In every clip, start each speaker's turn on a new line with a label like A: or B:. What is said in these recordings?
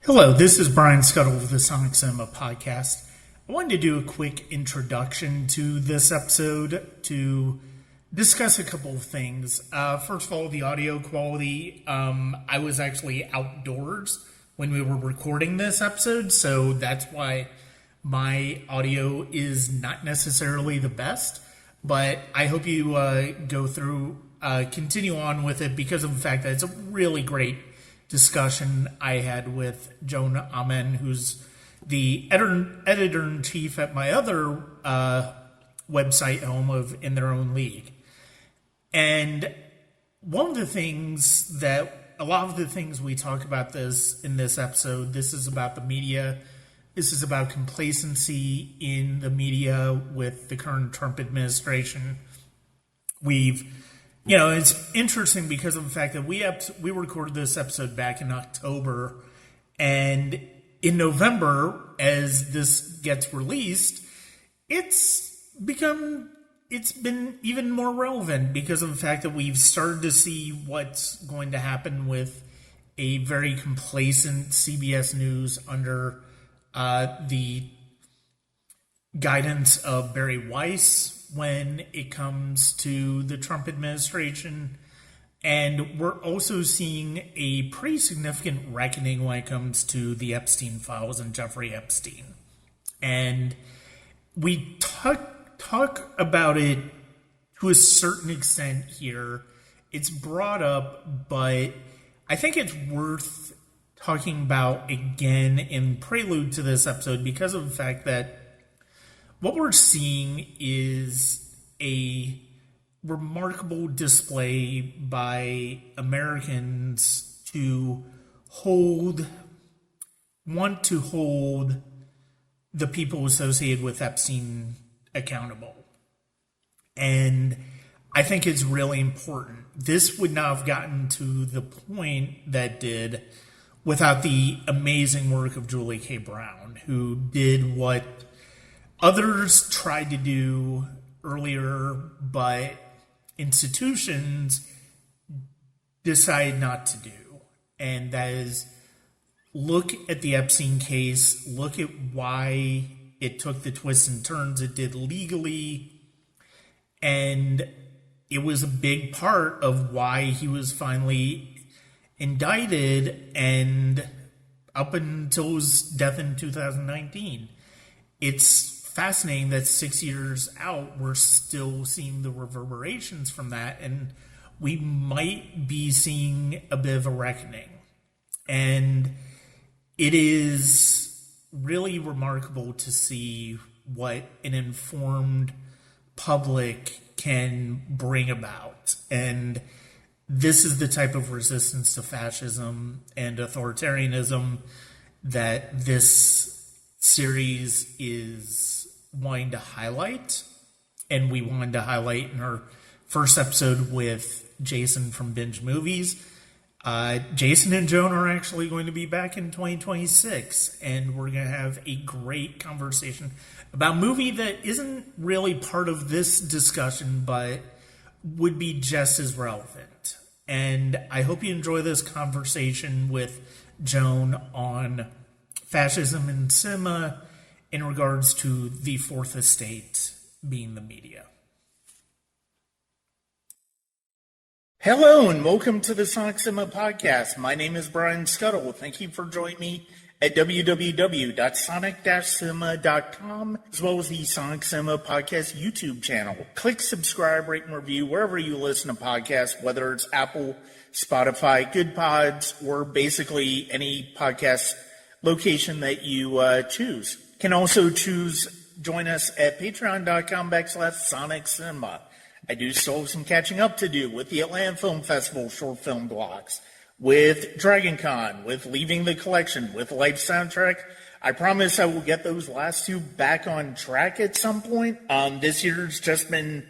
A: Hello, this is Brian Scuttle of the Sonic Cinema Podcast. I wanted to do a quick introduction to this episode to discuss a couple of things. First of all, the audio quality. I was actually outdoors when we were recording this episode, so that's why my audio is not necessarily the best. But I hope you continue on with it because of the fact that it's a really great discussion I had with Joan Amenn, who's the editor-in-chief at my other website, Home of In Their Own League. And one of the things that, a lot of the things we talk about in this episode, this is about the media, this is about complacency in the media with the current Trump administration. It's interesting because of the fact that we recorded this episode back in October, and in November, as this gets released, it's been even more relevant because of the fact that we've started to see what's going to happen with a very complacent CBS News under the guidance of Barry Weiss when it comes to the Trump administration. And we're also seeing a pretty significant reckoning when it comes to the Epstein files and Jeffrey Epstein. And we talk about it to a certain extent here. It's brought up, but I think it's worth talking about again in prelude to this episode because of the fact that what we're seeing is a remarkable display by Americans to want to hold the people associated with Epstein accountable. And I think it's really important. This would not have gotten to the point that did without the amazing work of Julie K. Brown, who did what others tried to do earlier, but institutions decided not to do. And that is look at the Epstein case, look at why it took the twists and turns it did legally. And it was a big part of why he was finally indicted and up until his death in 2019. It's fascinating that 6 years out, we're still seeing the reverberations from that, and we might be seeing a bit of a reckoning. And it is really remarkable to see what an informed public can bring about. And this is the type of resistance to fascism and authoritarianism that this series is wanting to highlight, and we wanted to highlight in our first episode with Jason from Binge Movies. Jason and Joan are actually going to be back in 2026, and we're going to have a great conversation about a movie that isn't really part of this discussion, but would be just as relevant. And I hope you enjoy this conversation with Joan on fascism in cinema in regards to the fourth estate being the media. Hello and welcome to the Sonic Cinema Podcast. My name is Brian Scuttle. Thank you for joining me at www.sonic-cinema.com as well as the Sonic Cinema Podcast YouTube channel. Click subscribe, rate, and review wherever you listen to podcasts, whether it's Apple, Spotify, Good Pods, or basically any podcast location that you choose. You can also join us at patreon.com/Sonic Cinema. I do still have some catching up to do with the Atlanta Film Festival short film blocks, with Dragon Con, with Leaving the Collection, with Life Soundtrack. I promise I will get those last two back on track at some point. This year's just been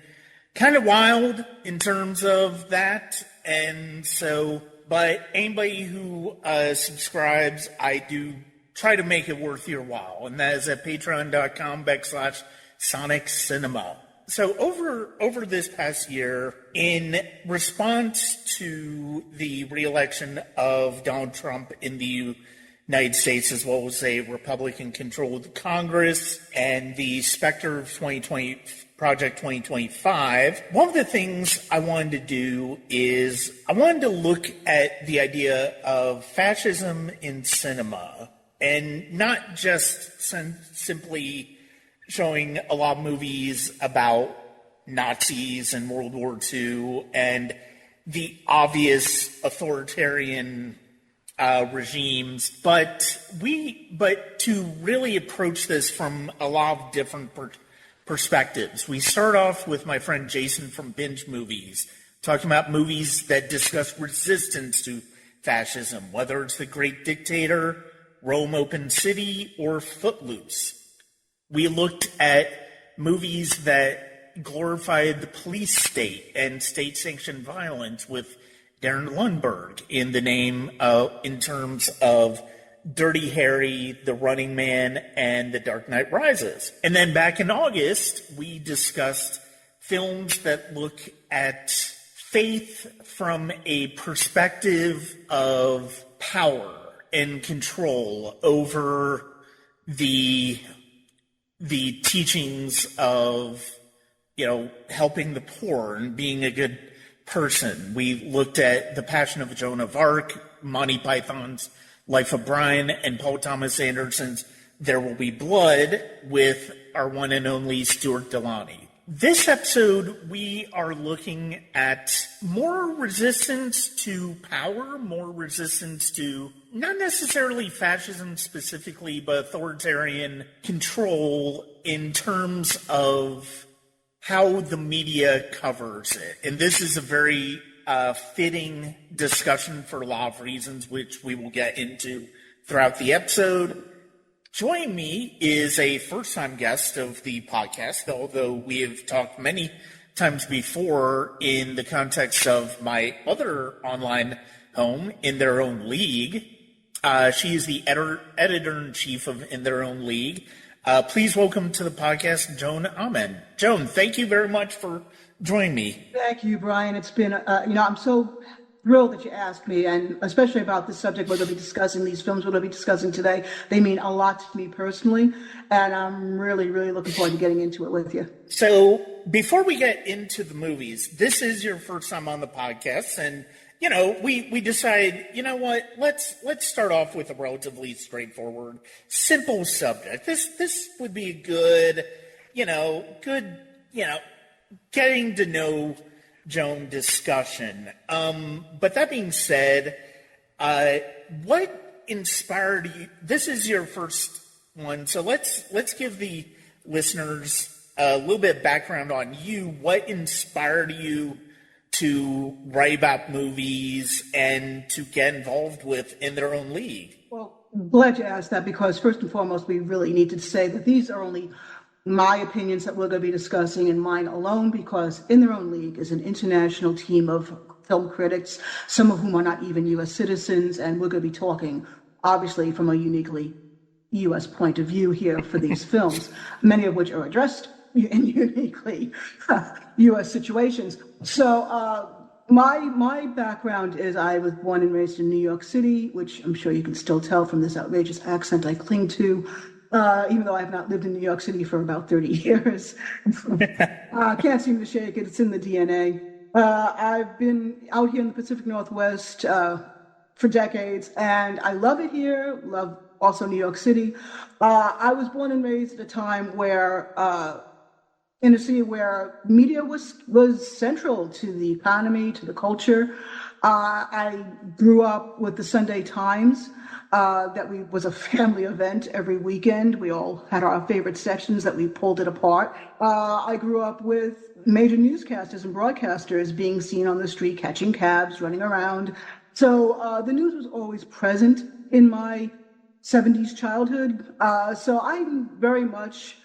A: kind of wild in terms of that. And so, but anybody who subscribes, I do try to make it worth your while. And that is at patreon.com/Sonic Cinema. So over this past year, in response to the re-election of Donald Trump in the United States, as well as a Republican-controlled Congress, and the specter of 2020, Project 2025. One of the things I wanted to do is I wanted to look at the idea of fascism in cinema, and not just simply showing a lot of movies about Nazis and World War II and the obvious authoritarian regimes, but to really approach this from a lot of different perspectives. We start off with my friend Jason from Binge Movies, talking about movies that discuss resistance to fascism, whether it's The Great Dictator, Rome Open City, or Footloose. We looked at movies that glorified the police state and state-sanctioned violence with Darren Lundberg in terms of Dirty Harry, The Running Man, and The Dark Knight Rises. And then back in August, we discussed films that look at faith from a perspective of power and control over the teachings of, helping the poor and being a good person. We looked at The Passion of Joan of Arc, Monty Python's Life of Brian, and Paul Thomas Anderson's There Will Be Blood with our one and only Stuart Delany. This episode, we are looking at more resistance to power, more resistance to not necessarily fascism specifically, but authoritarian control in terms of how the media covers it. And this is a very fitting discussion for a lot of reasons, which we will get into throughout the episode. Joining me is a first-time guest of the podcast, although we have talked many times before in the context of my other online home, In Their Own League. She is the editor-in-chief of In Their Own League. Please welcome to the podcast, Joan Amenn. Joan, thank you very much for joining me.
B: Thank you, Brian. It's been, I'm so thrilled that you asked me, and especially about this subject we're going to be discussing, these films we're going to be discussing today. They mean a lot to me personally, and I'm really, really looking forward to getting into it with you.
A: So before we get into the movies, this is your first time on the podcast, and we decided, let's start off with a relatively straightforward, simple subject. This would be a good, getting to know Joan discussion. But that being said, what inspired you? This is your first one, so let's give the listeners a little bit of background on you. What inspired you to write about movies and to get involved with In Their Own League?
B: Well, I'm glad you asked that, because first and foremost, we really need to say that these are only my opinions that we're going to be discussing, and mine alone, because In Their Own League is an international team of film critics, some of whom are not even U.S. citizens, and we're going to be talking, obviously, from a uniquely U.S. point of view here for these films, many of which are addressed in uniquely U.S. situations. So my background is I was born and raised in New York City, which I'm sure you can still tell from this outrageous accent I cling to, even though I have not lived in New York City for about 30 years. Can't seem to shake it. It's in the DNA. I've been out here in the Pacific Northwest for decades, and I love it here, love also New York City. I was born and raised at a time where in a city where media was central to the economy, to the culture. I grew up with the Sunday Times. That was a family event every weekend. We all had our favorite sections that we pulled it apart. I grew up with major newscasters and broadcasters being seen on the street, catching cabs, running around. So the news was always present in my 70s childhood. So I'm very much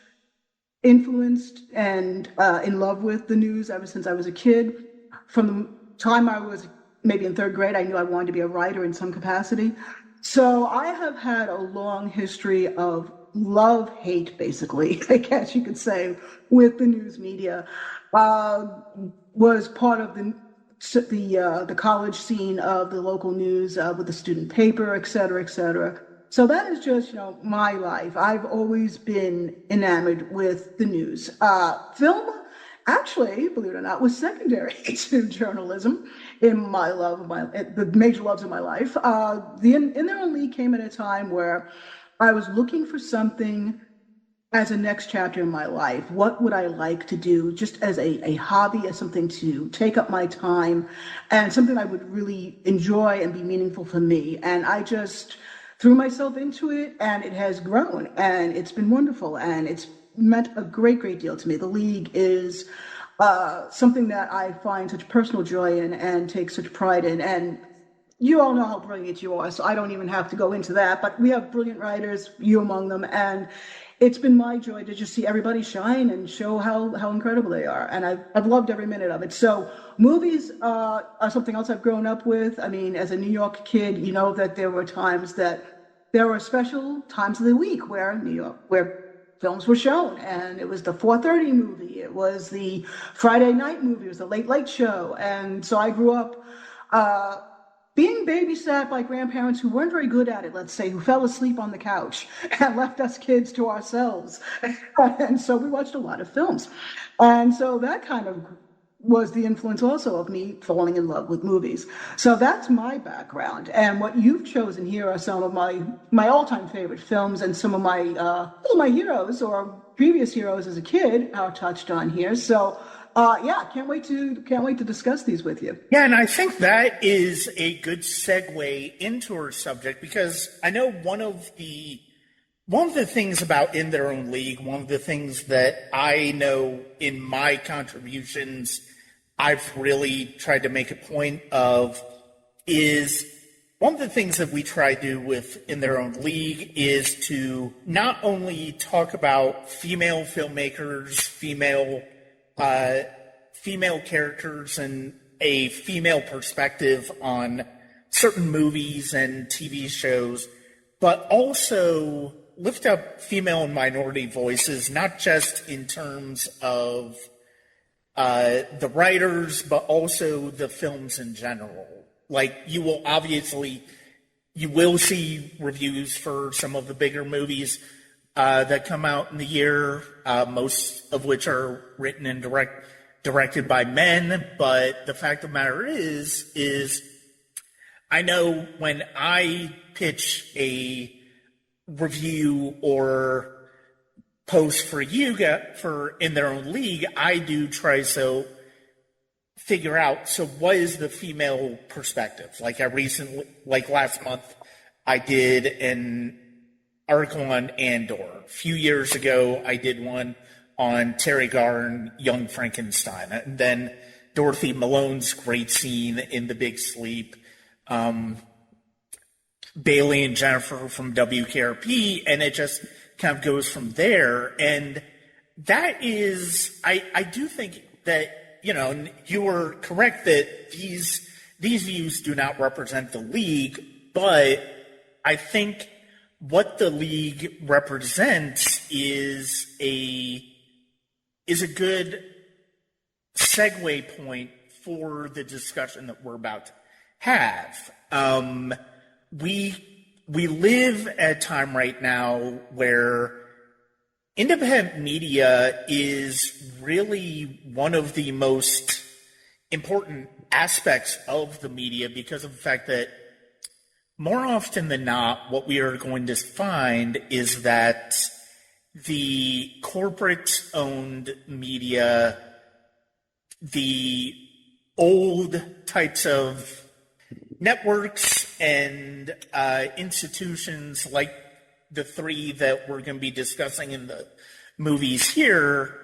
B: influenced and in love with the news ever since I was a kid. From the time I was maybe in third grade, I knew I wanted to be a writer in some capacity. So I have had a long history of love-hate, basically, I guess you could say, with the news media. Was part of the college scene of the local news with the student paper, et cetera, et cetera. So that is just, my life. I've always been enamored with the news. Film, actually, believe it or not, was secondary to journalism in the major loves of my life. The In Their Own League came at a time where I was looking for something as a next chapter in my life. What would I like to do just as a hobby, as something to take up my time, and something I would really enjoy and be meaningful for me? And I just threw myself into it, and it has grown, and it's been wonderful, and it's meant a great, great deal to me. The League is something that I find such personal joy in and take such pride in. And you all know how brilliant you are, so I don't even have to go into that. But we have brilliant writers, you among them, and it's been my joy to just see everybody shine and show how incredible they are. And I've loved every minute of it. So movies are something else I've grown up with. I mean, as a New York kid, you know that there were special times of the week where films were shown, and it was the 4:30 movie, it was the Friday night movie, it was the Late Late Show. And so I grew up being babysat by grandparents who weren't very good at it, let's say, who fell asleep on the couch and left us kids to ourselves. And so we watched a lot of films. And so that kind of was the influence also of me falling in love with movies. So that's my background. And what you've chosen here are some of my all-time favorite films, and some of my heroes or previous heroes as a kid are touched on here. So can't wait to discuss these with you.
A: Yeah, and I think that is a good segue into our subject, because I know one of the things about In Their Own League, one of the things that I know in my contributions I've really tried to make a point of is, one of the things that we try to do with In Their Own League is to not only talk about female filmmakers, female characters, and a female perspective on certain movies and TV shows, but also lift up female and minority voices, not just in terms of the writers, but also the films in general. Like, you will see reviews for some of the bigger movies that come out in the year, most of which are written and directed by men. But the fact of the matter is I know when I pitch a review or post for for In Their Own League, I do try to figure out, so what is the female perspective? Like last month, I did an article on Andor. A few years ago, I did one on Terry Garr and Young Frankenstein. And then Dorothy Malone's great scene in The Big Sleep. Bailey and Jennifer from WKRP, and it just kind of goes from there. And that is, I do think that, you are correct that these views do not represent the League, but I think what the League represents is a good segue point for the discussion that we're about to have. We live at a time right now where independent media is really one of the most important aspects of the media, because of the fact that more often than not, what we are going to find is that the corporate-owned media, the old types of networks and institutions like the three that we're going to be discussing in the movies here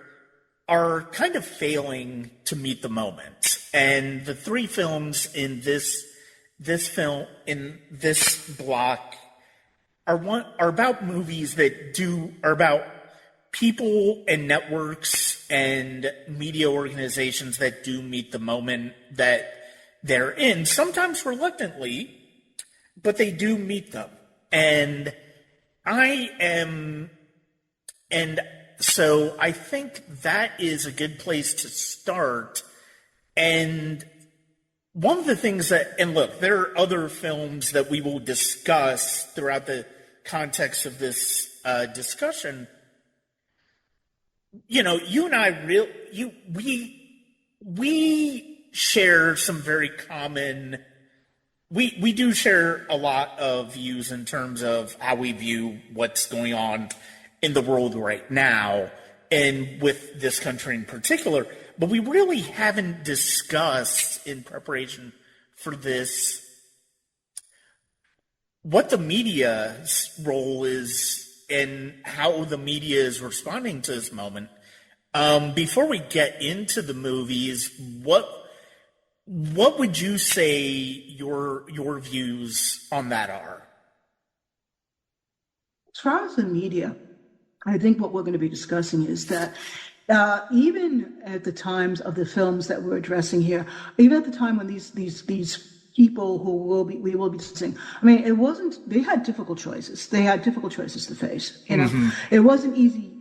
A: are kind of failing to meet the moment. And the three films in this block are about movies that are about people and networks and media organizations that do meet the moment that they're in, sometimes reluctantly, but they do meet them. And so I think that is a good place to start. And one of the things and look, there are other films that we will discuss throughout the context of this discussion, you and I we share some very common. We do share a lot of views in terms of how we view what's going on in the world right now, and with this country in particular. But we really haven't discussed, in preparation for this, what the media's role is and how the media is responding to this moment. Before we get into the movies, what would you say your views on that are?
B: As far as the media, I think what we're going to be discussing is that even at the times of the films that we're addressing here, even at the time when these people who we will be discussing, I mean, they had difficult choices. They had difficult choices to face. It wasn't easy.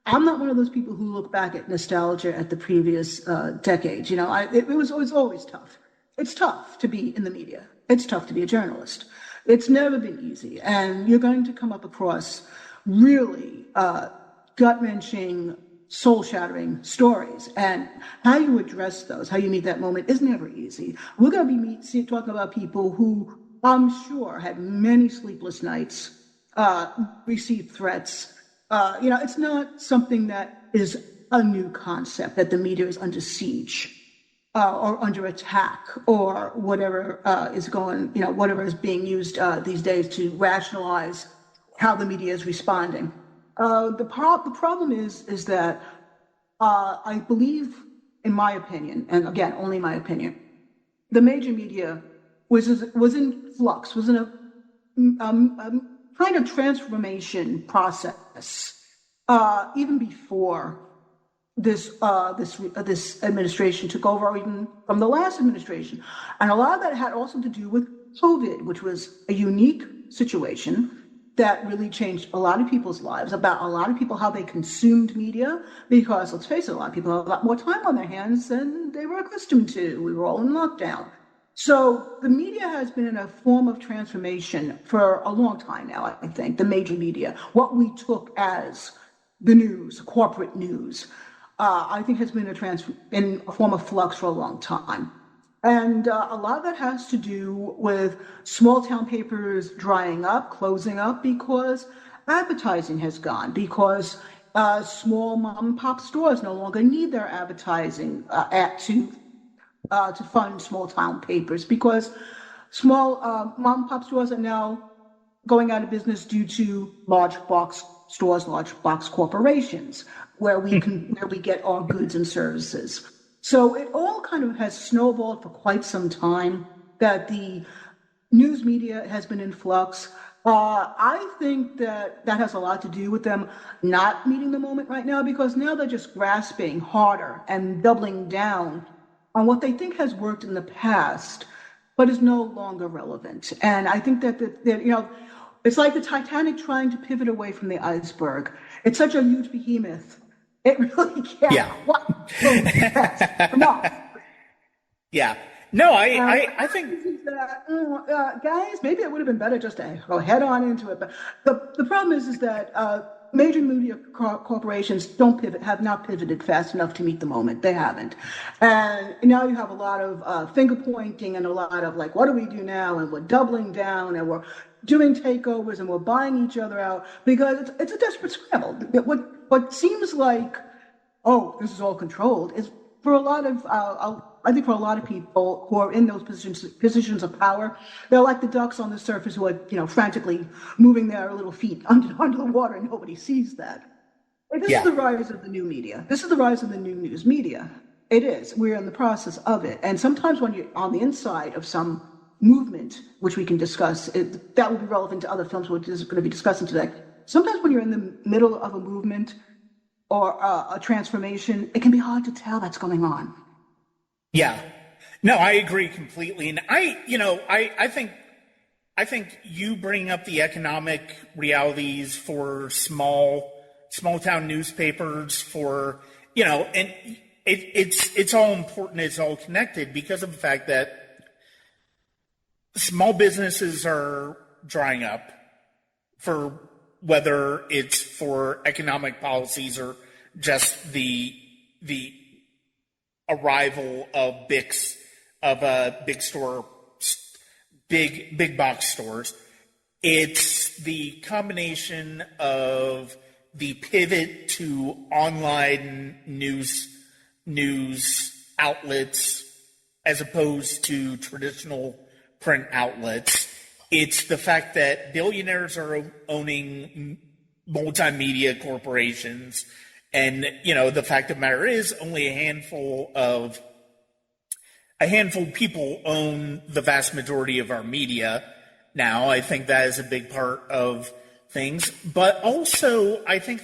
B: I'm not one of those people who look back at nostalgia at the previous decades. It was always tough. It's tough to be in the media. It's tough to be a journalist. It's never been easy. And you're going to come up across really gut-wrenching, soul-shattering stories. And how you address those, how you meet that moment is never easy. We're going to be talking about people who I'm sure had many sleepless nights, received threats. It's not something that is a new concept, that the media is under siege or under attack or whatever whatever is being used these days to rationalize how the media is responding. The problem is that I believe, in my opinion, and again, only my opinion, the major media was in flux, was in a kind of transformation process even before this administration took over, or even from the last administration. And a lot of that had also to do with COVID, which was a unique situation that really changed a lot of people's lives, about a lot of people, how they consumed media, because let's face it, a lot of people have a lot more time on their hands than they were accustomed to. We were all in lockdown. So the media has been in a form of transformation for a long time now, I think, the major media. What we took as the news, corporate news, I think has been in a form of flux for a long time. And a lot of that has to do with small town papers drying up, closing up, because advertising has gone, because small mom and pop stores no longer need their advertising to fund small town papers, because small mom and pop stores are now going out of business due to large box stores, large box corporations, where we get our goods and services. So it all kind of has snowballed for quite some time, that the news media has been in flux. I think that has a lot to do with them not meeting the moment right now, because now they're just grasping harder and doubling down on what they think has worked in the past, but is no longer relevant. And I think that it's like the Titanic trying to pivot away from the iceberg. It's such a huge behemoth. It really can't quite go fast. Come on.
A: Yeah. No, I think
B: guys, maybe it would have been better just to go head on into it. But the problem is that major media corporations have not pivoted fast enough to meet the moment. They haven't. And now you have a lot of finger pointing and a lot of like, what do we do now? And we're doubling down and we're doing takeovers and we're buying each other out, because it's a desperate scramble. What seems like, oh, this is all controlled, is for a lot of, I think for a lot of people who are in those positions of power, they're like the ducks on the surface who are, frantically moving their little feet under the water, and nobody sees that. This is the rise of the new media. This is the rise of the new news media. It is. We're in the process of it. And sometimes when you're on the inside of some movement, which we can discuss, that will be relevant to other films we're going to be discussing today. Sometimes when you're in the middle of a movement or a transformation, it can be hard to tell that's going on.
A: Yeah. No, I agree completely. And I think you bring up the economic realities for small town newspapers, for, and it's all important, it's all connected, because of the fact that small businesses are drying up. for whether it's for economic policies or just the arrival of big box stores. It's the combination of the pivot to online news outlets as opposed to traditional print outlets. It's the fact that billionaires are owning multimedia corporations. And, the fact of the matter is only a handful of people own the vast majority of our media now. I think that is a big part of things. But also, I think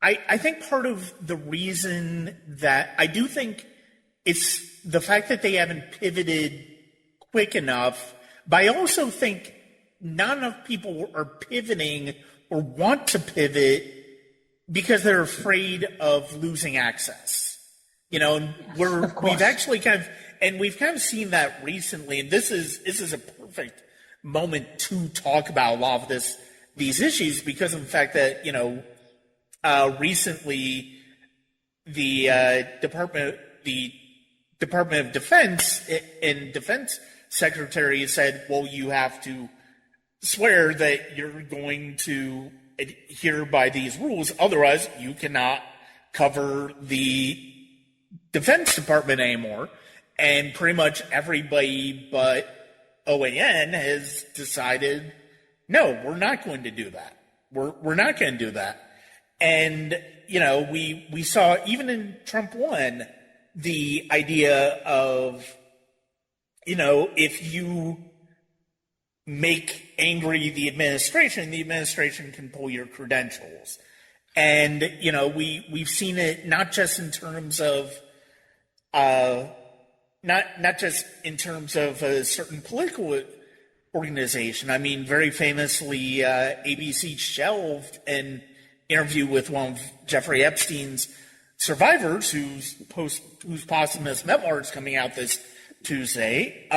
A: I think part of the reason that I do think it's the fact that they haven't pivoted quick enough, but I also think not enough people are pivoting or want to pivot because they're afraid of losing access. We've actually we've kind of seen that recently, and this is a perfect moment to talk about a lot of these issues because of the fact that recently the Department of Defense and Defense Secretary said, well, you have to swear that you're going to adhere by these rules, otherwise you cannot cover the Defense Department anymore. And pretty much everybody but OAN has decided, no, we're not going to do that. We're not going to do that. And, we saw even in Trump 1, the idea of, if you make angry the administration can pull your credentials. And, we've seen it not just in terms of, not just in terms of a certain political organization. I mean, very famously, ABC shelved an interview with one of Jeffrey Epstein's survivors, whose posthumous memoirs coming out this Tuesday,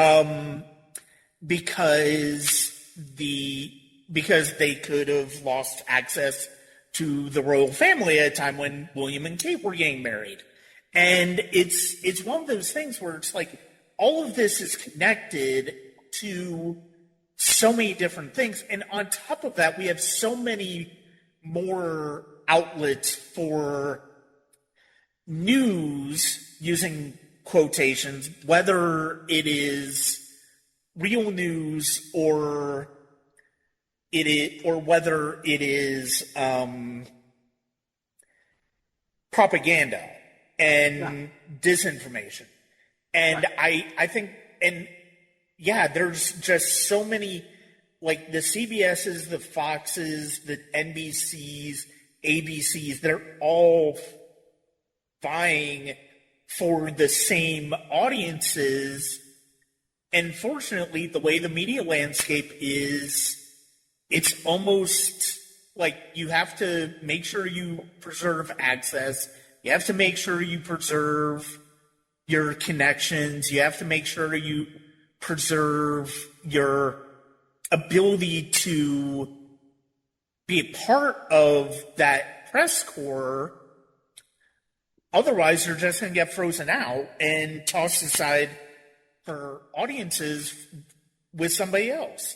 A: because they could have lost access to the royal family at a time when William and Kate were getting married. And it's one of those things where it's like all of this is connected to so many different things. And on top of that, we have so many more outlets for news, using quotations, whether it is real news or whether it is propaganda and disinformation. And I think, and yeah, there's just so many, like the CBS's, the Fox's, the NBC's, ABC's, they're all vying for the same audiences. And fortunately, the way the media landscape is, it's almost like you have to make sure you preserve access. You have to make sure you preserve your connections. You have to make sure you preserve your ability to be a part of that press corps. Otherwise, you're just going to get frozen out and tossed aside for audiences with somebody else.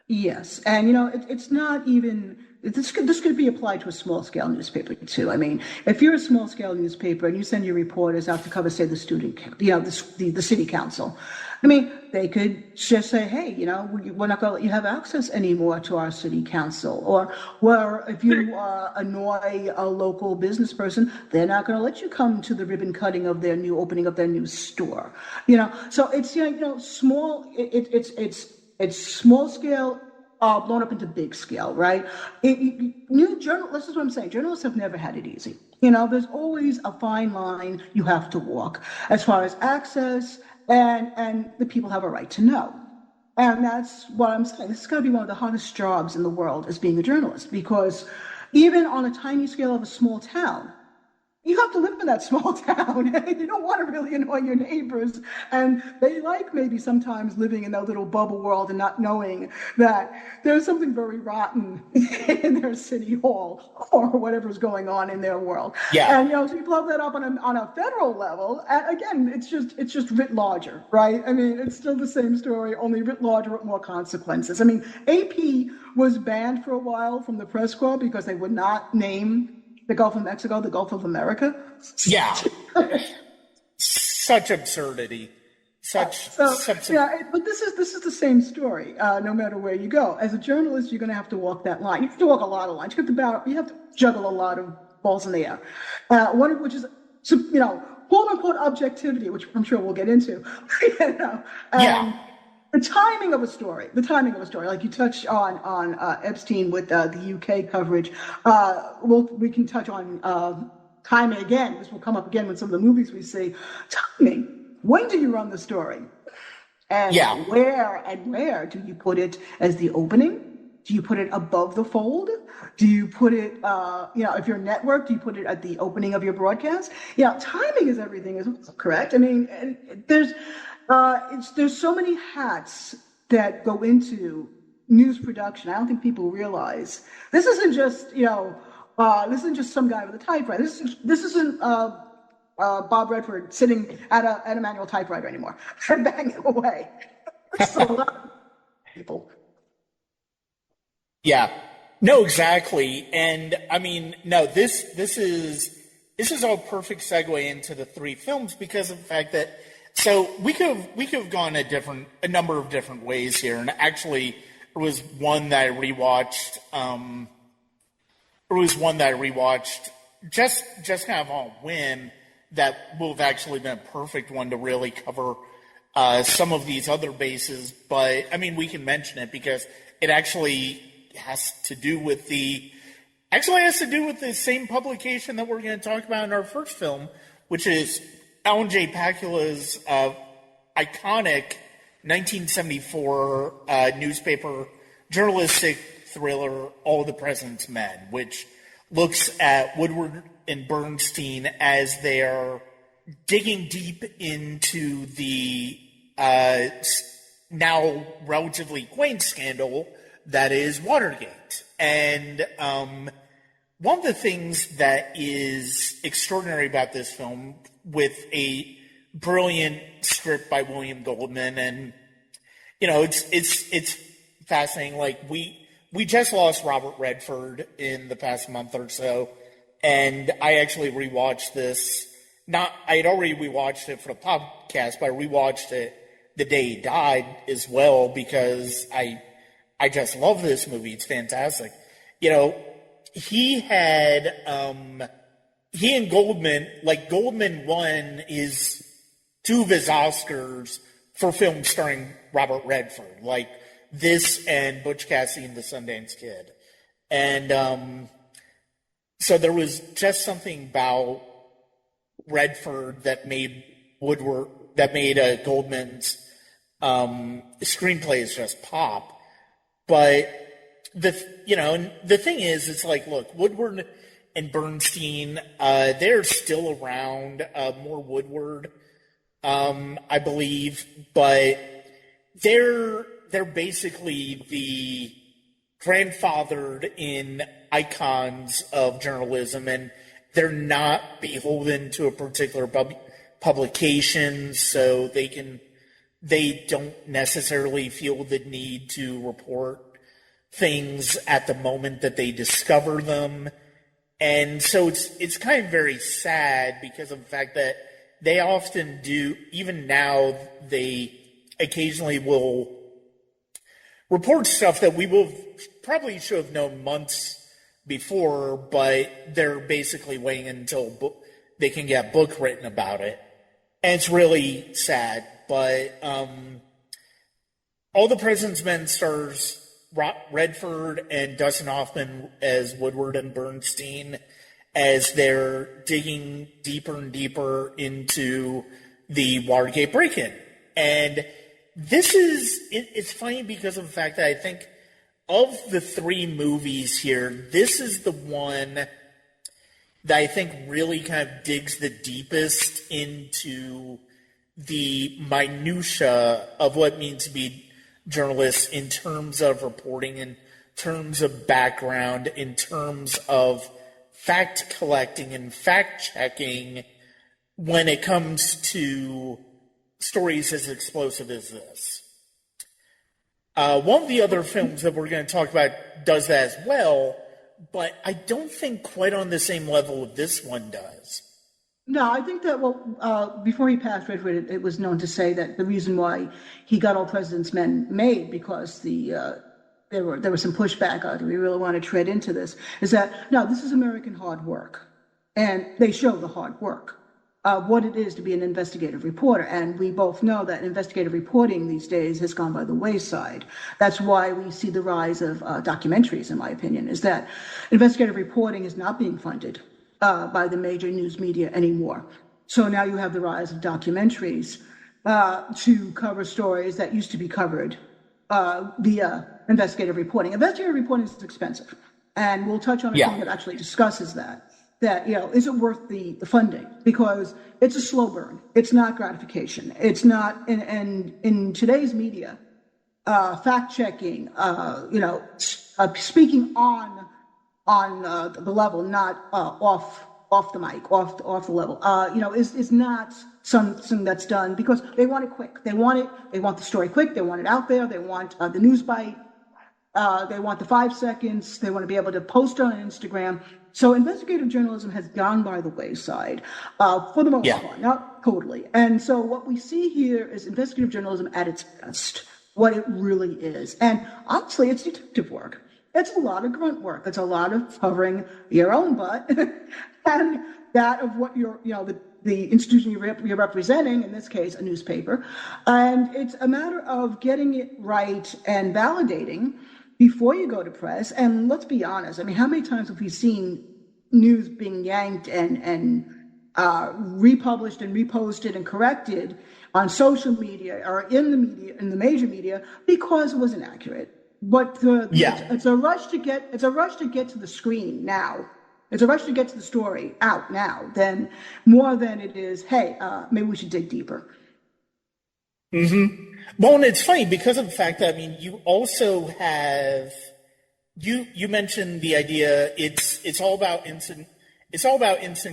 B: Yes, and it's not even this could be applied to a small scale newspaper too. I mean, if you're a small scale newspaper and you send your reporters out to cover, say, the the city council, I mean, they could just say, hey, we're not going to let you have access anymore to our city council, or well, if you annoy a local business person, they're not going to let you come to the ribbon cutting of their new opening of their new store. So it's small. It's small scale, blown up into big scale, right? This is what I'm saying. Journalists have never had it easy. There's always a fine line you have to walk as far as access, and the people have a right to know. And that's what I'm saying. This is going to be one of the hardest jobs in the world, is being a journalist, because even on a tiny scale of a small town, you have to live in that small town. You don't want to really annoy your neighbors. And they like maybe sometimes living in that little bubble world and not knowing that there's something very rotten in their city hall or whatever's going on in their world.
A: Yeah.
B: And, so you blow that up on a federal level. And again, it's just writ larger, right? I mean, it's still the same story, only writ larger with more consequences. I mean, AP was banned for a while from the press corps because they would not name the Gulf of Mexico, the Gulf of America.
A: Yeah. Such absurdity. But
B: this is the same story. No matter where you go, as a journalist, you're going to have to walk that line. You have to walk a lot of lines. You have to juggle a lot of balls in the air. One of which is, quote unquote objectivity, which I'm sure we'll get into. The timing of a story, like you touched on Epstein with the UK coverage. We can touch on timing again. This will come up again with some of the movies we see. Timing. When do you run the story? And where do you put it as the opening? Do you put it above the fold? Do you put it, if you're a network, do you put it at the opening of your broadcast? Timing is everything, is correct. I mean, there's so many hats that go into news production. I don't think people realize this isn't just some guy with a typewriter. This isn't Bob Redford sitting at a manual typewriter anymore and banging away. It's a lot of people.
A: Yeah. No, exactly. And I mean, no, this is all perfect segue into the three films because of the fact that we could have gone a number of different ways here, and actually there was one that I rewatched. Just kind of on a whim that would have actually been a perfect one to really cover some of these other bases. But I mean, we can mention it because it actually has to do with the same publication that we're going to talk about in our first film, which is Alan J. Pakula's iconic 1974 newspaper journalistic thriller, All the President's Men, which looks at Woodward and Bernstein as they're digging deep into the now relatively quaint scandal that is Watergate. And one of the things that is extraordinary about this film, with a brilliant script by William Goldman, and it's fascinating. Like we just lost Robert Redford in the past month or so, and I actually rewatched this. I had already rewatched it for the podcast, but I rewatched it the day he died as well because I just love this movie. It's fantastic. He and Goldman, Goldman won two of his Oscars for films starring Robert Redford, like this and Butch Cassidy and the Sundance Kid. And so there was just something about Redford that made Goldman's screenplays just pop. But the thing is, it's like, look, Woodward and Bernstein, they're still around, more Woodward, I believe, but they're basically the grandfathered in icons of journalism, and they're not beholden to a particular publication, so they don't necessarily feel the need to report things at the moment that they discover them. And so it's kind of very sad because of the fact that they often do, even now, they occasionally will report stuff that we will probably should have known months before, but they're basically waiting until they can get a book written about it. And it's really sad. But All the President's Men stars Redford and Dustin Hoffman as Woodward and Bernstein as they're digging deeper and deeper into the Watergate break-in. And it's funny because of the fact that I think of the three movies here, this is the one, that I think really kind of digs the deepest into the minutia of what it means to be journalists in terms of reporting, in terms of background, in terms of fact collecting and fact checking when it comes to stories as explosive as this. One of the other films that we're going to talk about does that as well, but I don't think quite on the same level this one does.
B: No, I think that, before he passed, Redford, it was known to say that the reason why he got All President's Men made, because there was some pushback, do we really want to tread into this, is that, no, this is American hard work. And they show the hard work. What it is to be an investigative reporter. And we both know that investigative reporting these days has gone by the wayside. That's why we see the rise of documentaries, in my opinion, is that investigative reporting is not being funded by the major news media anymore. So now you have the rise of documentaries to cover stories that used to be covered via investigative reporting. Investigative reporting is expensive. And we'll touch on a thing that actually discusses that. That, is it worth the funding? Because it's a slow burn. It's not gratification. It's not, and in today's media, fact checking, speaking on the level, not off the mic, off the level, is not something that's done because they want it quick. They want the story quick. They want it out there. They want the news bite. They want the 5 seconds. They want to be able to post on Instagram. So investigative journalism has gone by the wayside for the most part, not totally. And so what we see here is investigative journalism at its best, what it really is. And honestly, it's detective work. It's a lot of grunt work. It's a lot of covering your own butt and that of what the institution you're representing, in this case, a newspaper. And it's a matter of getting it right and validating before you go to press. And let's be honest, I mean, how many times have we seen news being yanked and republished and reposted and corrected on social media or in the media, in the major media, because it was inaccurate? But it's a rush to get to the screen now. It's a rush to get to the story out now, more than it is, hey, maybe we should dig deeper.
A: Mm-hmm. Well, and it's funny because of the fact that, I mean, you also have, you mentioned the idea it's all about instant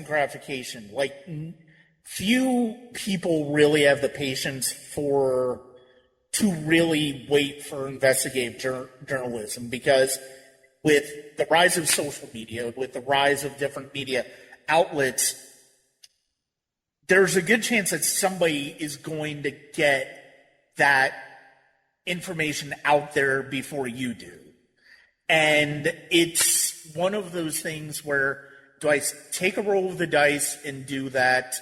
A: gratification. Like, few people really have the patience to really wait for investigative journalism, because with the rise of social media, with the rise of different media outlets, there's a good chance that somebody is going to get that information out there before you do. And it's one of those things where, do I take a roll of the dice and do that,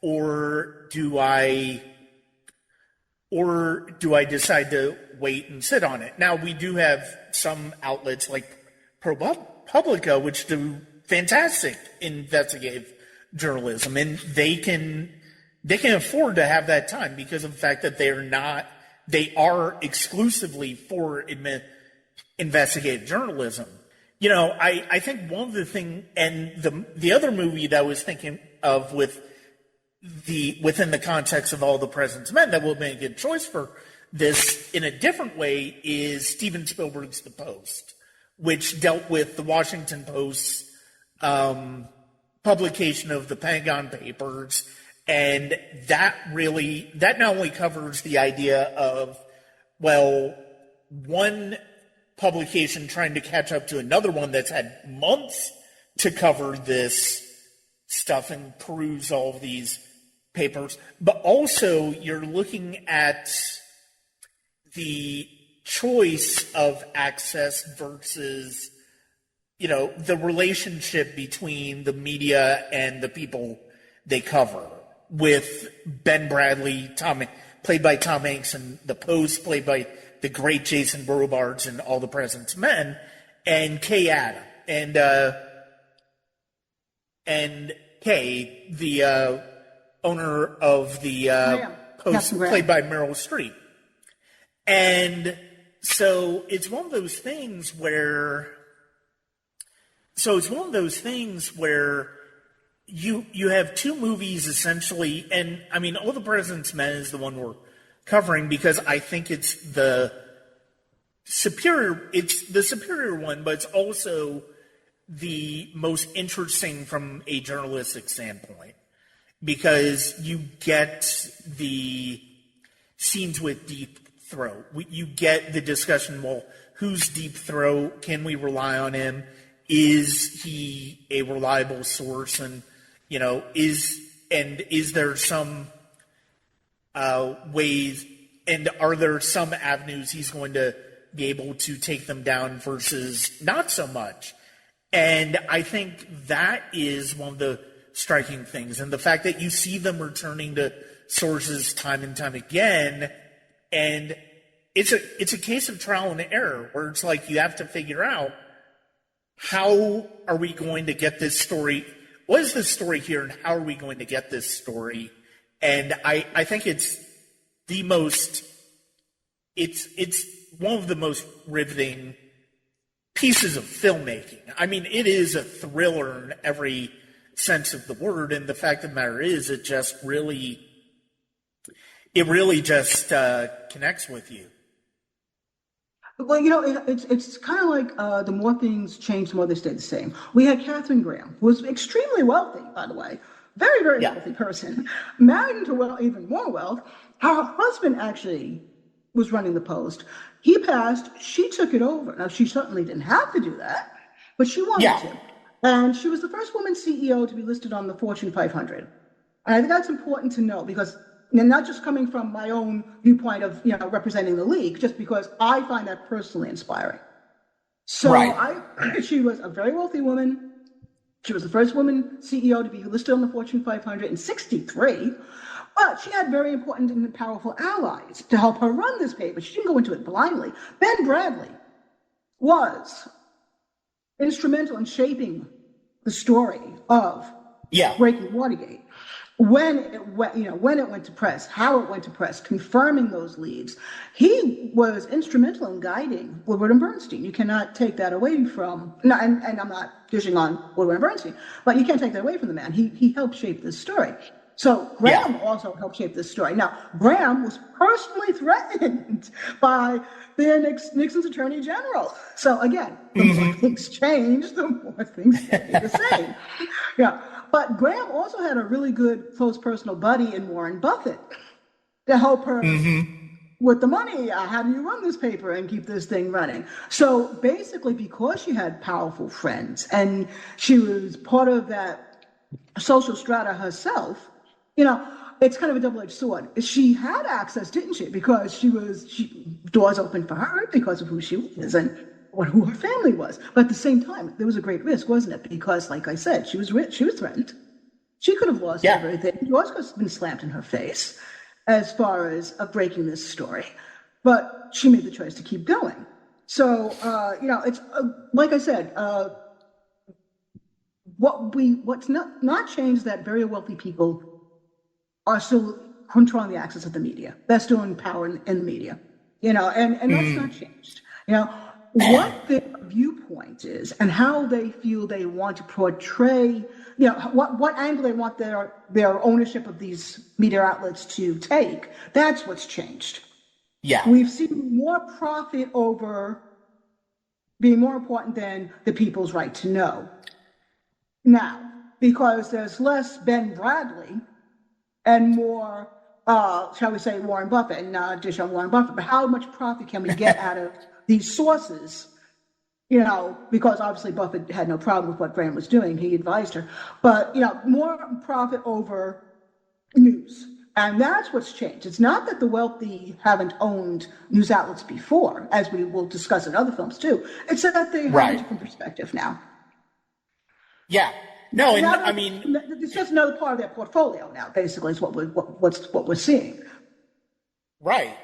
A: or do I decide to wait and sit on it? Now, we do have some outlets like ProPublica, which do fantastic investigative journalism, and they can afford to have that time because of the fact that they are exclusively for investigative journalism. I think one of the things, and the other movie that I was thinking of within the context of All the President's Men that will make a good choice for this in a different way is Steven Spielberg's The Post, which dealt with the Washington Post's publication of the Pentagon Papers. And that not only covers the idea of, well, one publication trying to catch up to another one that's had months to cover this stuff and peruse all of these papers, but also you're looking at the choice of access versus, the relationship between the media and the people they cover, with Ben Bradley, played by Tom Hanks, and The Post, played by the great Jason Robards in All the President's Men, and Kay Adam, and Kay, the owner of the Post, played by Meryl Streep. And so it's one of those things where you have two movies essentially, and I mean, All the President's Men is the one we're covering because I think it's the superior one, but it's also the most interesting from a journalistic standpoint because you get the scenes with Deep Throat. You get the discussion, well, who's Deep Throat? Can we rely on him? Is he a reliable source? And, is there some ways, and are there some avenues he's going to be able to take them down versus not so much? And I think that is one of the striking things. And the fact that you see them returning to sources time and time again, and it's a case of trial and error where it's like you have to figure out how are we going to get this story, what is this story here, and how are we going to get this story? And I think it's one of the most riveting pieces of filmmaking. I mean, it is a thriller in every sense of the word, and the fact of the matter is, it really just connects with you.
B: Well, it's kind of like the more things change, the more they stay the same. We had Katharine Graham, who was extremely wealthy, by the way, very, very wealthy person, married into even more wealth. Her husband actually was running the Post. He passed. She took it over. Now, she certainly didn't have to do that, but she wanted to. And she was the first woman CEO to be listed on the Fortune 500. And I think that's important to know because, and not just coming from my own viewpoint of, representing the league, just because I find that personally inspiring. So she was a very wealthy woman. She was the first woman CEO to be listed on the Fortune 500 in 1963. But she had very important and powerful allies to help her run this paper. She didn't go into it blindly. Ben Bradley was instrumental in shaping the story of breaking Watergate. When it went to press, how it went to press, confirming those leads. He was instrumental in guiding Woodward and Bernstein. You cannot take that away from, and I'm not dishing on Woodward and Bernstein, but you can't take that away from the man. He helped shape this story. So Graham also helped shape this story. Now, Graham was personally threatened by Nixon's Attorney General. So again, the more things change, the more things stay the same. But Graham also had a really good close personal buddy in Warren Buffett to help her with the money. How do you run this paper and keep this thing running? So basically, because she had powerful friends and she was part of that social strata herself, it's kind of a double-edged sword. She had access, didn't she? Because doors open for her because of who she was and who her family was. But at the same time, there was a great risk, wasn't it? Because, like I said, she was rich, she was threatened. She could have lost everything. Yours could have been slammed in her face as far as breaking this story. But she made the choice to keep going. So, it's like I said, what's not changed that very wealthy people are still controlling the access of the media. They're still in power in the media, and that's not changed. What their viewpoint is and how they feel they want to portray, what angle they want their ownership of these media outlets to take, that's what's changed. Yeah. We've seen more profit over being more important than the people's right to know. Now, because there's less Ben Bradley and more, shall we say, Warren Buffett, and not dish on Warren Buffett, but how much profit can we get out of these sources? Because obviously Buffett had no problem with what Graham was doing. He advised her. But, more profit over news. And that's what's changed. It's not that the wealthy haven't owned news outlets before, as we will discuss in other films too. It's that they have a different perspective now.
A: Yeah. No, and I mean,
B: it's just another part of their portfolio now. Basically, is what we're seeing.
A: Right.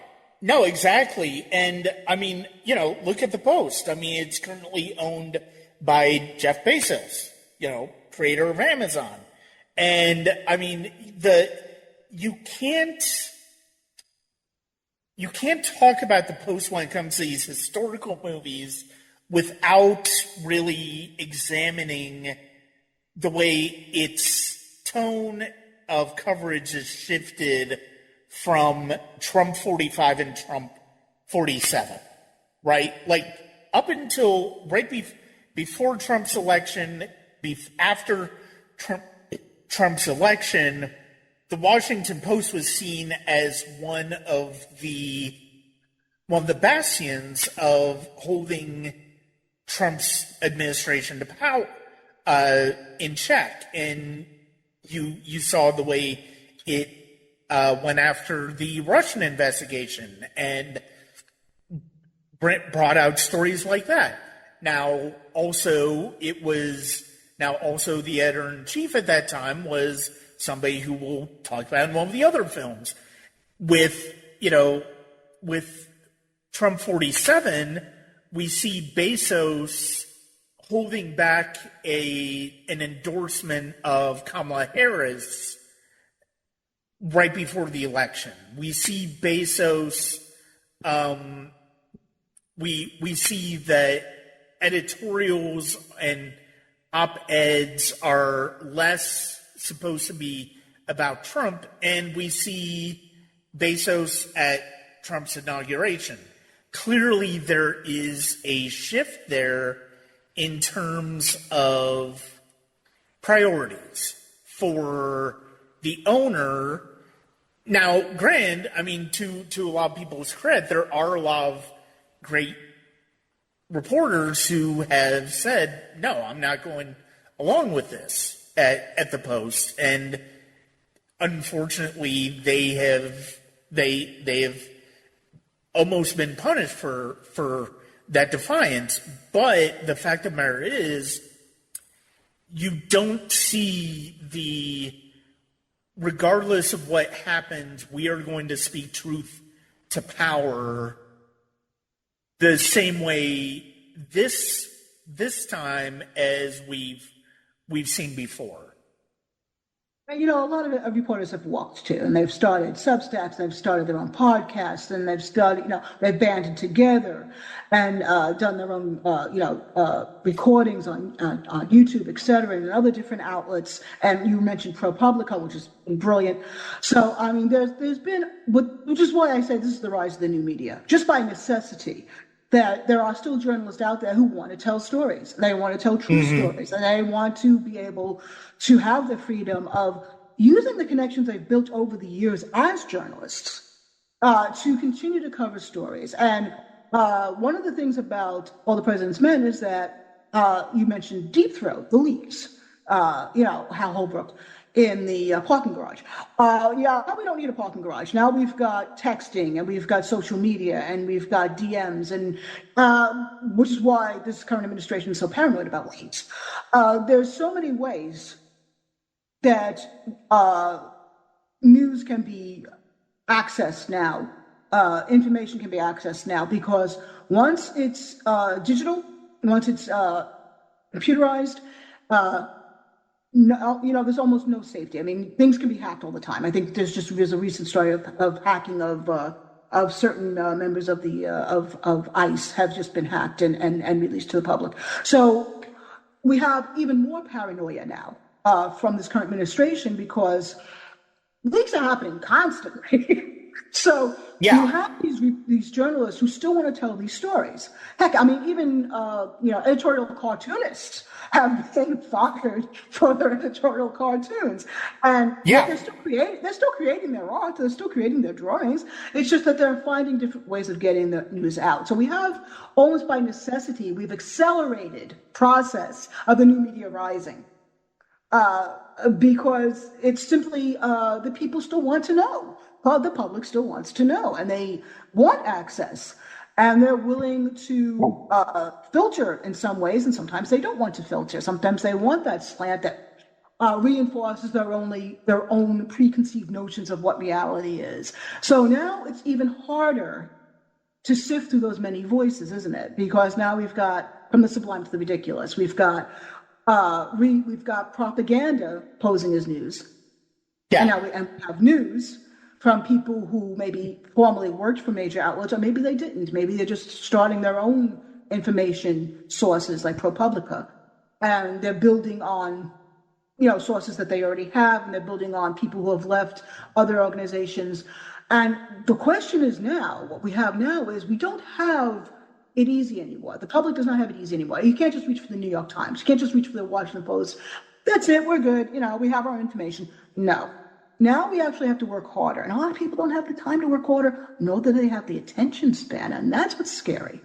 A: No, exactly. And I mean, look at the Post. I mean, it's currently owned by Jeff Bezos, creator of Amazon. And I mean, you can't talk about the Post when it comes to these historical movies without really examining the way its tone of coverage has shifted from Trump 45 and Trump 47, right? Like up until before Trump's election, after Trump's election, the Washington Post was seen as one of the bastions of holding Trump's administration to power in check, and you saw the way it went after the Russian investigation and brought out stories like that. Now, also the editor-in-chief at that time was somebody who we'll talk about in one of the other films. With Trump 47, we see Bezos holding back an endorsement of Kamala Harris right before the election. We see Bezos, we see that editorials and op-eds are less supposed to be about Trump, and we see Bezos at Trump's inauguration. Clearly, there is a shift there in terms of priorities for the owner. Now, granted, I mean, to a lot of people's credit, there are a lot of great reporters who have said, no, I'm not going along with this at the Post. And unfortunately, they have almost been punished for that defiance. But the fact of the matter is, you don't see regardless of what happens, we are going to speak truth to power the same way this time as we've seen before.
B: You know, a lot of reporters have walked too, and they've started Substacks, they've started their own podcasts, and they've started, they've banded together and done their own, recordings on YouTube, et cetera, and other different outlets. And you mentioned ProPublica, which is brilliant. So, I mean, there's been, which is why I say this is the rise of the new media, just by necessity. That there are still journalists out there who want to tell stories. They want to tell true stories, and they want to be able to have the freedom of using the connections they've built over the years as journalists to continue to cover stories. And one of the things about All the President's Men is that you mentioned Deep Throat, the leaks, Hal Holbrook in the parking garage. Now we don't need a parking garage. Now we've got texting, and we've got social media, and we've got DMs, and which is why this current administration is so paranoid about leaks. There's so many ways that news can be accessed now, information can be accessed now, because once it's digital, once it's computerized, there's almost no safety. I mean, things can be hacked all the time. I think there's a recent story of hacking of certain members of the of ICE have just been hacked and released to the public. So we have even more paranoia now from this current administration, because leaks are happening constantly. So you have these journalists who still want to tell these stories. Heck, I mean, even editorial cartoonists have been fired for their editorial cartoons, and they're still creating their art, they're still creating their drawings. It's just that they're finding different ways of getting the news out. So we have, almost by necessity, we've accelerated process of the new media rising. Because it's simply the people still want to know. The public still wants to know, and they want access, and they're willing to filter in some ways, and sometimes they don't want to filter. Sometimes they want that slant that reinforces their own preconceived notions of what reality is. So now it's even harder to sift through those many voices, isn't it? Because now we've got, from the sublime to the ridiculous, we've got propaganda posing as news, and now we have news from people who maybe formerly worked for major outlets, or maybe they didn't. Maybe they're just starting their own information sources like ProPublica, and they're building on sources that they already have, and they're building on people who have left other organizations. And the question is now, what we have now is we don't have it easy anymore. The public does not have it easy anymore. You can't just reach for the New York Times. You can't just reach for the Washington Post. That's it. We're good. We have our information. No. Now we actually have to work harder. And a lot of people don't have the time to work harder, nor do they have the attention span. And that's what's scary.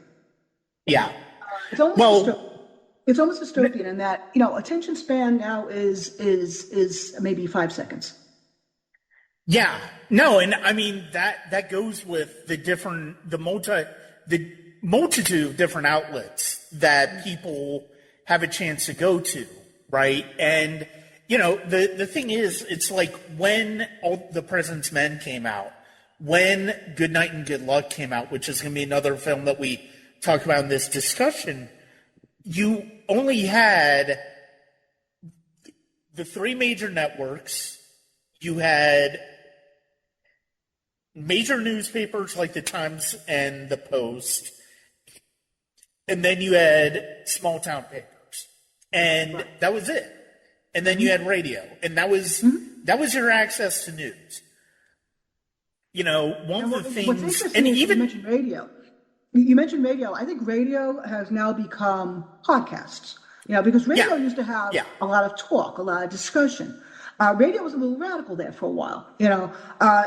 A: Yeah.
B: It's almost dystopian in that, attention span now is maybe 5 seconds.
A: Yeah. No, and I mean that goes with the multitude of different outlets that people have a chance to go to, right? And the thing is, it's like when all the President's Men came out, when Good Night and Good Luck came out, which is going to be another film that we talk about in this discussion, you only had the three major networks. You had major newspapers like the Times and the Post, and then you had small town papers, and that was it. And then you had radio, and that was your access to news. One of the things,
B: what's interesting is you mentioned radio. You mentioned radio. I think radio has now become podcasts. Because radio used to have a lot of talk, a lot of discussion. Radio was a little radical there for a while.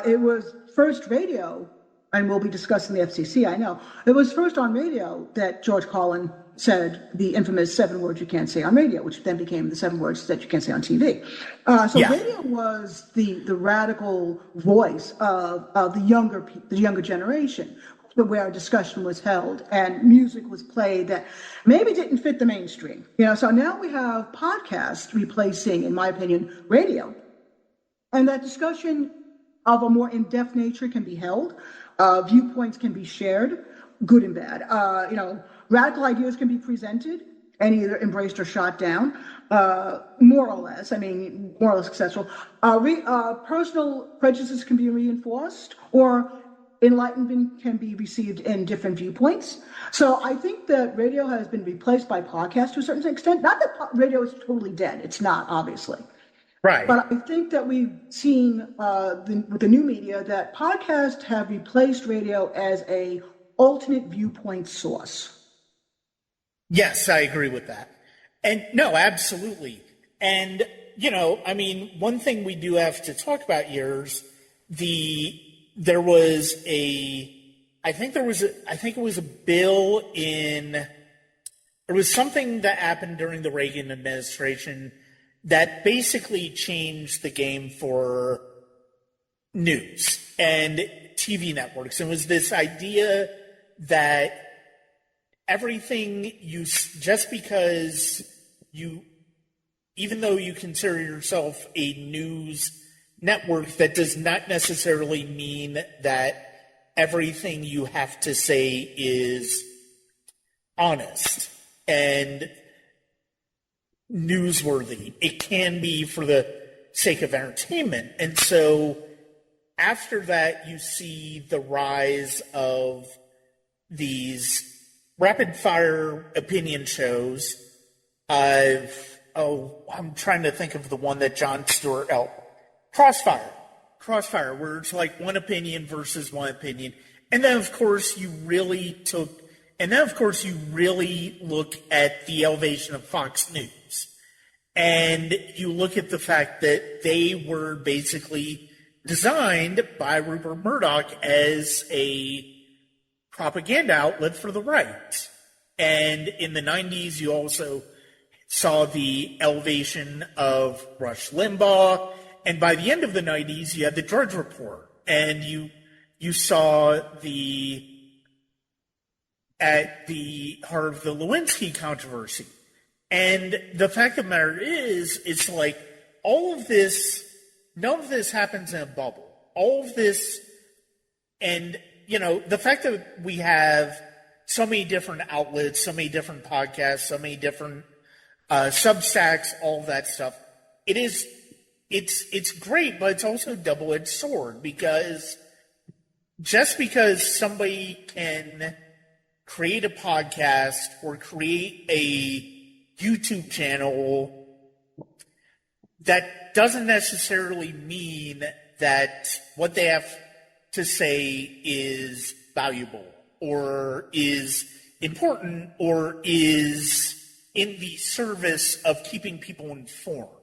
B: It was first radio, and we'll be discussing the FCC, I know. It was first on radio that George Carlin said the infamous 7 words you can't say on radio, which then became the 7 words that you can't say on TV. Radio was the radical voice of the younger generation, where a discussion was held and music was played that maybe didn't fit the mainstream. So now we have podcasts replacing, in my opinion, radio. And that discussion of a more in-depth nature can be held. Viewpoints can be shared, good and bad. Radical ideas can be presented and either embraced or shot down, more or less successful. Personal prejudices can be reinforced, or enlightenment can be received in different viewpoints. So I think that radio has been replaced by podcasts to a certain extent. Not that radio is totally dead. It's not, obviously.
A: Right.
B: But I think that we've seen with the new media that podcasts have replaced radio as a alternate viewpoint source.
A: Yes, I agree with that. And no, absolutely. And, one thing we do have to talk about here is there was something that happened during the Reagan administration that basically changed the game for news and TV networks. It was this idea that even though you consider yourself a news network, that does not necessarily mean that everything you have to say is honest and newsworthy. It can be for the sake of entertainment. And so after that, you see the rise of these rapid fire opinion shows. I'm trying to think of the one that Jon Stewart helped. Crossfire, where it's like one opinion versus one opinion. And then, of course, you really look at the elevation of Fox News. And you look at the fact that they were basically designed by Rupert Murdoch as a propaganda outlet for the right. And in the 90s, you also saw the elevation of Rush Limbaugh. And by the end of the 90s, you had the Drudge Report, and you saw at the heart of the Lewinsky controversy. And the fact of the matter is, it's like all of this, none of this happens in a bubble. All of this, and, the fact that we have so many different outlets, so many different podcasts, so many different Substacks, all of that stuff, it's great, but it's also a double-edged sword, because just because somebody can create a podcast or create a YouTube channel that doesn't necessarily mean that what they have to say is valuable or is important or is in the service of keeping people informed.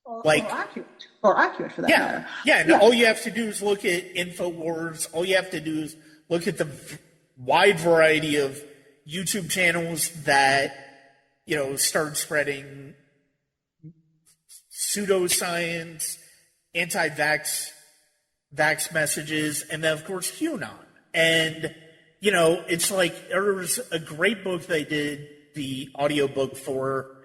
B: Or accurate for that matter.
A: Yeah, and all you have to do is look at InfoWars. All you have to do is look at the wide variety of YouTube channels that, start spreading pseudoscience, anti-vax messages, and then, of course, QAnon. And, it's like there was a great book they did the audiobook for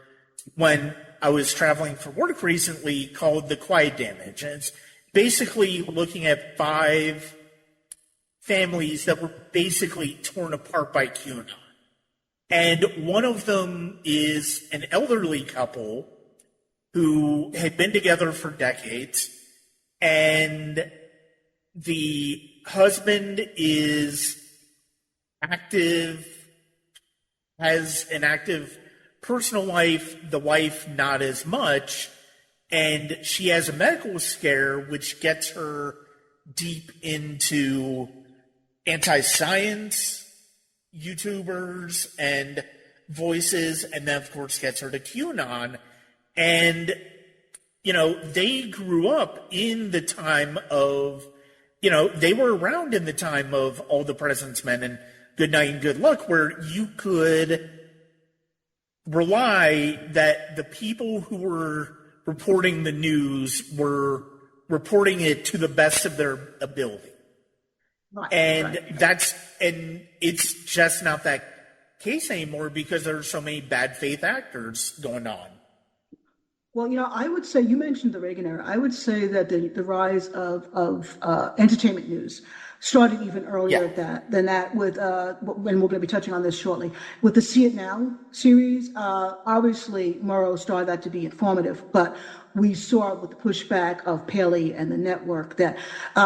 A: when I was traveling for work recently called The Quiet Damage. And it's basically looking at 5 families that were basically torn apart by QAnon. And one of them is an elderly couple who had been together for decades, and the husband is active, has an active personal life, the wife not as much, and she has a medical scare which gets her deep into anti-science YouTubers and voices, and then of course gets her to QAnon. And they grew up in the time of, they were around in the time of All the President's Men and Good Night and Good Luck, where you could rely that the people who were reporting the news were reporting it to the best of their ability. And it's just not that case anymore because there are so many bad faith actors going on.
B: Well, I would say, you mentioned the Reagan era. I would say that the rise of entertainment news started even earlier than that with, and we're going to be touching on this shortly, with the See It Now series. Obviously, Murrow started that to be informative, but we saw with the pushback of Paley and the network that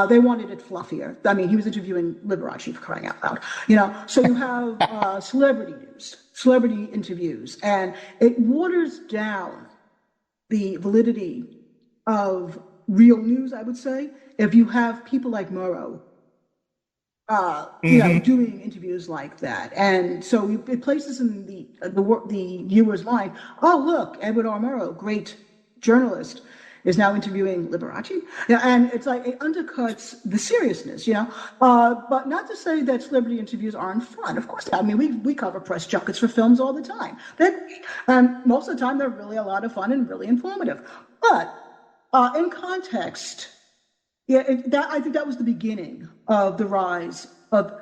B: they wanted it fluffier. I mean, he was interviewing Liberace, for crying out loud. So you have celebrity news, celebrity interviews, and it waters down the validity of real news, I would say, if you have people like Murrow, doing interviews like that. And so it places in the viewer's mind, oh, look, Edward R. Murrow, great journalist, is now interviewing Liberace. And it's like, it undercuts the seriousness, But not to say that celebrity interviews aren't fun. Of course, I mean, we cover press junkets for films all the time. Most of the time, they're really a lot of fun and really informative. But in context, I think that was the beginning of the rise of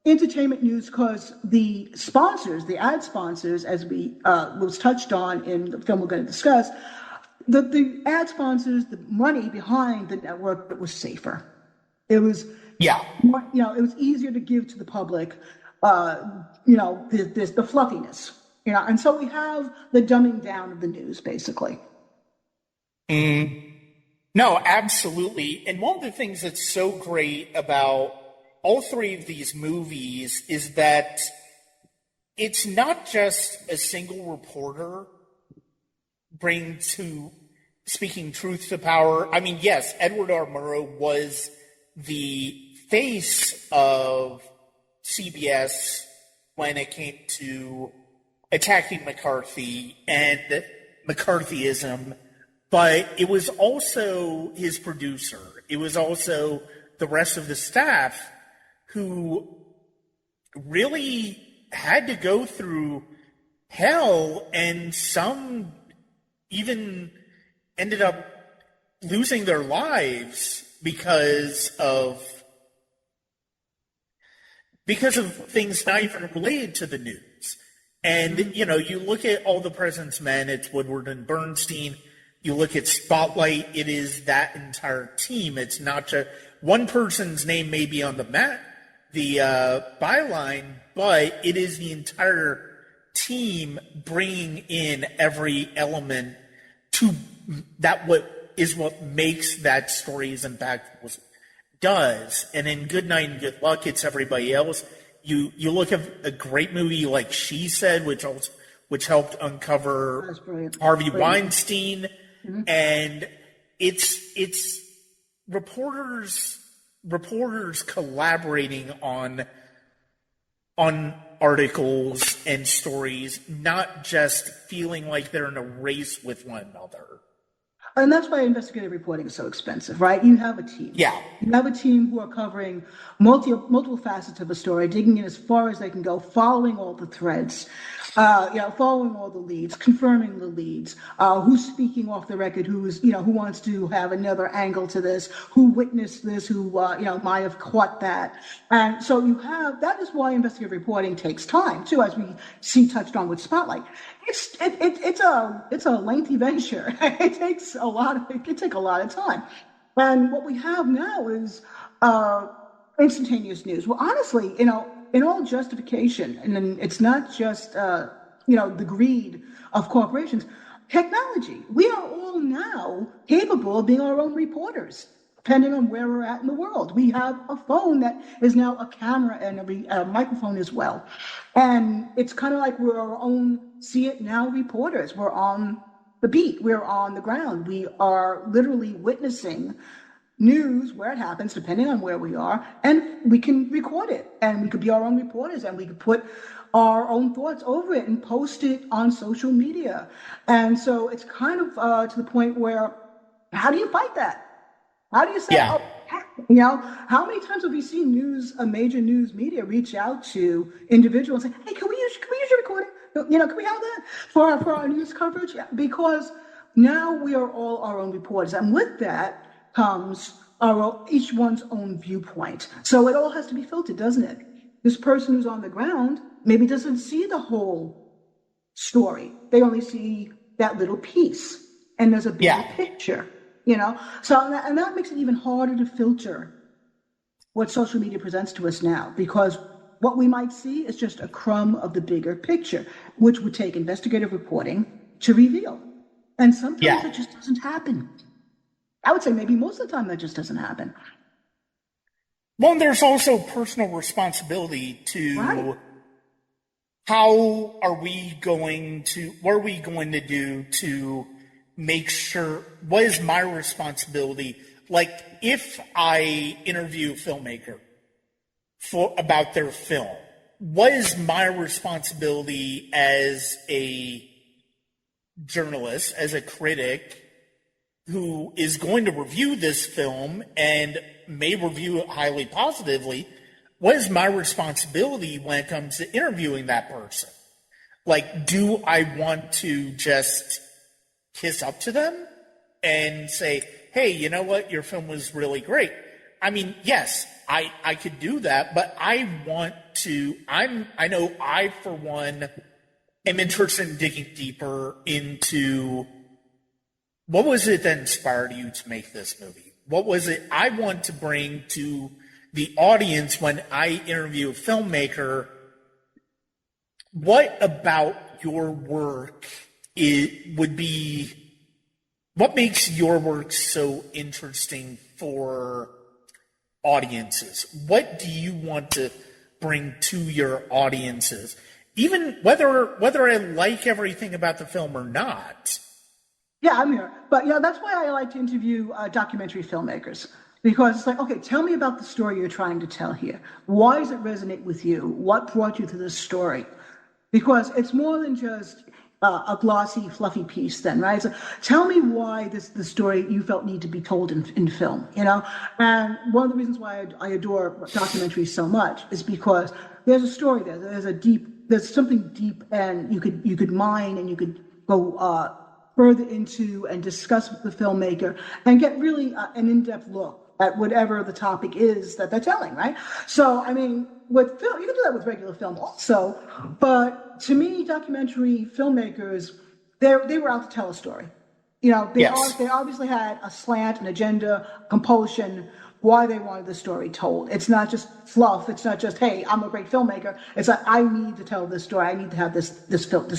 B: entertainment news, because the sponsors, the ad sponsors, as was touched on in the film we're going to discuss, the ad sponsors, the money behind the network was safer. It was, it was easier to give to the public, the fluffiness, and so we have the dumbing down of the news, basically.
A: No, absolutely. And one of the things that's so great about all 3 of these movies is that it's not just a single reporter speaking truth to power. I mean, yes, Edward R. Murrow was the face of CBS when it came to attacking McCarthy and McCarthyism, but it was also his producer. It was also the rest of the staff who really had to go through hell, and some even ended up losing their lives because of things not even related to the news. And, you look at All the President's Men, it's Woodward and Bernstein. You look at Spotlight, it is that entire team. It's not just one person's name may be on the byline, but it is the entire team bringing in every element to that what makes that story as impactful as it does. And in Good Night and Good Luck, it's everybody else. You look at a great movie like She Said, which helped uncover Harvey Weinstein. And it's reporters collaborating on articles and stories, not just feeling like they're in a race with one another.
B: And that's why investigative reporting is so expensive, right? You have a team.
A: Yeah.
B: You have a team who are covering multiple facets of a story, digging in as far as they can go, following all the threads, following all the leads, confirming the leads, who's speaking off the record, who wants to have another angle to this, who witnessed this, who, might have caught that. And so that is why investigative reporting takes time, too, as we see touched on with Spotlight. It's a lengthy venture. It can take a lot of time. And what we have now is instantaneous news. Well, honestly, in all justification, and it's not just the greed of corporations, technology. We are all now capable of being our own reporters, depending on where we're at in the world. We have a phone that is now a camera and a microphone as well. And it's kind of like we're our own see it now reporters. We're on the beat. We're on the ground. We are literally witnessing news where it happens, depending on where we are, and we can record it. And we could be our own reporters, and we could put our own thoughts over it and post it on social media. And so it's kind of to the point where, how do you fight that? How do you say, how many times have we seen a major news media reach out to individuals and say, hey, can we use your recording? Can we have that for our news coverage? Because now we are all our own reporters. And with that comes each one's own viewpoint. So it all has to be filtered, doesn't it? This person who's on the ground maybe doesn't see the whole story. They only see that little piece. And there's a bigger picture. So and that makes it even harder to filter what social media presents to us now, because what we might see is just a crumb of the bigger picture, which would take investigative reporting to reveal. And sometimes it just doesn't happen. I would say maybe most of the time that just doesn't happen.
A: Well, there's also personal responsibility to what are we going to do to make sure, what is my responsibility? Like, if I interview a filmmaker about their film, what is my responsibility as a journalist, as a critic who is going to review this film and may review it highly positively? What is my responsibility when it comes to interviewing that person? Like, do I want to just kiss up to them and say, hey, you know what, your film was really great? I mean, yes, I could do that, but I know I, for one, am interested in digging deeper into what was it that inspired you to make this movie? What was it I want to bring to the audience when I interview a filmmaker? What about your work what makes your work so interesting for audiences? What do you want to bring to your audiences? Even whether I like everything about the film or not.
B: Yeah, I'm here. But that's why I like to interview documentary filmmakers. Because it's like, okay, tell me about the story you're trying to tell here. Why does it resonate with you? What brought you to this story? Because it's more than just a glossy, fluffy piece then, right? So tell me why the story you felt need to be told in film, And one of the reasons why I adore documentaries so much is because there's a story there. There's something deep, and you could mine, and you could go further into and discuss with the filmmaker and get really an in-depth look at whatever the topic is that they're telling, right? So, I mean, with film, you can do that with regular film also, but to me, documentary filmmakers, they were out to tell a story. They obviously had a slant, an agenda, compulsion, why they wanted the story told. It's not just fluff. It's not just, hey, I'm a great filmmaker. It's like, I need to tell this story. I need to have this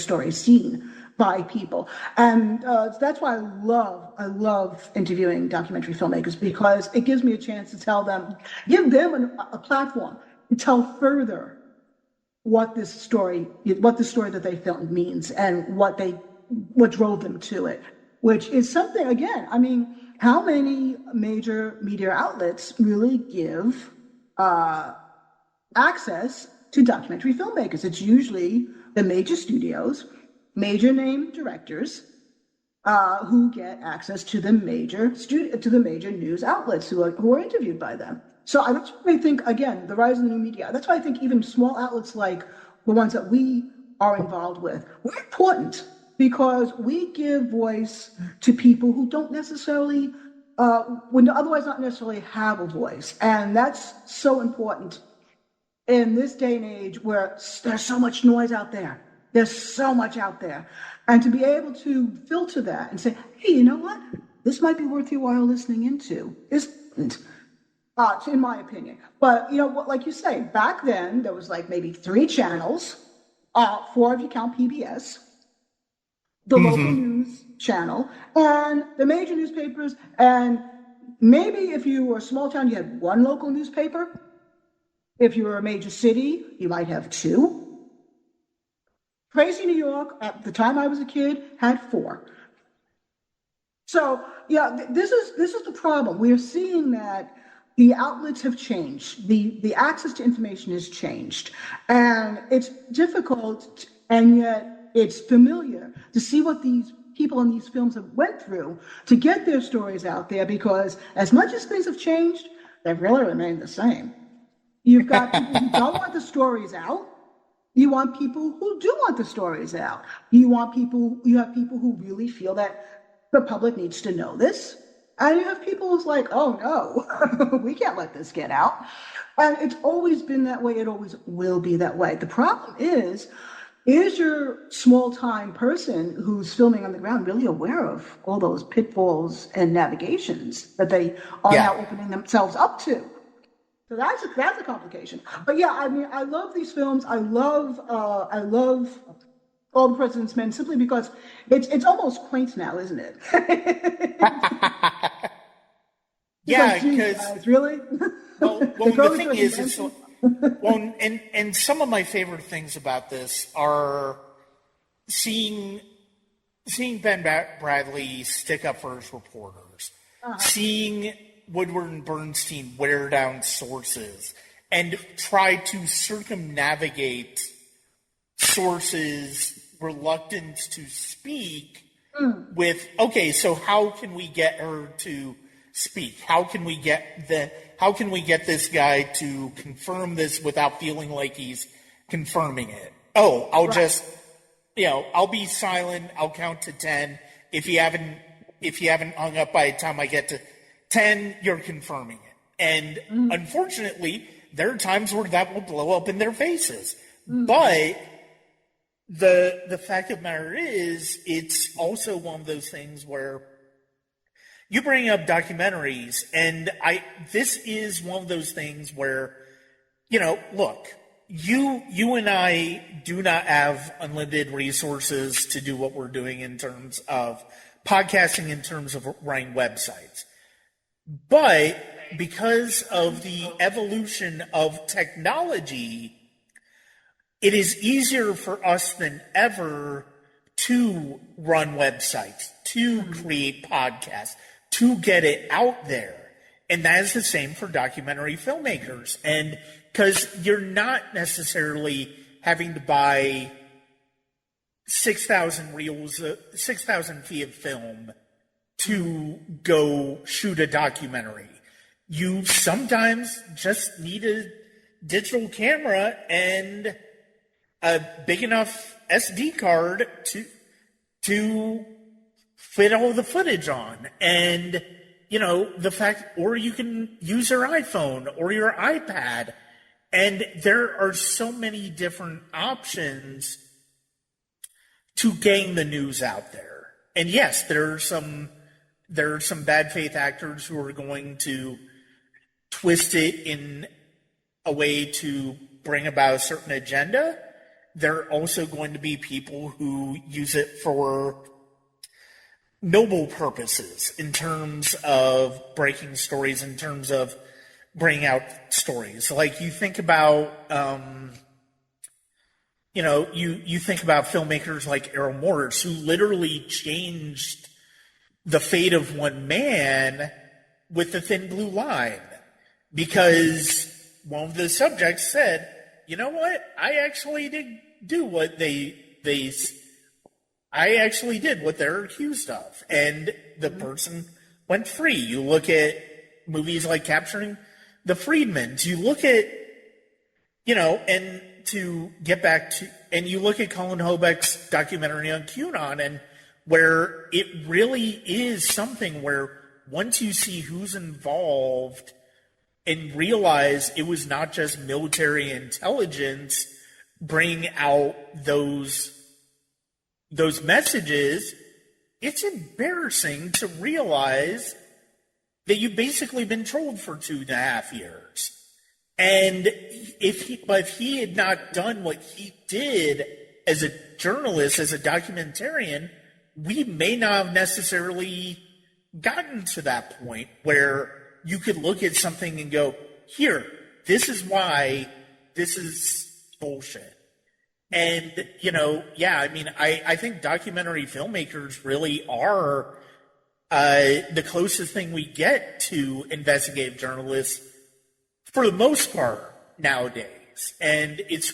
B: story seen by people. And that's why I love interviewing documentary filmmakers, because it gives me a chance to give them a platform to tell further what the story that they filmed means and what drove them to it. which is something, again, I mean, how many major media outlets really give access to documentary filmmakers? It's usually the major studios, major name directors, who get access to the major news outlets who are interviewed by them. So that's why I think, again, the rise of the new media. That's why I think even small outlets like the ones that we are involved with, we're important because we give voice to people who don't necessarily would otherwise not necessarily have a voice, and that's so important in this day and age where there's so much noise out there. There's so much out there. And to be able to filter that and say, hey, you know what? This might be worth your while listening into. Isn't, in my opinion. But, you know, like you say, back then, there was like maybe 3 channels, 4 if you count PBS, the local news channel, and the major newspapers. And maybe if you were a small town, you had 1 local newspaper. If you were a major city, you might have 2. Crazy New York, at the time I was a kid, had 4. So, yeah, this is the problem. We are seeing that the outlets have changed. The access to information has changed. And it's difficult, and yet it's familiar to see what these people in these films have went through to get their stories out there, because as much as things have changed, they've really remained the same. You've got people who don't want the stories out. You want people who do want the stories out. You have people who really feel that the public needs to know this. And you have people who's like, oh no, we can't let this get out. And it's always been that way. It always will be that way. The problem is your small time person who's filming on the ground really aware of all those pitfalls and navigations that they are now opening themselves up to? So that's a complication. But yeah, I mean, I love these films. I love All the President's Men simply because it's almost quaint now, isn't it?
A: Yeah, because
B: really.
A: Well, the thing is, and some of my favorite things about this are seeing Ben Bradley stick up for his reporters, seeing Woodward and Bernstein wear down sources and try to circumnavigate sources' reluctance to speak with, okay, so how can we get her to speak? How can we get this guy to confirm this without feeling like he's confirming it? Oh, I'll be silent. I'll count to 10. If you haven't hung up by the time I get to 10, you're confirming it. And unfortunately, there are times where that will blow up in their faces. But the fact of the matter is, it's also one of those things where you bring up documentaries, and this is one of those things where, look, you and I do not have unlimited resources to do what we're doing in terms of podcasting, in terms of running websites. But because of the evolution of technology, it is easier for us than ever to run websites, to create podcasts, to get it out there. And that is the same for documentary filmmakers. And because you're not necessarily having to buy 6,000 feet of film to go shoot a documentary. You sometimes just need a digital camera and a big enough SD card to fit all the footage on. And, or you can use your iPhone or your iPad. And there are so many different options to getting the news out there. And yes, there are some bad faith actors who are going to twist it in a way to bring about a certain agenda. There are also going to be people who use it for noble purposes in terms of breaking stories, in terms of bringing out stories. Like you think about, you think about filmmakers like Errol Morris, who literally changed the fate of one man with the thin blue line, because one of the subjects said, you know what, I actually did do what I actually did what they're accused of, and the person went free. You look at movies like Capturing the Freedmans, you look at, and to get back to, and you look at Colin Hobeck's documentary on QAnon, and where it really is something where once you see who's involved and realize it was not just military intelligence bringing out those messages, it's embarrassing to realize that you've basically been trolled for 2.5 years. And if he had not done what he did as a journalist, as a documentarian, we may not have necessarily gotten to that point where you could look at something and go, here, this is why this is bullshit. And, I think documentary filmmakers really are the closest thing we get to investigative journalists for the most part nowadays. And it's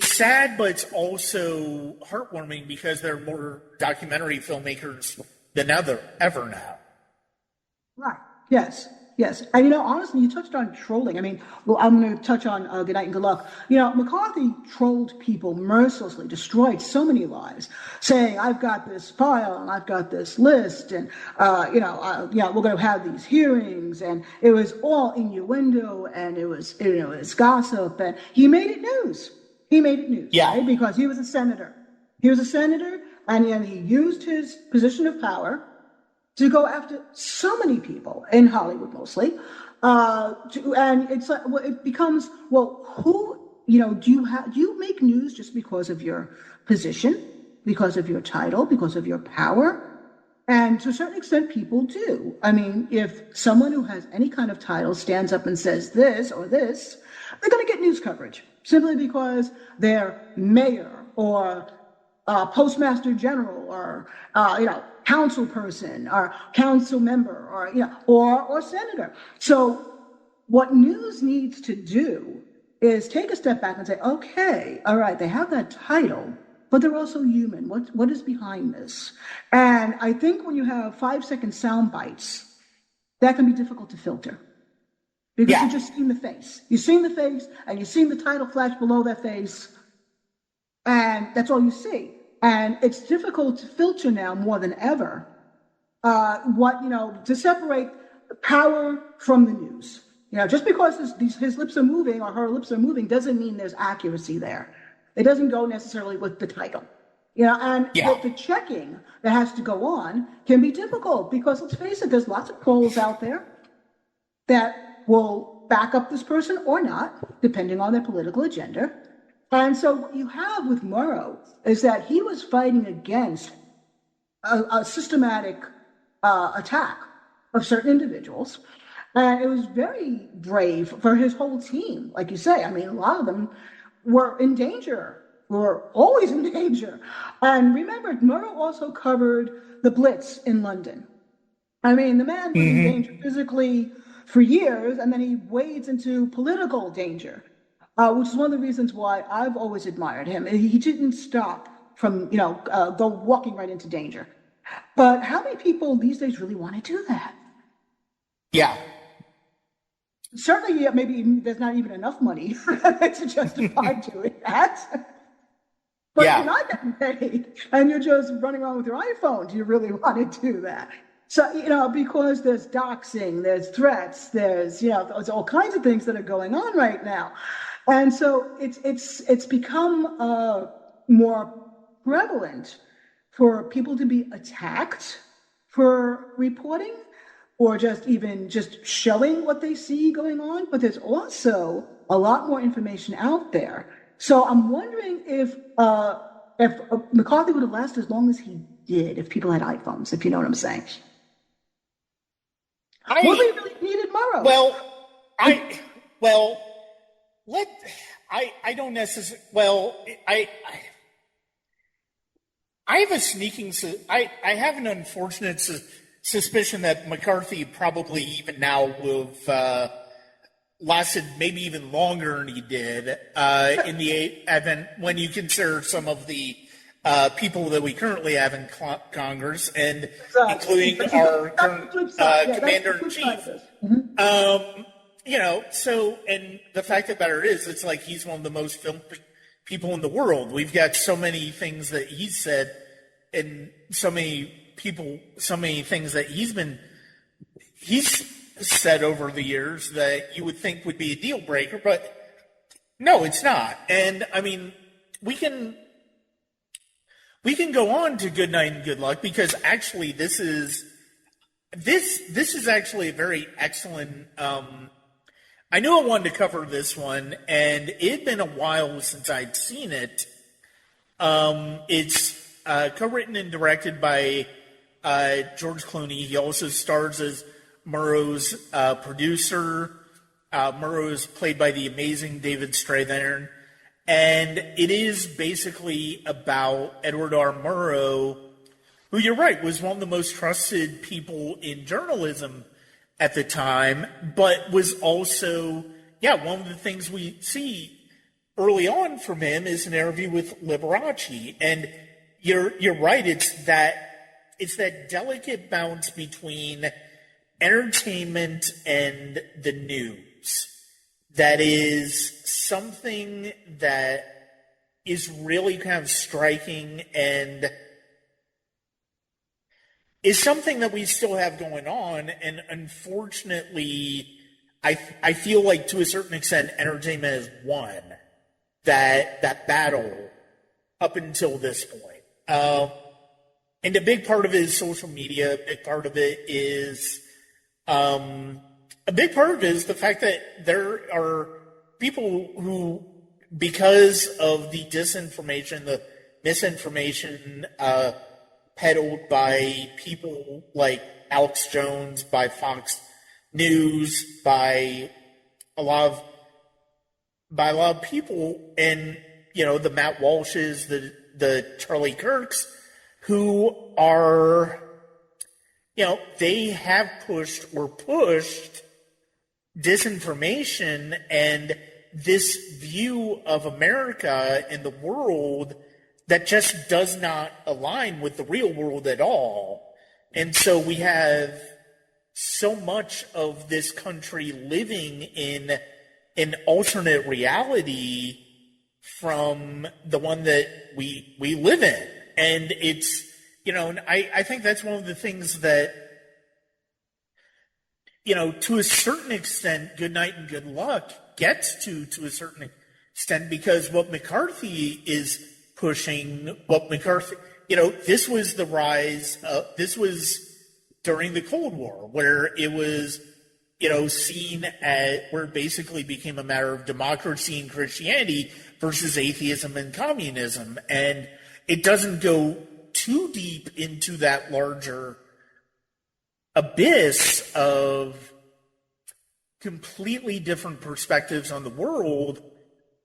A: sad, but it's also heartwarming because there are more documentary filmmakers than ever now.
B: Right. Yes. And, honestly, you touched on trolling. I'm going to touch on Good Night and Good Luck. McCarthy trolled people mercilessly, destroyed so many lives, saying, I've got this file and I've got this list and, we're going to have these hearings. And it was all innuendo and it was gossip. And he made it news.
A: Yeah.
B: Right? Because he was a senator. And he used his position of power to go after so many people in Hollywood, mostly, and it's like, well, it becomes, well, who, do you make news just because of your position, because of your title, because of your power? And to a certain extent, people do. If someone who has any kind of title stands up and says this or this, they're going to get news coverage simply because they're mayor or postmaster general or council person or council member or senator. So what news needs to do is take a step back and say, okay, all right, they have that title, but they're also human. What is behind this? And I think when you have 5-second sound bites, that can be difficult to filter. Because you just seen the face. You've seen the face and you've seen the title flash below that face. And that's all you see. And it's difficult to filter now more than ever to separate power from the news. Just because his lips are moving or her lips are moving doesn't mean there's accuracy there. It doesn't go necessarily with the title. The checking that has to go on can be difficult because, let's face it, there's lots of trolls out there that will back up this person or not, depending on their political agenda. And so what you have with Murrow is that he was fighting against a systematic attack of certain individuals. And it was very brave for his whole team. Like you say, a lot of them were in danger, were always in danger. And remember, Murrow also covered the Blitz in London. The man was in danger physically for years, and then he wades into political danger. Which is one of the reasons why I've always admired him. He didn't stop from, go walking right into danger. But how many people these days really want to do that?
A: Yeah.
B: Certainly, maybe there's not even enough money to justify doing that. But if you're not getting paid and you're just running around with your iPhone, do you really want to do that? So, because there's doxing, there's threats, there's all kinds of things that are going on right now. And so it's become more prevalent for people to be attacked for reporting or just showing what they see going on. But there's also a lot more information out there. So I'm wondering if McCarthy would have lasted as long as he did if people had iPhones, if you know what I'm saying. What we really needed Murrow? I
A: I have a I have an unfortunate suspicion that McCarthy probably even now will have lasted maybe even longer than he did in the advent when you consider some of the people that we currently have in Congress, and including our current commander-in-chief. So, and the fact of the matter is, it's like he's one of the most filmed people in the world. We've got so many things that he's said, and so many things that he's said over the years that you would think would be a deal breaker, but no, it's not. And I mean, we can go on to good night and good luck, because actually this is actually a very excellent. I knew I wanted to cover this one, and it had been a while since I'd seen it. It's co-written and directed by George Clooney. He also stars as Murrow's producer. Murrow is played by the amazing David Strathairn. And it is basically about Edward R. Murrow, who, you're right, was one of the most trusted people in journalism at the time, but was also, one of the things we see early on from him is an interview with Liberace. And you're right, it's that delicate balance between entertainment and the news that is something that is really kind of striking and is something that we still have going on. And unfortunately, I feel like to a certain extent, entertainment has won that battle up until this point. And a big part of it is social media. A big part of it is the fact that there are people who, because of the disinformation, the misinformation peddled by people like Alex Jones, by Fox News, by a lot of people, and the Matt Walshes, the Charlie Kirks, who are, they have pushed disinformation and this view of America and the world that just does not align with the real world at all. And so we have so much of this country living in an alternate reality from the one that we live in. And it's, and I think that's one of the things that, to a certain extent, good night and good luck gets to a certain extent, because what McCarthy is pushing, this was the rise of, this was during the Cold War, where it was, seen as, where it basically became a matter of democracy and Christianity versus atheism and communism. And it doesn't go too deep into that larger abyss of completely different perspectives on the world,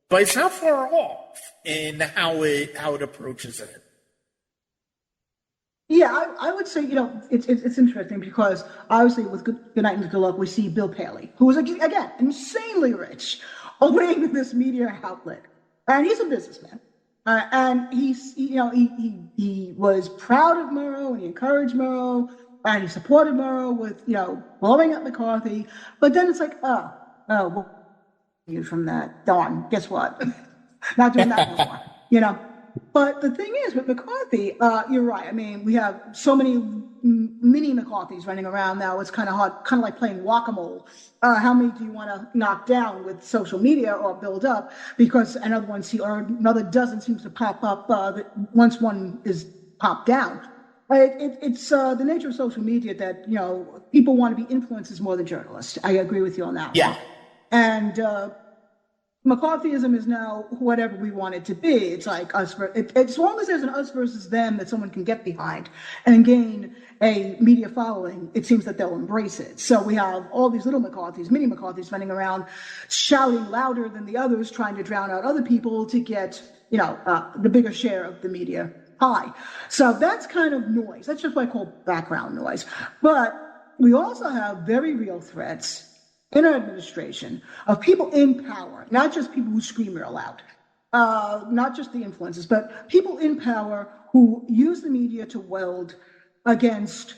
A: but it's not far off in how it approaches it.
B: Yeah, I would say, it's interesting because obviously with Good Night and Good Luck, we see Bill Paley, who was, again, insanely rich, owning this media outlet. And he's a businessman. And he was proud of Murrow, and he encouraged Murrow, and he supported Murrow with, blowing up McCarthy. But then it's like, well, you from that. Darn, guess what? Not doing that anymore, But the thing is, with McCarthy, you're right. I mean, we have so many mini McCarthys running around now. It's kind of hard, kind of like playing whack-a-mole. How many do you want to knock down with social media or build up? Because another dozen seems to pop up once one is popped down. It's the nature of social media that, people want to be influencers more than journalists. I agree with you on that one. And McCarthyism is now whatever we want it to be. It's like us, as long as there's an us versus them that someone can get behind and gain a media following, it seems that they'll embrace it. So we have all these little McCarthys, mini McCarthys running around shouting louder than the others, trying to drown out other people to get, the bigger share of the media high. So that's kind of noise. That's just what I call background noise. But we also have very real threats in our administration of people in power, not just people who scream real loud, not just the influencers, but people in power who use the media to weld against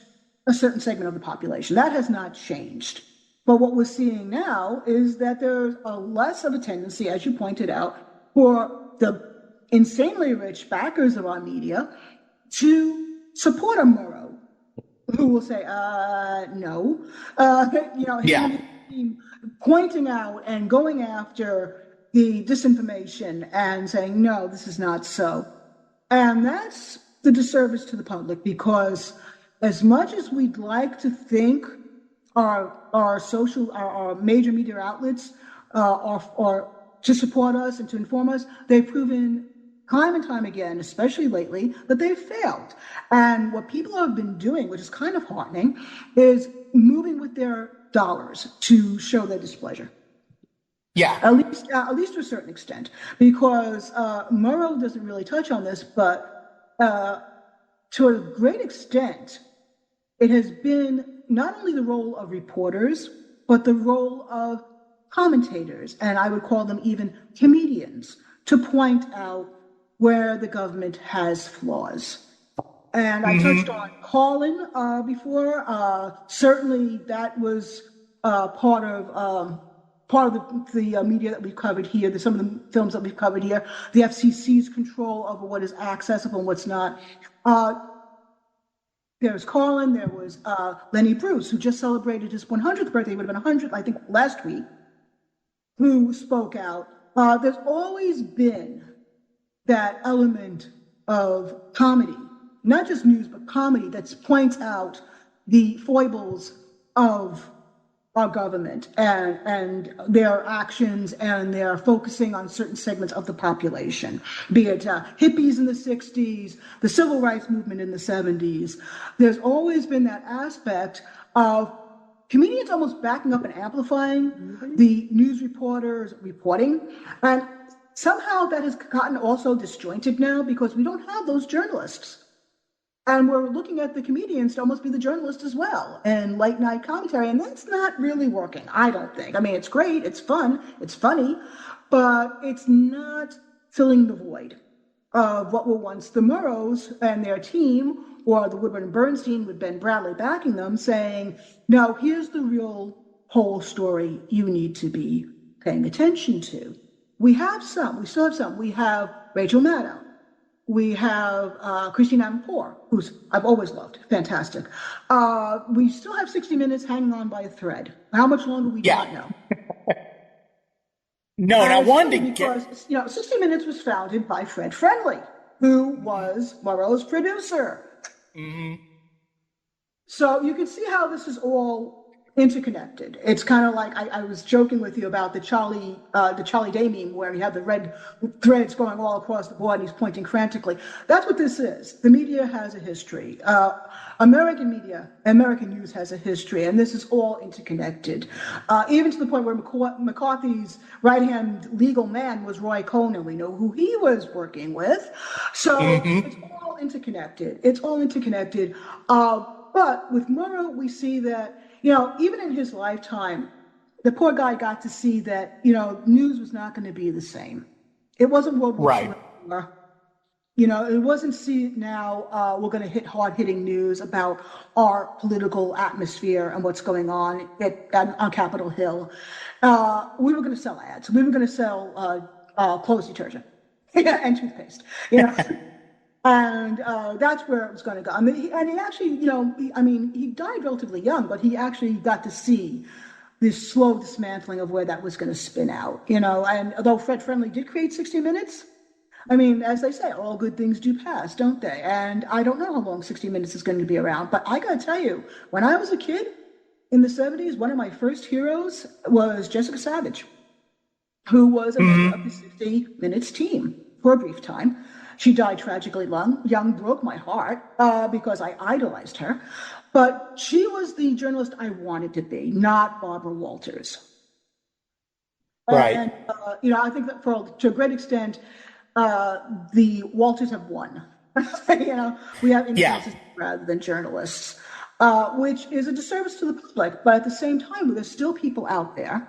B: a certain segment of the population. That has not changed. But what we're seeing now is that there's a less of a tendency, as you pointed out, for the insanely rich backers of our media to support a Murrow who will say, no. Pointing out and going after the disinformation and saying, no, this is not so. And that's the disservice to the public, because as much as we'd like to think our major media outlets are to support us and to inform us, they've proven time and time again, especially lately, that they've failed. And what people have been doing, which is kind of heartening, is moving with their dollars to show their displeasure.
A: Yeah.
B: At least to a certain extent, because Murrow doesn't really touch on this, but to a great extent, it has been not only the role of reporters, but the role of commentators, and I would call them even comedians, to point out where the government has flaws. And I touched on Carlin before. Certainly, that was part of the media that we've covered here. Some of the films that we've covered here. The FCC's control over what is accessible and what's not. There was Carlin. There was Lenny Bruce, who just celebrated his 100th birthday. He would have been 100th, I think, last week. Who spoke out? There's always been that element of comedy, not just news, but comedy that points out the foibles of our government and their actions, and they're focusing on certain segments of the population, be it hippies in the 60s, the civil rights movement in the 70s. There's always been that aspect of comedians almost backing up and amplifying the news reporters' reporting. And somehow that has gotten also disjointed now, because we don't have those journalists. And we're looking at the comedians to almost be the journalists as well, and late night commentary. And that's not really working, I don't think. I mean, it's great, it's fun, it's funny, but it's not filling the void of what were once the Murrows and their team, or the Woodward and Bernstein with Ben Bradley backing them, saying, no, here's the real whole story you need to be paying attention to. We still have some. We have Rachel Maddow. We have Christine Amanpour, who's I've always loved, fantastic. We still have 60 Minutes hanging on by a thread. How much longer we do not know.
A: No, and I wanted to
B: because 60 Minutes was founded by Fred Friendly, who was Murrow's producer. So you can see how this is all interconnected. It's kind of like I was joking with you about the Charlie Day meme, where you have the red threads going all across the board and he's pointing frantically. That's what this is. The media has a history. American media, American news has a history, and this is all interconnected. Even to the point where McCarthy's right-hand legal man was Roy Cohn, and we know who he was working with. So it's all interconnected. It's all interconnected. But with Murrow, we see that, even in his lifetime, the poor guy got to see that, news was not going to be the same. It wasn't World War II anymore. It wasn't now we're going to hit hard-hitting news about our political atmosphere and what's going on on Capitol Hill. We were going to sell ads. We were going to sell clothes detergent and toothpaste. And that's where it was going to go. I mean, he actually, he died relatively young, but he actually got to see this slow dismantling of where that was going to spin out, And although Fred Friendly did create 60 Minutes, I mean, as they say, all good things do pass, don't they? And I don't know how long 60 Minutes is going to be around, but I got to tell you, when I was a kid in the 70s, one of my first heroes was Jessica Savage, who was a member of the 60 Minutes team for a brief time. She died tragically young, broke my heart because I idolized her. But she was the journalist I wanted to be, not Barbara Walters.
A: Right.
B: And I think that to a great extent, the Walters have won. We have
A: Yeah.
B: influencers rather than journalists, which is a disservice to the public. But at the same time, there's still people out there,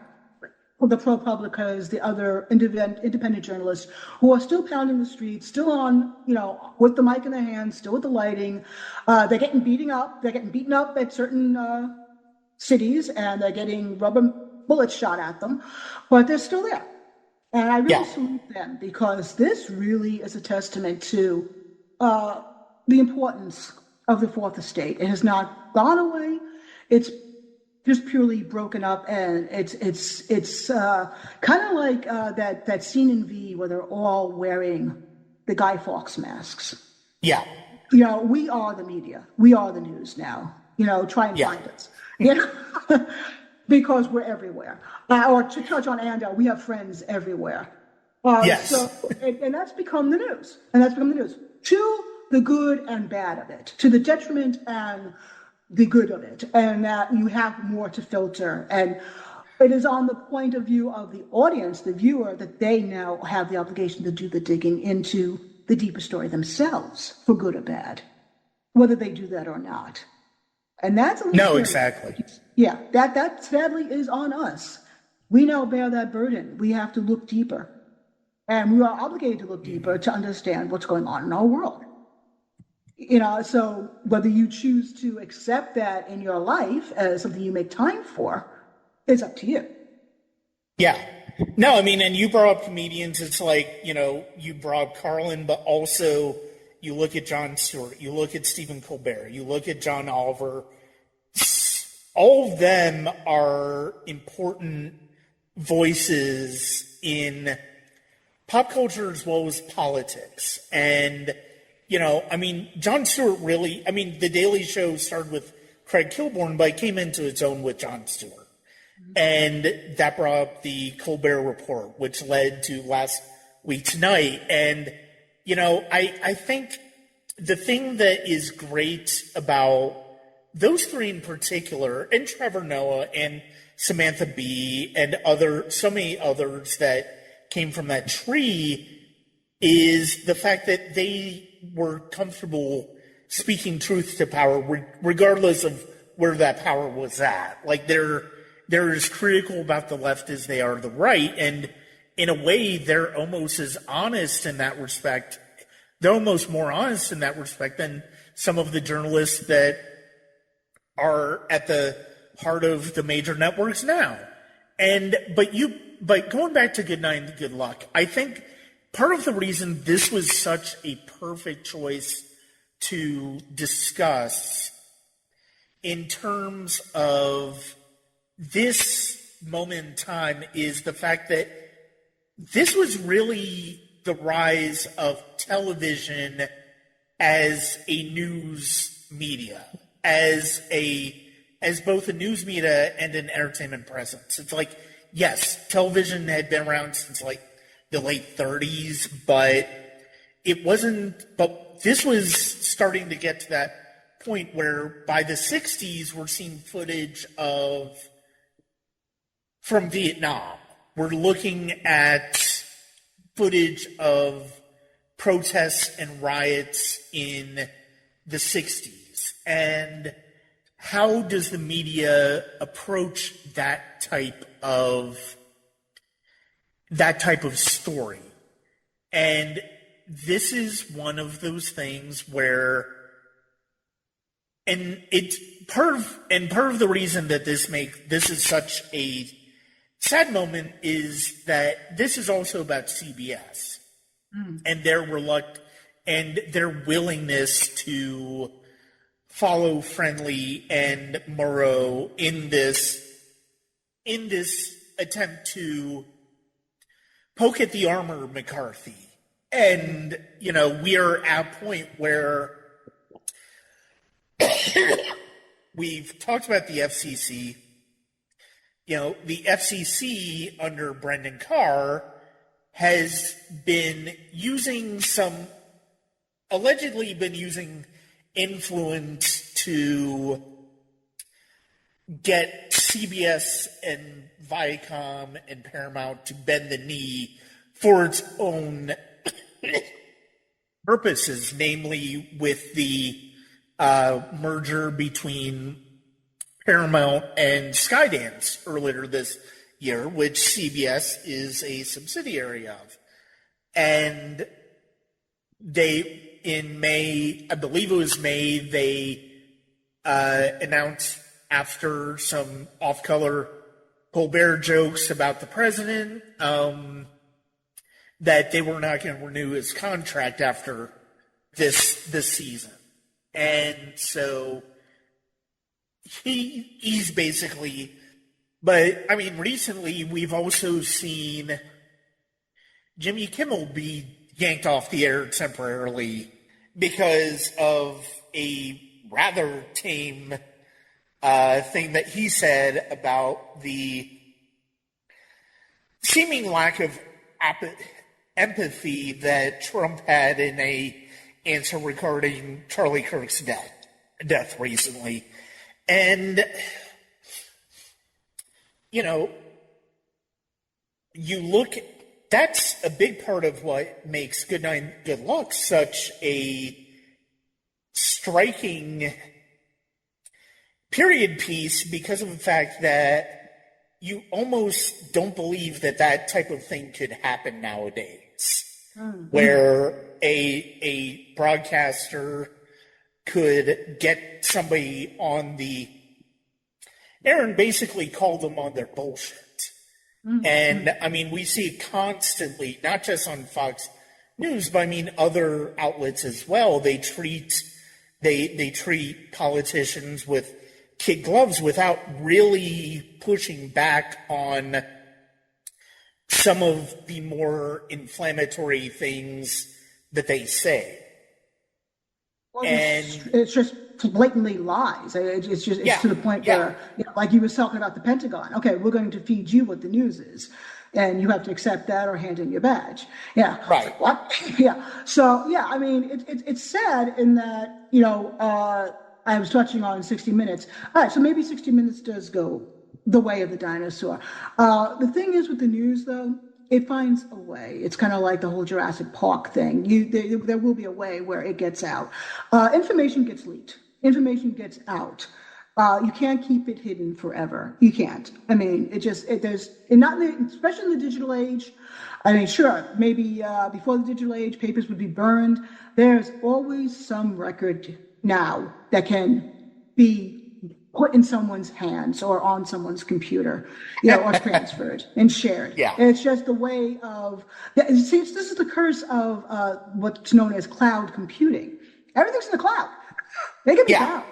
B: the ProPublicas, the other independent journalists, who are still pounding the streets, still on, with the mic in their hands, still with the lighting. They're getting beaten up. They're getting beaten up at certain cities, and they're getting rubber bullets shot at them, but they're still there. And I really
A: Yeah.
B: salute them, because this really is a testament to the importance of the fourth estate. It has not gone away. It's just purely broken up, and it's kind of like that scene in V where they're all wearing the Guy Fawkes masks.
A: Yeah.
B: We are the media. We are the news now. Try and
A: Yeah.
B: find us. Because we're everywhere. Or to touch on Ando, we have friends everywhere.
A: Yes.
B: So, and that's become the news. To the good and bad of it, to the detriment and the good of it, and that you have more to filter. And it is on the point of view of the audience, the viewer, that they now have the obligation to do the digging into the deeper story themselves, for good or bad, whether they do that or not. And that's a little
A: No,
B: scary.
A: exactly.
B: Yeah, that sadly is on us. We now bear that burden. We have to look deeper. And we are obligated to look deeper to understand what's going on in our world. So whether you choose to accept that in your life as something you make time for is up to you.
A: Yeah. No, I mean, and you brought up comedians. It's like, you brought up Carlin, but also you look at Jon Stewart, you look at Stephen Colbert, you look at John Oliver. All of them are important voices in pop culture as well as politics. And, Jon Stewart really, The Daily Show started with Craig Kilborn, but it came into its own with Jon Stewart. And that brought up the Colbert Report, which led to Last Week Tonight. And, I think the thing that is great about those three in particular, and Trevor Noah and Samantha Bee and so many others that came from that tree, is the fact that they were comfortable speaking truth to power, regardless of where that power was at. Like they're as critical about the left as they are the right, and in a way, they're almost as honest in that respect. They're almost more honest in that respect than some of the journalists that are at the heart of the major networks now. But going back to Good Night and Good Luck, I think part of the reason this was such a perfect choice to discuss in terms of this moment in time is the fact that this was really the rise of television as a news media, as both a news media and an entertainment presence. It's like, yes, television had been around since like the late 30s, but this was starting to get to that point where by the 60s we're seeing footage from Vietnam. We're looking at footage of protests and riots in the 60s. And how does the media approach that type of story? And this is one of those things where, and it's part of the reason that this is such a sad moment is that this is also about CBS and their willingness to follow Friendly and Murrow in this attempt to poke at the armor McCarthy. And, we are at a point where we've talked about the FCC. The FCC under Brendan Carr has allegedly been using influence to get CBS and Viacom and Paramount to bend the knee for its own purposes, namely with the merger between Paramount and Skydance earlier this year, which CBS is a subsidiary of. And they, in May, I believe it was May, they announced, after some off-color Colbert jokes about the president, that they were not going to renew his contract after this season. And so he's basically, but I mean, recently we've also seen Jimmy Kimmel be yanked off the air temporarily because of a rather tame thing that he said about the seeming lack of empathy that Trump had in a answer regarding Charlie Kirk's death recently. And, you know, you look, that's a big part of what makes Good Night, Good Luck such a striking period piece, because of the fact that you almost don't believe that that type of thing could happen nowadays, where a broadcaster could get somebody on the air and basically call them on their bullshit. And I mean, we see it constantly, not just on Fox News, but I mean other outlets as well. They treat politicians with kid gloves without really pushing back on some of the more inflammatory things that they say.
B: Well,
A: And
B: it's just blatantly lies. It's to the point where, like you was talking about the Pentagon. Okay, we're going to feed you what the news is, and you have to accept that or hand in your badge. Yeah.
A: Right.
B: What? Yeah. So yeah, I mean, it's sad in that, I was touching on 60 Minutes. All right, so maybe 60 Minutes does go the way of the dinosaur. The thing is with the news, though, it finds a way. It's kind of like the whole Jurassic Park thing. There will be a way where it gets out. Information gets leaked. Information gets out. You can't keep it hidden forever. You can't. I mean, especially in the digital age. I mean, sure, maybe before the digital age, papers would be burned. There's always some record now that can be put in someone's hands or on someone's computer, or transferred and shared.
A: Yeah.
B: And it's just the way of, see, this is the curse of what's known as cloud computing. Everything's in the cloud. They can be found,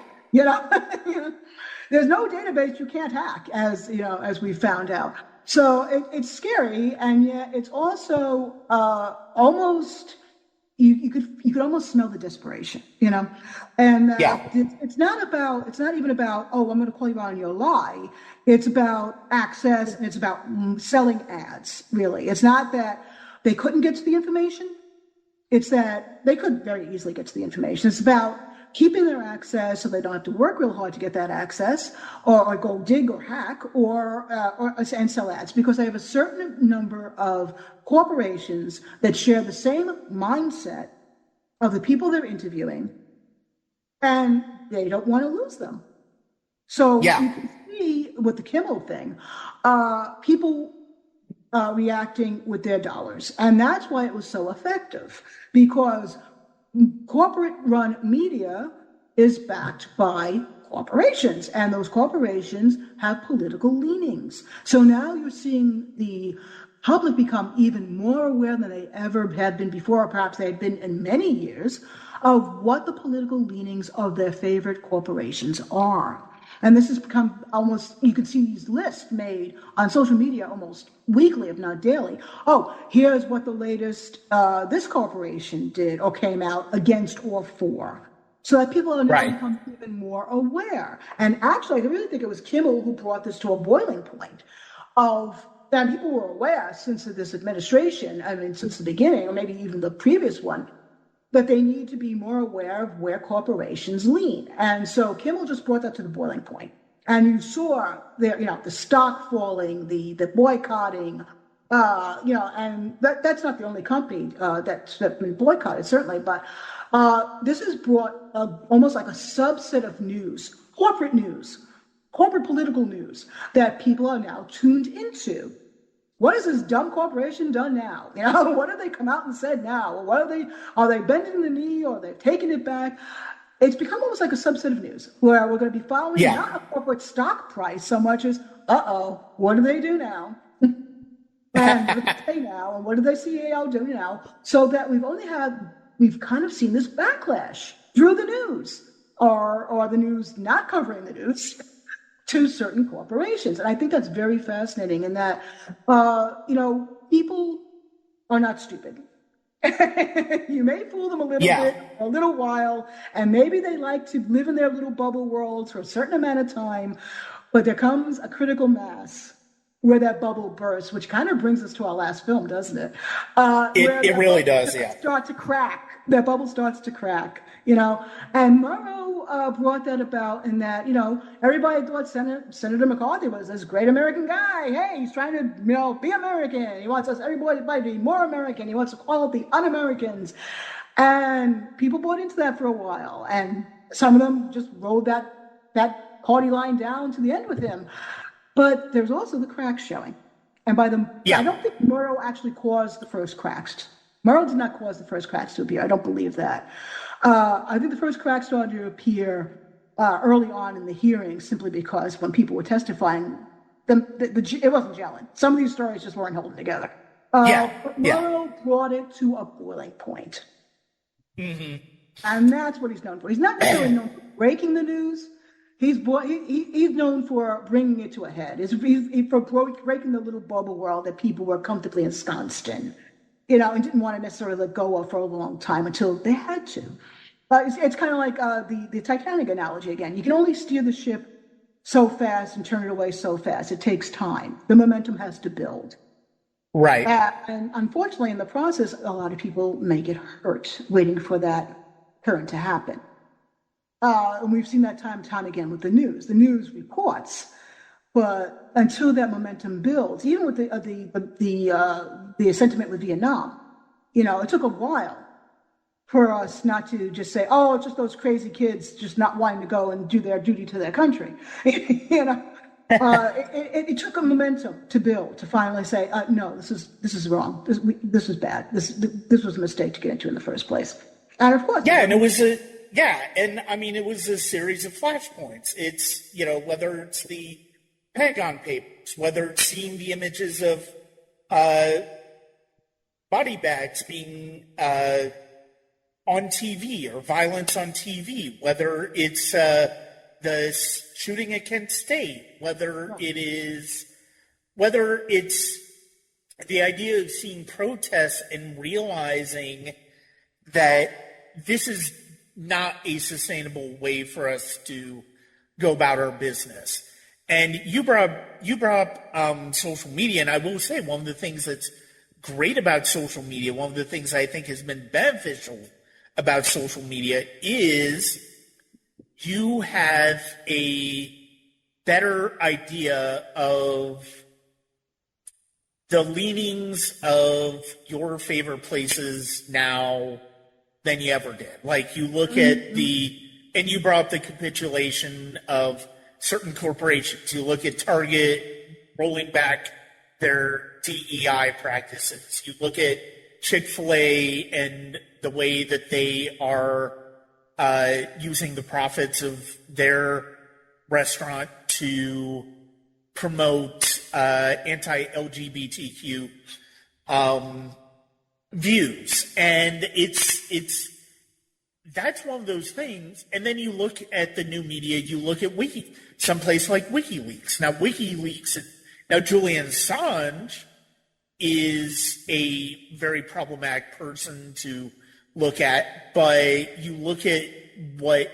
B: There's no database you can't hack, as we found out. So it's scary, and yet it's also almost, you could almost smell the desperation, and it's not even about, oh, I'm going to call you out on your lie. It's about access, and it's about selling ads, really. It's not that they couldn't get to the information. It's that they could very easily get to the information. It's about keeping their access so they don't have to work real hard to get that access, or go dig or hack and sell ads, because they have a certain number of corporations that share the same mindset of the people they're interviewing, and they don't want to lose them. So you can see with the Kimmel thing, people reacting with their dollars. And that's why it was so effective, because corporate-run media is backed by corporations, and those corporations have political leanings. So now you're seeing the public become even more aware than they ever had been before, or perhaps they had been in many years, of what the political leanings of their favorite corporations are. And this has become almost, you can see these lists made on social media almost weekly, if not daily. Oh, here's what the latest this corporation did or came out against or for. So that people are now become even more aware. And actually, I really think it was Kimmel who brought this to a boiling point of, and people were aware since this administration, since the beginning, or maybe even the previous one, that they need to be more aware of where corporations lean. And so Kimmel just brought that to the boiling point. And you saw the stock falling, the boycotting, And that's not the only company that's been boycotted, certainly, but this has brought almost like a subset of news, corporate political news that people are now tuned into. What has this dumb corporation done now? What have they come out and said now? What are they bending the knee, or they've taken it back? It's become almost like a subset of news where we're going to be following not a corporate stock price so much as, what do they do now? And what do they say now? And what do the CEO do now? So that we've kind of seen this backlash through the news or the news not covering the news to certain corporations. And I think that's very fascinating in that, people are not stupid. You may fool them a little bit, a little while, and maybe they like to live in their little bubble worlds for a certain amount of time, but there comes a critical mass where that bubble bursts, which kind of brings us to our last film, doesn't it?
A: It really does, yeah.
B: Start to crack. That bubble starts to crack, And Murrow brought that about in that, everybody thought Senator McCarthy was this great American guy. Hey, he's trying to, be American. He wants everybody to be more American. He wants to call out the un-Americans. And people bought into that for a while. And some of them just rode that party line down to the end with him. But there's also the cracks showing. And I don't think Murrow actually caused the first cracks. Murrow did not cause the first cracks to appear. I don't believe that. I think the first cracks started to appear early on in the hearing, simply because when people were testifying, it wasn't gelling. Some of these stories just weren't holding together. But Murrow brought it to a boiling point.
A: Mm-hmm.
B: And that's what he's known for. He's not necessarily known for breaking the news. He's known for bringing it to a head. He's for breaking the little bubble world that people were comfortably ensconced in, and didn't want to necessarily let go of for a long time until they had to. It's kind of like the Titanic analogy again. You can only steer the ship so fast and turn it away so fast. It takes time. The momentum has to build.
A: Right.
B: And unfortunately, in the process, a lot of people may get hurt waiting for that turn to happen. And we've seen that time and time again with the news. The news reports, but until that momentum builds, even with the sentiment with Vietnam, it took a while for us not to just say, "Oh, it's just those crazy kids just not wanting to go and do their duty to their country." It took a momentum to build to finally say, "No, this is wrong. This is bad. This was a mistake to get into in the first place." And of course,
A: and it was it was a series of flashpoints. It's, whether it's the Pentagon Papers, whether it's seeing the images of body bags being on TV or violence on TV, whether it's the shooting at Kent State, whether it's the idea of seeing protests and realizing that this is not a sustainable way for us to go about our business. And you brought up social media, and I will say one of the things that's great about social media, one of the things I think has been beneficial about social media is you have a better idea of the leanings of your favorite places now than you ever did. Like, you look at and you brought up the capitulation of certain corporations. You look at Target rolling back their DEI practices. You look at Chick-fil-A and the way that they are using the profits of their restaurant to promote anti-LGBTQ views. And that's one of those things. And then you look at the new media, you look at someplace like WikiLeaks. Now Julian Assange is a very problematic person to look at, but you look at what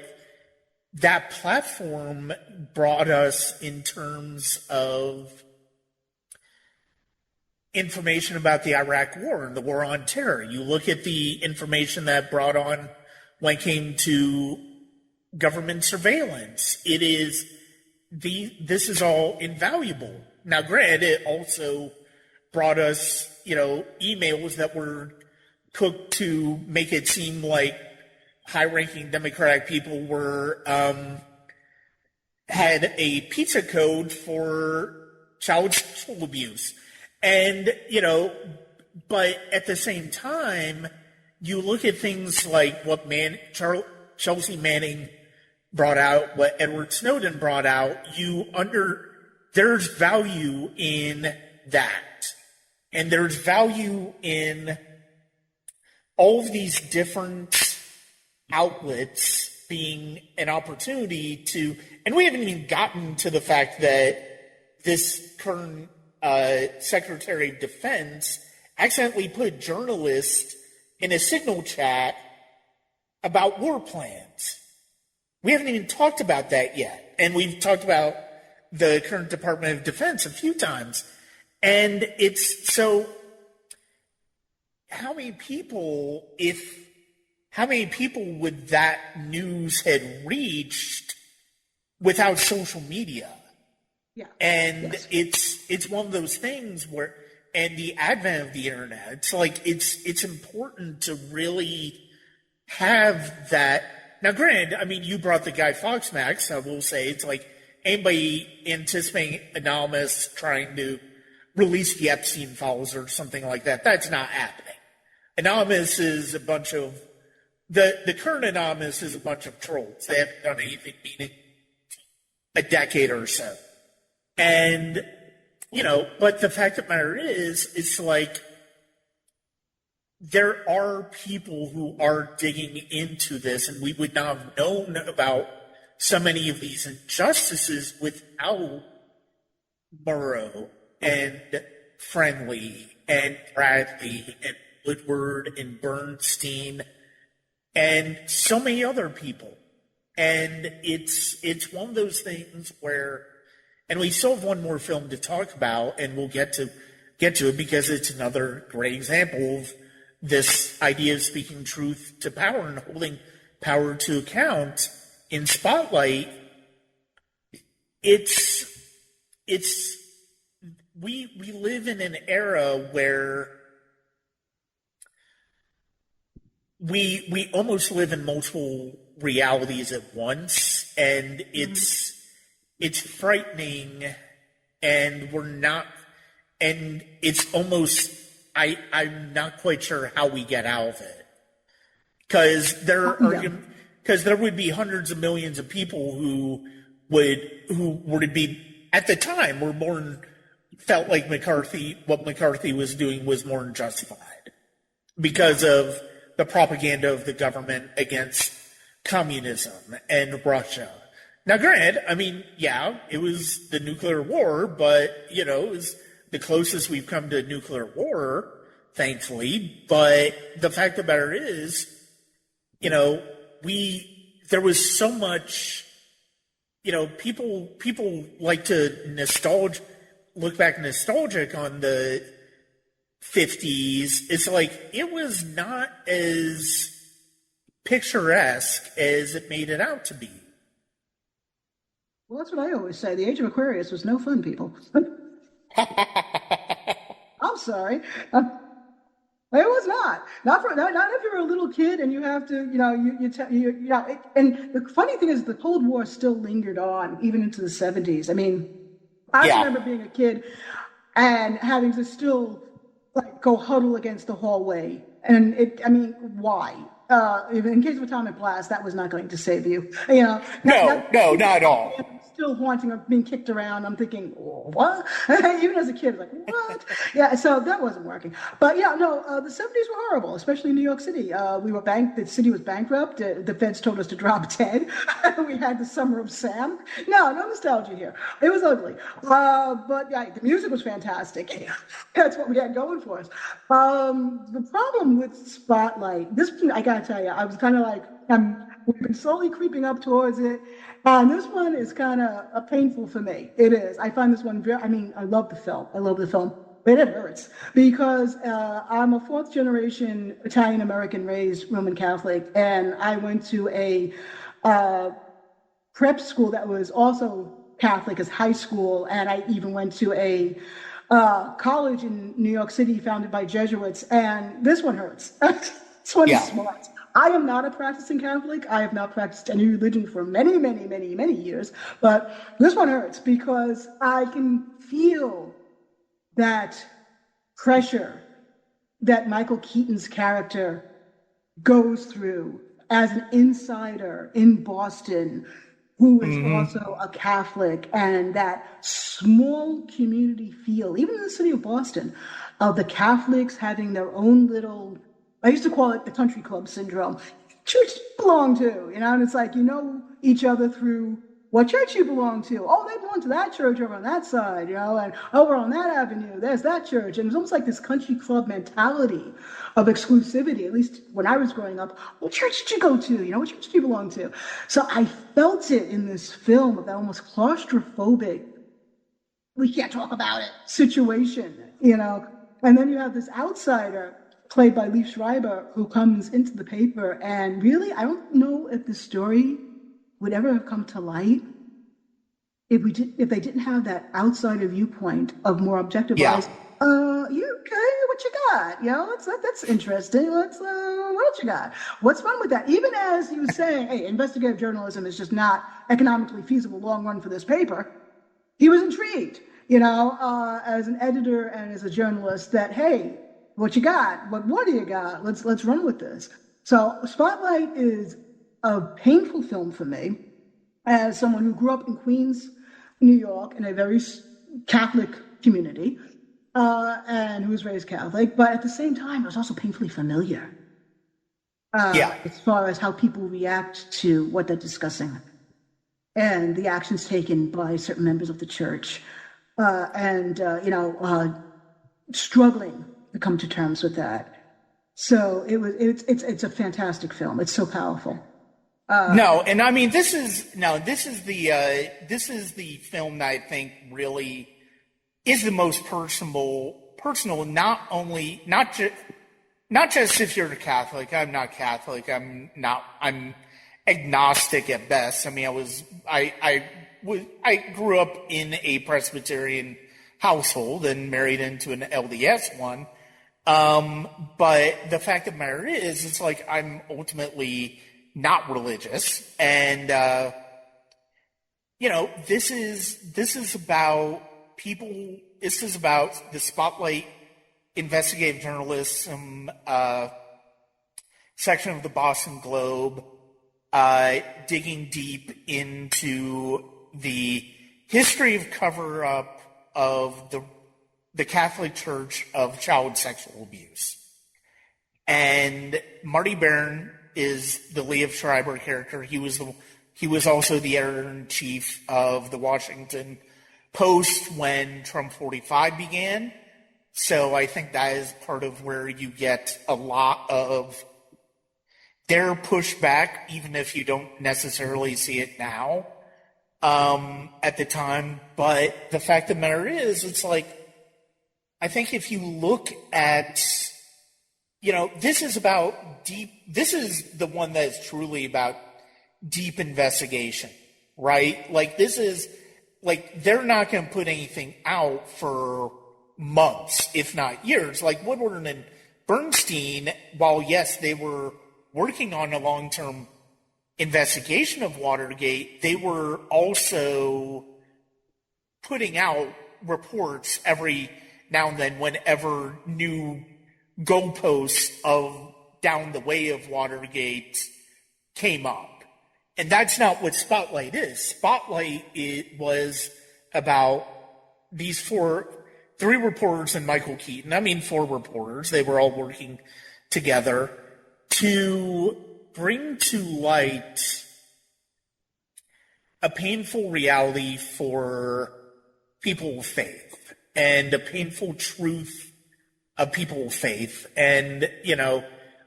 A: that platform brought us in terms of information about the Iraq War and the war on terror. You look at the information that brought on when it came to government surveillance. This is all invaluable. Now, granted, it also brought us, emails that were cooked to make it seem like high-ranking Democratic people were had a pizza code for child sexual abuse. And, but at the same time, you look at things like what Chelsea Manning brought out, what Edward Snowden brought out, there's value in that. And there's value in all of these different outlets being an opportunity to, and we haven't even gotten to the fact that this current Secretary of Defense accidentally put journalists in a signal chat about war plans. We haven't even talked about that yet. And we've talked about the current Department of Defense a few times. And it's so, how many people would that news had reached without social media?
B: Yeah.
A: And it's one of those things where, and the advent of the internet, it's like it's important to really have that. Now, granted, I mean, you brought the Guy Fawkes Max. I will say it's like anybody anticipating Anonymous trying to release the Epstein files or something like that. That's not happening. Anonymous is a bunch of the current Anonymous is a bunch of trolls. They haven't done anything meaning a decade or so. And, but the fact of the matter is, it's like there are people who are digging into this, and we would not have known about so many of these injustices without Murrow and Friendly and Bradley and Woodward and Bernstein and so many other people. And it's one of those things where, and we still have one more film to talk about, and we'll get to it because it's another great example of this idea of speaking truth to power and holding power to account in Spotlight. We live in an era where we almost live in multiple realities at once, and it's frightening, and it's almost, I'm not quite sure how we get out of it, because there would be hundreds of millions of people who would be at the time felt like what McCarthy was doing was more than justified because of the propaganda of the government against communism and Russia. Now, granted, I mean, yeah, it was the nuclear war, but, it was the closest we've come to a nuclear war, thankfully. But the fact of the matter is, there was so much, people like to look back nostalgic on the 50s. It's like, it was not as picturesque as it made it out to be.
B: Well, that's what I always say. The Age of Aquarius was no fun, people. I'm sorry. It was not. Not if you're a little kid and you have to, and the funny thing is the Cold War still lingered on even into the 70s. I mean, I remember being a kid and having to still go huddle against the hallway. And why? In case of atomic blast, that was not going to save you.
A: No, not at all.
B: Still haunting or being kicked around. I'm thinking, what? Even as a kid, like, what? Yeah, so that wasn't working. But the 70s were horrible, especially in New York City. The city was bankrupt. The feds told us to drop dead. We had the Summer of Sam. No nostalgia here. It was ugly. But the music was fantastic. That's what we had going for us. The problem with Spotlight, I gotta tell you, I was kind of like, we've been slowly creeping up towards it. And this one is kind of painful for me. It is. I find this one I love the film. But it hurts because I'm a fourth generation Italian-American raised Roman Catholic. And I went to a prep school that was also Catholic as high school. And I even went to a college in New York City founded by Jesuits, and this one hurts. This one is smart. I am not a practicing Catholic. I have not practiced any religion for many, many, many, many years, but this one hurts because I can feel that pressure that Michael Keaton's character goes through as an insider in Boston who is also a Catholic, and that small community feel, even in the city of Boston, of the Catholics having their own little, I used to call it the country club syndrome. Church you belong to, and it's like, each other through what church you belong to. Oh, they belong to that church over on that side, and over on that avenue, there's that church. And it's almost like this country club mentality of exclusivity, at least when I was growing up. What church did you go to? What church do you belong to? So I felt it in this film of that almost claustrophobic, we can't talk about it situation, And then you have this outsider played by Liev Schreiber who comes into the paper, and really, I don't know if the story would ever have come to light if they didn't have that outsider viewpoint of more objective eyes. You okay? What you got? That's interesting. What you got? What's wrong with that? Even as he was saying, hey, investigative journalism is just not economically feasible long run for this paper. He was intrigued, as an editor and as a journalist, that hey, what you got? What do you got? Let's run with this. So Spotlight is a painful film for me as someone who grew up in Queens, New York, in a very Catholic community, and who was raised Catholic. But at the same time, it was also painfully familiar as far as how people react to what they're discussing and the actions taken by certain members of the church, struggling to come to terms with that. So it's a fantastic film. It's so powerful.
A: And I mean, this is the film that I think really is the most personal. Not just if you're a Catholic. I'm not Catholic. I'm agnostic at best. I mean, I grew up in a Presbyterian household and married into an LDS one. But the fact of the matter is, it's like I'm ultimately not religious, and this is about people. This is about the Spotlight investigative journalism section of the Boston Globe, digging deep into the history of cover-up of the Catholic Church of child sexual abuse. And Marty Baron is the Liev Schreiber character. He was also the editor-in-chief of the Washington Post when Trump 45 began. So I think that is part of where you get a lot of their pushback, even if you don't necessarily see it now at the time. But the fact of the matter is, it's like, I think if you look at, this is about this is the one that is truly about deep investigation, right? Like, this is, like, they're not going to put anything out for months, if not years. Like, Woodward and Bernstein, while, yes, they were working on a long-term investigation of Watergate, they were also putting out reports every now and then whenever new goalposts of down the way of Watergate came up. And that's not what Spotlight is. Spotlight, it was about these three reporters and Michael Keaton. I mean, 4 reporters. They were all working together to bring to light a painful reality for people of faith and a painful truth of people of faith. And,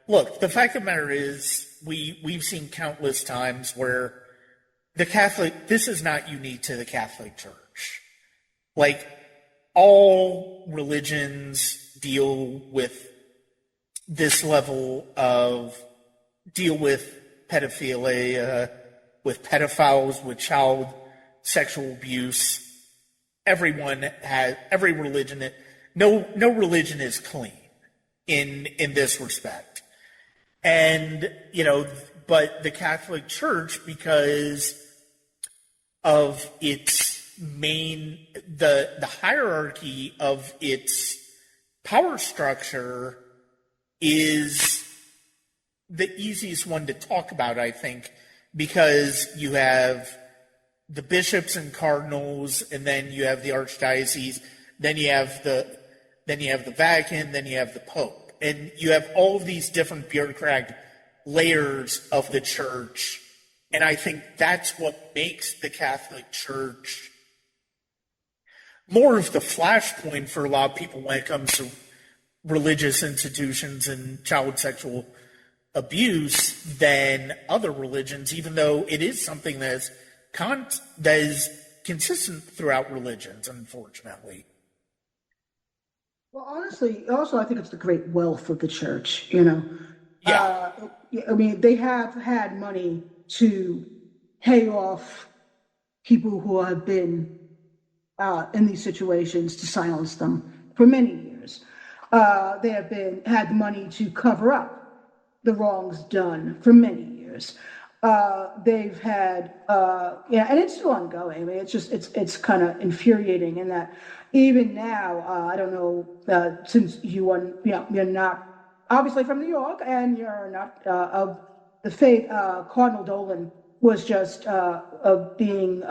A: look, the fact of the matter is, we've seen countless times where this is not unique to the Catholic Church. Like, all religions deal with this level deal with pedophilia, with pedophiles, with child sexual abuse. every religion. No religion is clean in this respect, and but the Catholic Church, because of its the hierarchy of its power structure, is the easiest one to talk about, I think, because you have the bishops and cardinals, and then you have the archdiocese, then you have the Vatican, then you have the Pope, and you have all of these different bureaucratic layers of the church. And I think that's what makes the Catholic Church more of the flashpoint for a lot of people when it comes to religious institutions and child sexual abuse than other religions, even though it is something that is consistent throughout religions, unfortunately.
B: Well, honestly, also, I think it's the great wealth of the church,
A: Yeah.
B: I mean, they have had money to pay off people who have been in these situations, to silence them for many years. They have had money to cover up the wrongs done for many years. They've had, and it's still ongoing. I mean, it's kind of infuriating in that even now, I don't know, since you're not obviously from New York and you're not of the faith, Cardinal Dolan was just being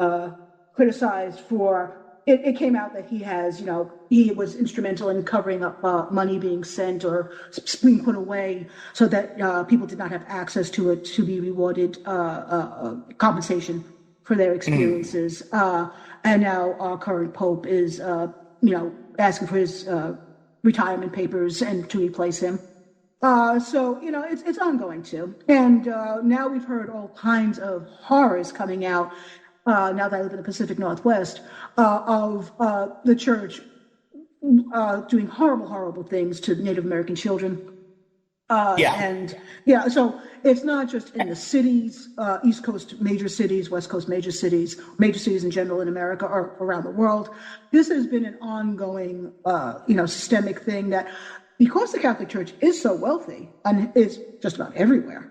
B: criticized for. It came out that he was instrumental in covering up money being sent or being put away so that people did not have access to it to be rewarded compensation for their experiences. And now our current Pope is, asking for his retirement papers and to replace him. So it's ongoing too. And now we've heard all kinds of horrors coming out. Now that I live in the Pacific Northwest, of the church doing horrible things to Native American children. And so it's not just in the cities, East Coast major cities, West Coast major cities in general in America or around the world. This has been an ongoing, systemic thing that, because the Catholic Church is so wealthy and is just about everywhere,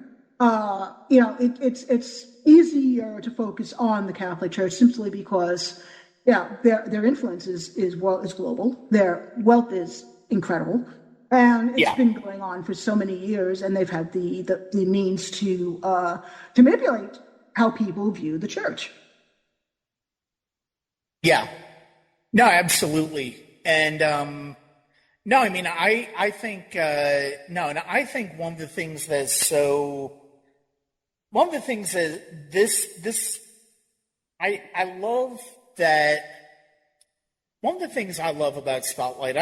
B: it's easier to focus on the Catholic Church simply because, their influence is global. Their wealth is incredible, and it's been going on for so many years, and they've had the means to manipulate how people view the church.
A: Yeah. No, absolutely. And no, I mean, I think and I think one of the things that I love that. One of the things I love about Spotlight,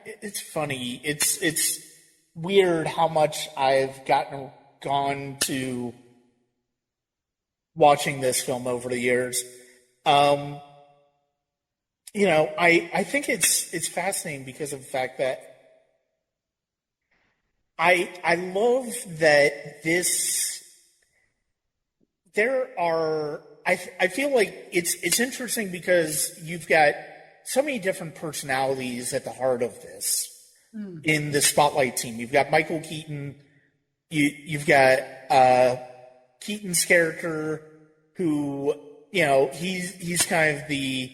A: it's funny, it's weird how much I've gone to watching this film over the years. I think it's fascinating because of the fact that I love that I feel like it's interesting because you've got so many different personalities at the heart of this in the Spotlight team. You've got Michael Keaton, you've got Keaton's character, who he's kind of the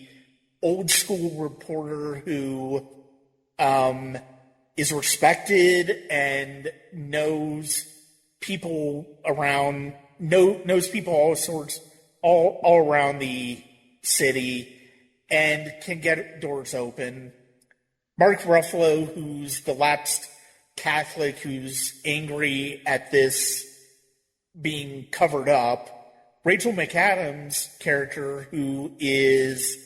A: old school reporter who is respected and knows people all around the city and can get doors open. Mark Ruffalo, who's the lapsed Catholic who's angry at this being covered up. Rachel McAdams' character, who is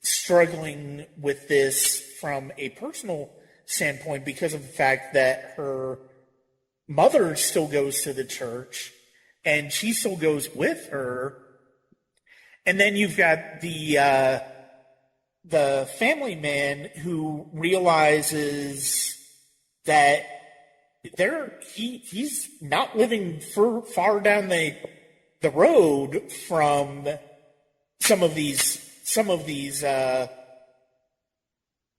A: struggling with this from a personal standpoint because of the fact that her mother still goes to the church and she still goes with her. And then you've got the family man who realizes that he's not living far down the road from some of these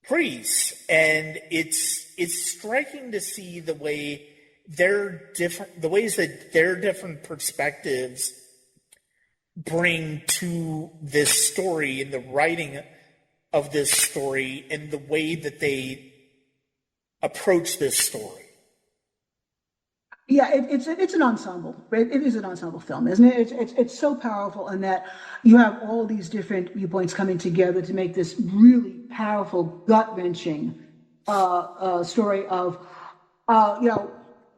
A: priests, and it's striking to see the way they're different, the ways that their different perspectives bring to this story and the writing of this story and the way that they approach this story.
B: Yeah, it's an ensemble. Right? It is an ensemble film, isn't it? It's so powerful in that you have all these different viewpoints coming together to make this really powerful, gut-wrenching story of,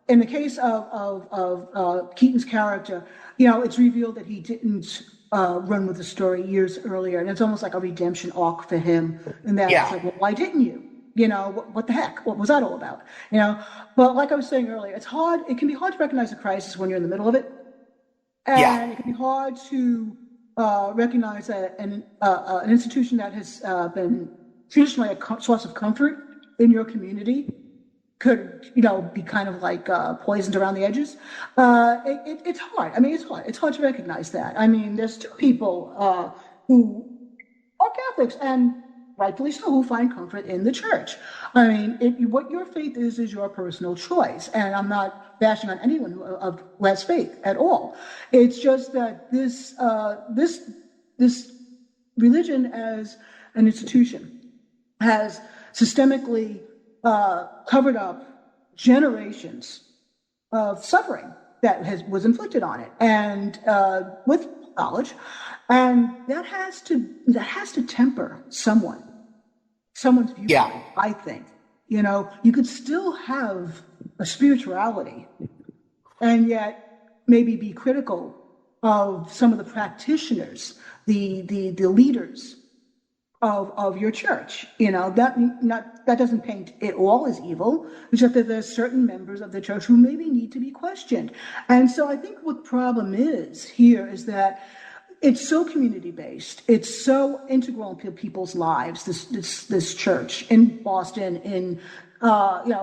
B: in the case of Keaton's character, it's revealed that he didn't run with the story years earlier, and it's almost like a redemption arc for him. And that it's like, well, why didn't you? What the heck? What was that all about? But like I was saying earlier, it's hard. It can be hard to recognize a crisis when you're in the middle of it, and it can be hard to recognize that an institution that has been traditionally a source of comfort in your community could, be kind of like poisoned around the edges. It's hard. I mean, it's hard. It's hard to recognize that. I mean, there's two people who are Catholics and rightfully so, who find comfort in the church. I mean, what your faith is your personal choice, and I'm not bashing on anyone who has faith at all. It's just that this religion as an institution has systemically covered up generations of suffering that was inflicted on it, and with knowledge, and that has to temper someone's viewpoint. I think you could still have a spirituality, and yet maybe be critical of some of the practitioners, the leaders of your church. That doesn't paint it all as evil. It's just that there's certain members of the church who maybe need to be questioned. And so I think what the problem is here is that it's so community-based. It's so integral into people's lives. This church in Boston, in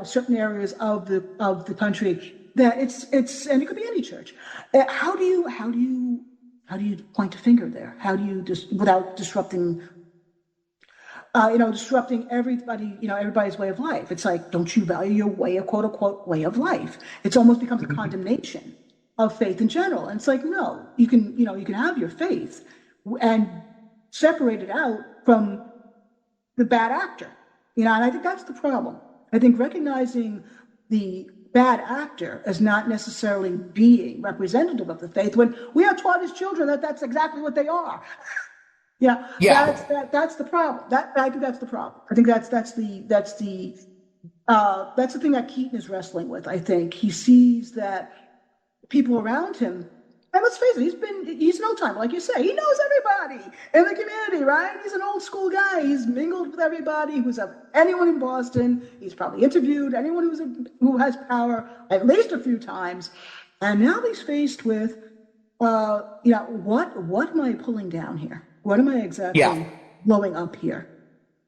B: certain areas of the country, that it's and it could be any church. How do you point a finger there? How do you just without disrupting everybody, everybody's way of life? It's like, don't you value your way, a quote unquote way of life? It's almost becomes a condemnation of faith in general. And it's like, no, you can have your faith and separate it out from the bad actor. And I think that's the problem. I think recognizing the bad actor as not necessarily being representative of the faith, when we are taught as children that that's exactly what they are. That's the problem. I think that's the problem. I think that's the thing that Keaton is wrestling with. I think he sees that people around him, and let's face it, he's an old timer, like you say. He knows everybody in the community, right? He's an old school guy. He's mingled with everybody who's anyone in Boston. He's probably interviewed anyone who has power at least a few times. And now he's faced with, what am I pulling down here? What am I exactly blowing up here?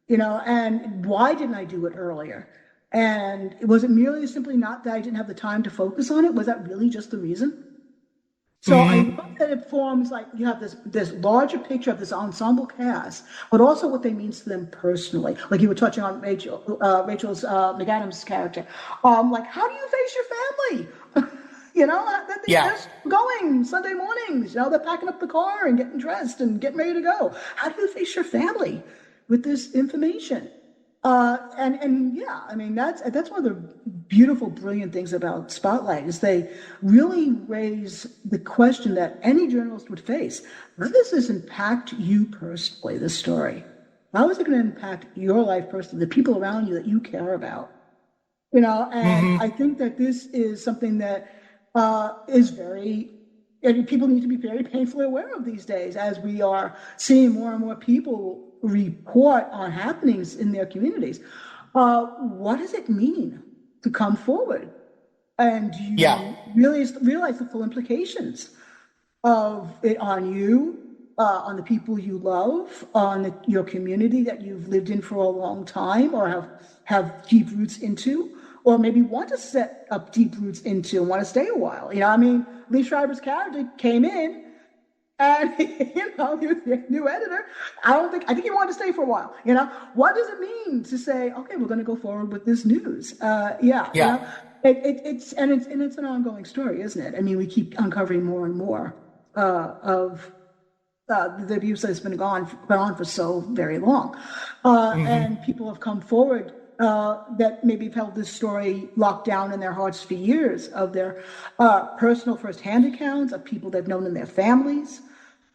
B: And why didn't I do it earlier? And was it merely simply not that I didn't have the time to focus on it? Was that really just the reason? So I love that it forms like you have this larger picture of this ensemble cast, but also what they mean to them personally. Like you were touching on Rachel's McAdams character. Like, how do you face your family? They're just going Sunday mornings. They're packing up the car and getting dressed and getting ready to go. How do you face your family with this information? That's one of the beautiful, brilliant things about Spotlight is they really raise the question that any journalist would face. How does this impact you personally, this story? How is it going to impact your life personally, the people around you that you care about? I think that this is something that people need to be very painfully aware of these days, as we are seeing more and more people report on happenings in their communities. What does it mean to come forward? And do you really realize the full implications of it on you, on the people you love, on your community that you've lived in for a long time or have deep roots into, or maybe want to set up deep roots into and want to stay a while? Lee Schreiber's character came in And you know, he was the new editor. I think he wanted to stay for a while. You know, what does it mean to say, okay, we're going to go forward with this news? Yeah, you
C: Yeah.
B: know, it's an ongoing story, isn't it? I mean, we keep uncovering more and more of the abuse that's been on for so very long, and people have come forward that maybe have held this story locked down in their hearts for years, of their personal firsthand accounts of people they've known in their families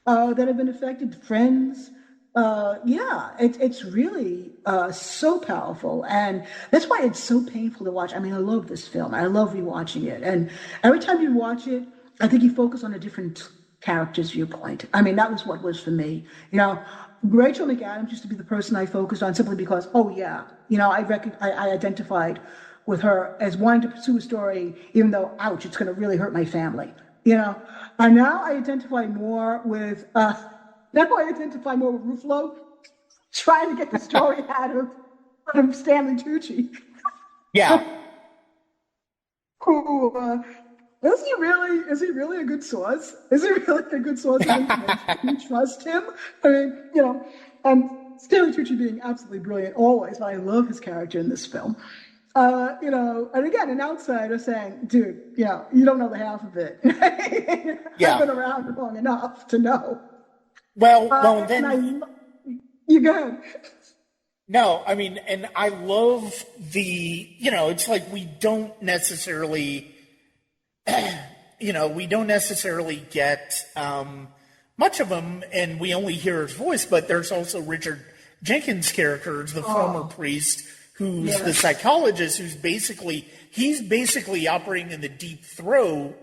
B: that have been affected, friends. Yeah, it's really so powerful, and that's why it's so painful to watch. I mean, I love this film. I love rewatching it, and every time you watch it, I think you focus on a different character's viewpoint. I mean, that was what was for me. You know, Rachel McAdams used to be the person I focused on simply because, oh yeah, you know, I identified with her as wanting to pursue a story, even though, ouch, it's going to really hurt my family. You know, and now I identify more with Ruffalo trying to get the story out of Stanley Tucci.
C: Yeah.
B: Who is he really a good source? Is he really a good source of information? Can you trust him? I mean, you know, and Stanley Tucci being absolutely brilliant always, but I love his character in this film. You know, and again, an outsider saying, dude, you know, you don't know the half of it.
C: Yeah.
B: I've been around long enough to know.
C: Well,
B: You go ahead.
C: No, I mean, and I love you know, it's like we don't necessarily, you know, we don't necessarily get much of him, and we only hear his voice, but there's also Richard Jenkins' character, the former priest, who's the psychologist, he's basically operating in the deep throat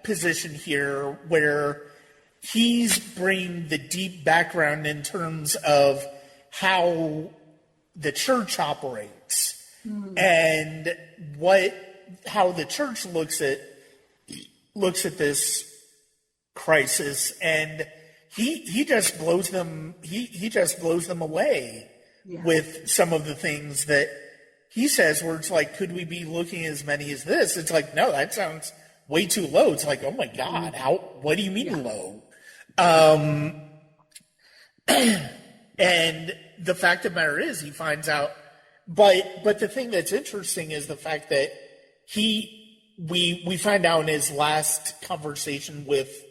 C: position here, where he's bringing the deep background in terms of how the church operates and how the church looks at this crisis, and he just blows them away with some of the things that he says, where it's like, could we be looking at as many as this? It's like, no, that sounds way too low. It's like, oh my God, what do you mean low? And the fact of the matter is, he finds out, but the thing that's interesting is the fact that we find out in his last conversation with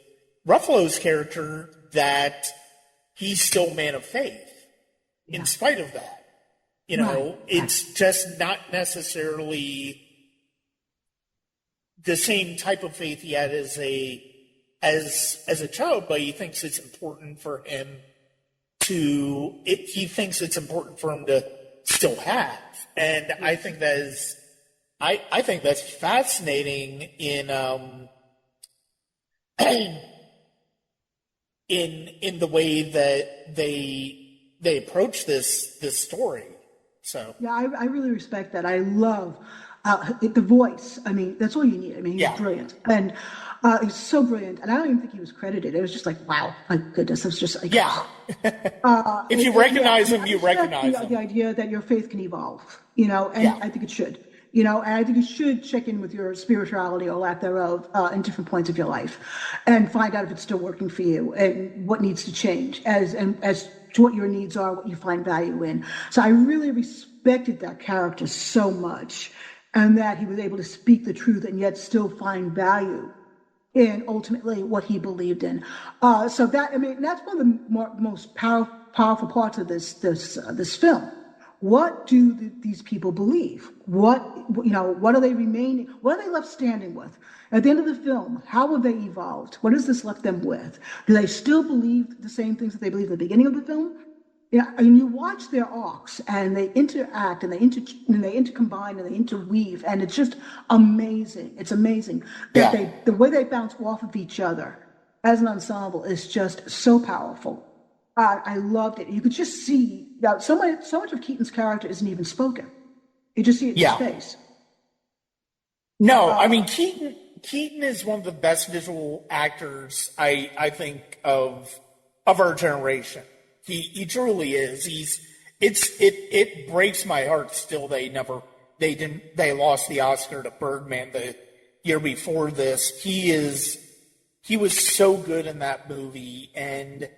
C: Ruffalo's character that he's still a man of faith. In spite of that, you know, it's just not necessarily the same type of faith he had as a child, but he thinks it's important for him to still have, and I think that is, I think that's fascinating in the way that they approach this story. So
B: yeah, I really respect that. I love the voice. I mean, that's all you need. I mean, he's brilliant, and he's so brilliant. And I don't even think he was credited. It was just like, wow, my goodness, it's just like,
C: if you recognize him, you recognize him.
B: The idea that your faith can evolve, you know, and I think it should. You know, and I think you should check in with your spirituality or lack thereof in different points of your life, and find out if it's still working for you and what needs to change as to what your needs are, what you find value in. So I really respected that character so much, and that he was able to speak the truth and yet still find value in ultimately what he believed in. So that, I mean, that's one of the most powerful parts of this film. What do these people believe? What are they remaining? What are they left standing with? At the end of the film, how have they evolved? What has this left them with? Do they still believe the same things that they believed at the beginning of the film? Yeah, and you watch their arcs, and they interact, and they intercombine, and they interweave, and it's just amazing. It's amazing that the way they bounce off of each other as an ensemble is just so powerful. I loved it. You could just see that so much of Keaton's character isn't even spoken. You just see it in his face.
C: No, I mean, Keaton is one of the best visual actors I think of our generation. He truly is. It breaks my heart still they lost the Oscar to Birdman the year before this. He is he was so good in that movie, and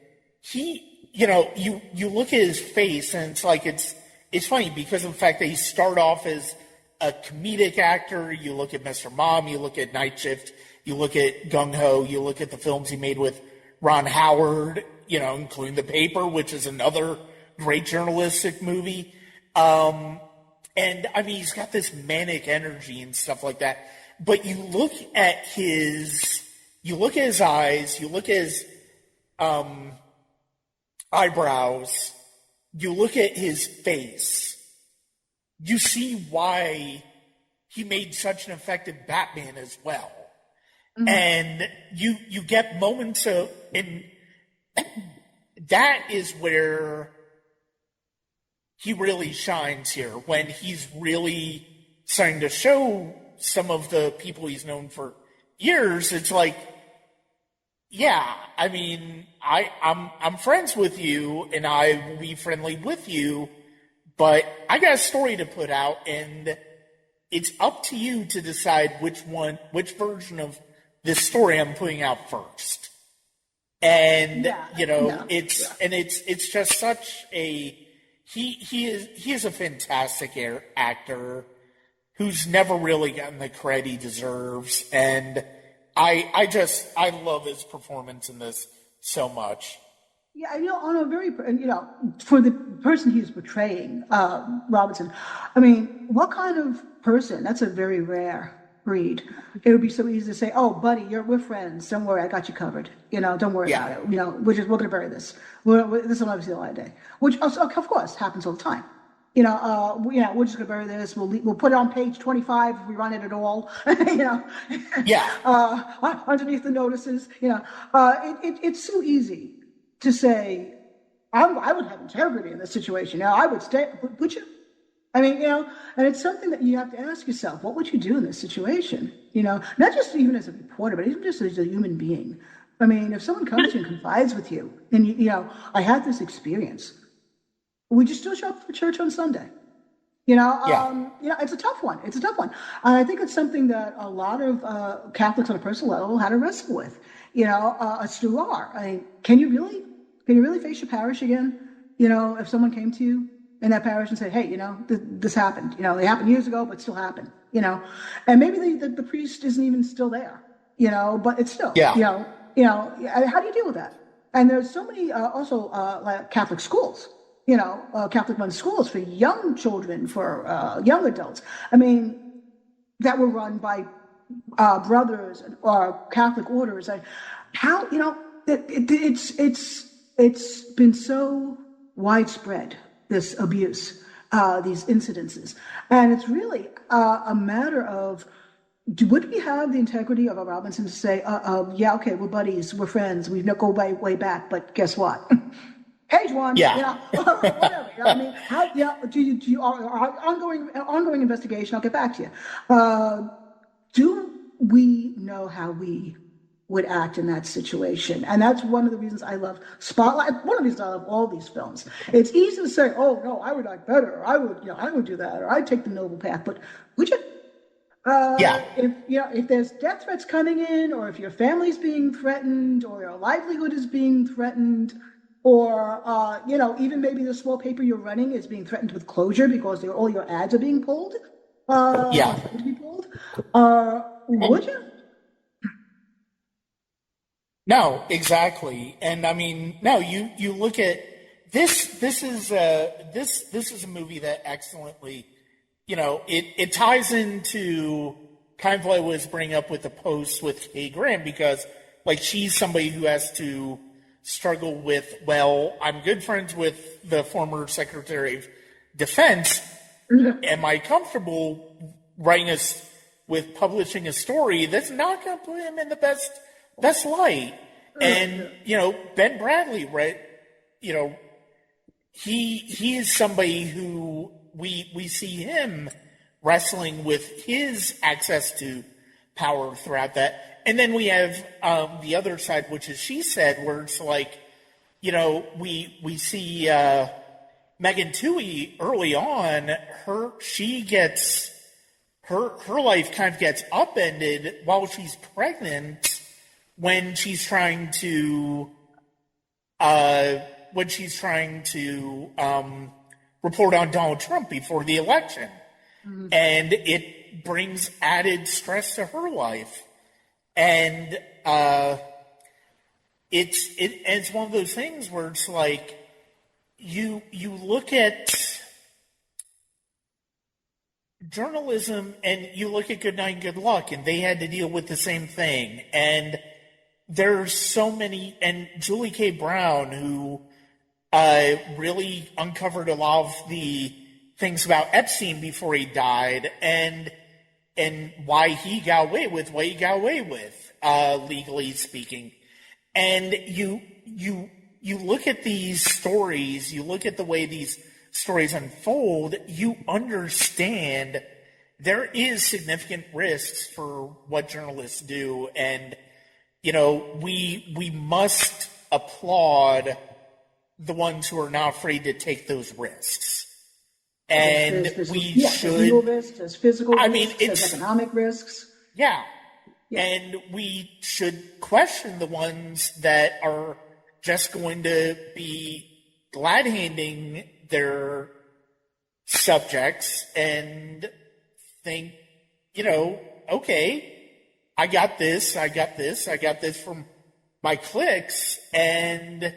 C: he, you look at his face, and it's like it's funny because of the fact that he started off as a comedic actor. You look at Mr. Mom, you look at Night Shift, you look at Gung Ho, you look at the films he made with Ron Howard, including The Paper, which is another great journalistic movie. And I mean, he's got this manic energy and stuff like that. But you look at his eyes, you look at his eyebrows, you look at his face, you see why he made such an effective Batman as well. Mm-hmm. And you get moments of, and that is where he really shines here, when he's really starting to show some of the people he's known for years. It's like, yeah, I mean, I'm friends with you, and I will be friendly with you, but I got a story to put out, and it's up to you to decide which version of this story I'm putting out first. And it's just such a he is a fantastic actor who's never really gotten the credit he deserves, and I love his performance in this so much.
B: Yeah, on a very, for the person he's portraying, Robinson, I mean, what kind of person? That's a very rare breed. It would be so easy to say, "Oh, buddy, we're friends. Don't worry, I got you covered. Don't worry about it. We're gonna bury this. This will never see the light of day." Which, of course, happens all the time. We're just gonna bury this. We'll put it on page 25 if we run it at all. Underneath the notices. It's so easy to say, I would have integrity in this situation. I would stay. Would you? I mean, and it's something that you have to ask yourself: what would you do in this situation? Not just even as a reporter, but even just as a human being. I mean, if someone comes to you and confides with you, and I had this experience. Would you still show up for church on Sunday? It's a tough one. And I think it's something that a lot of Catholics on a personal level had to wrestle with. Still are. I mean, can you really face your parish again? If someone came to you in that parish and said, "Hey, this happened. It happened years ago, but still happened." And maybe the priest isn't even still there. But it's still. How do you deal with that? And there's so many also like Catholic schools. Catholic-run schools for young children, for young adults. I mean, that were run by brothers or Catholic orders. How it's been so widespread, this abuse, these incidences, and it's really a matter of. Would we have the integrity of a Robinson to say, "Yeah, okay, we're buddies, we're friends, we go way back, but guess what?" Page one, whatever. I mean, do you ongoing investigation? I'll get back to you. Do we know how we would act in that situation? And that's one of the reasons I love Spotlight. One of the reasons I love all these films. It's easy to say, "Oh no, I would act better. Or I would do that, or I'd take the noble path." But would you? If there's death threats coming in, or if your family's being threatened, or your livelihood is being threatened. Or, even maybe the small paper you're running is being threatened with closure because all your ads are being pulled. To be pulled. Would you?
C: No, exactly. And I mean, no, you look at this. This is a movie that excellently, it ties into kind of what I was bringing up with the post with Kay Graham, because like she's somebody who has to struggle with, well, I'm good friends with the former Secretary of Defense. Am I comfortable with publishing a story that's not going to put him in the best light? And, Ben Bradley, right? He is somebody who we see him wrestling with his access to power throughout that. And then we have the other side, which is she said, where it's like, we see Megan Twohey early on. Her life kind of gets upended while she's pregnant when she's trying to report on Donald Trump before the election, and it brings added stress to her life, and it's one of those things where it's like you look at journalism and you look at Good Night and Good Luck, and they had to deal with the same thing, and there's so many, and Julie K. Brown, who really uncovered a lot of the things about Epstein before he died, and why he got away with what he got away with, legally speaking. And you look at these stories, you look at the way these stories unfold, you understand there is significant risks for what journalists do, and we must applaud the ones who are not afraid to take those risks. And
B: there's
C: we should.
B: Legal risks, there's physical risks,
C: it's
B: there's economic risks.
C: Yeah. And we should question the ones that are just going to be glad-handing their subjects and think, okay, I got this from my clicks, and,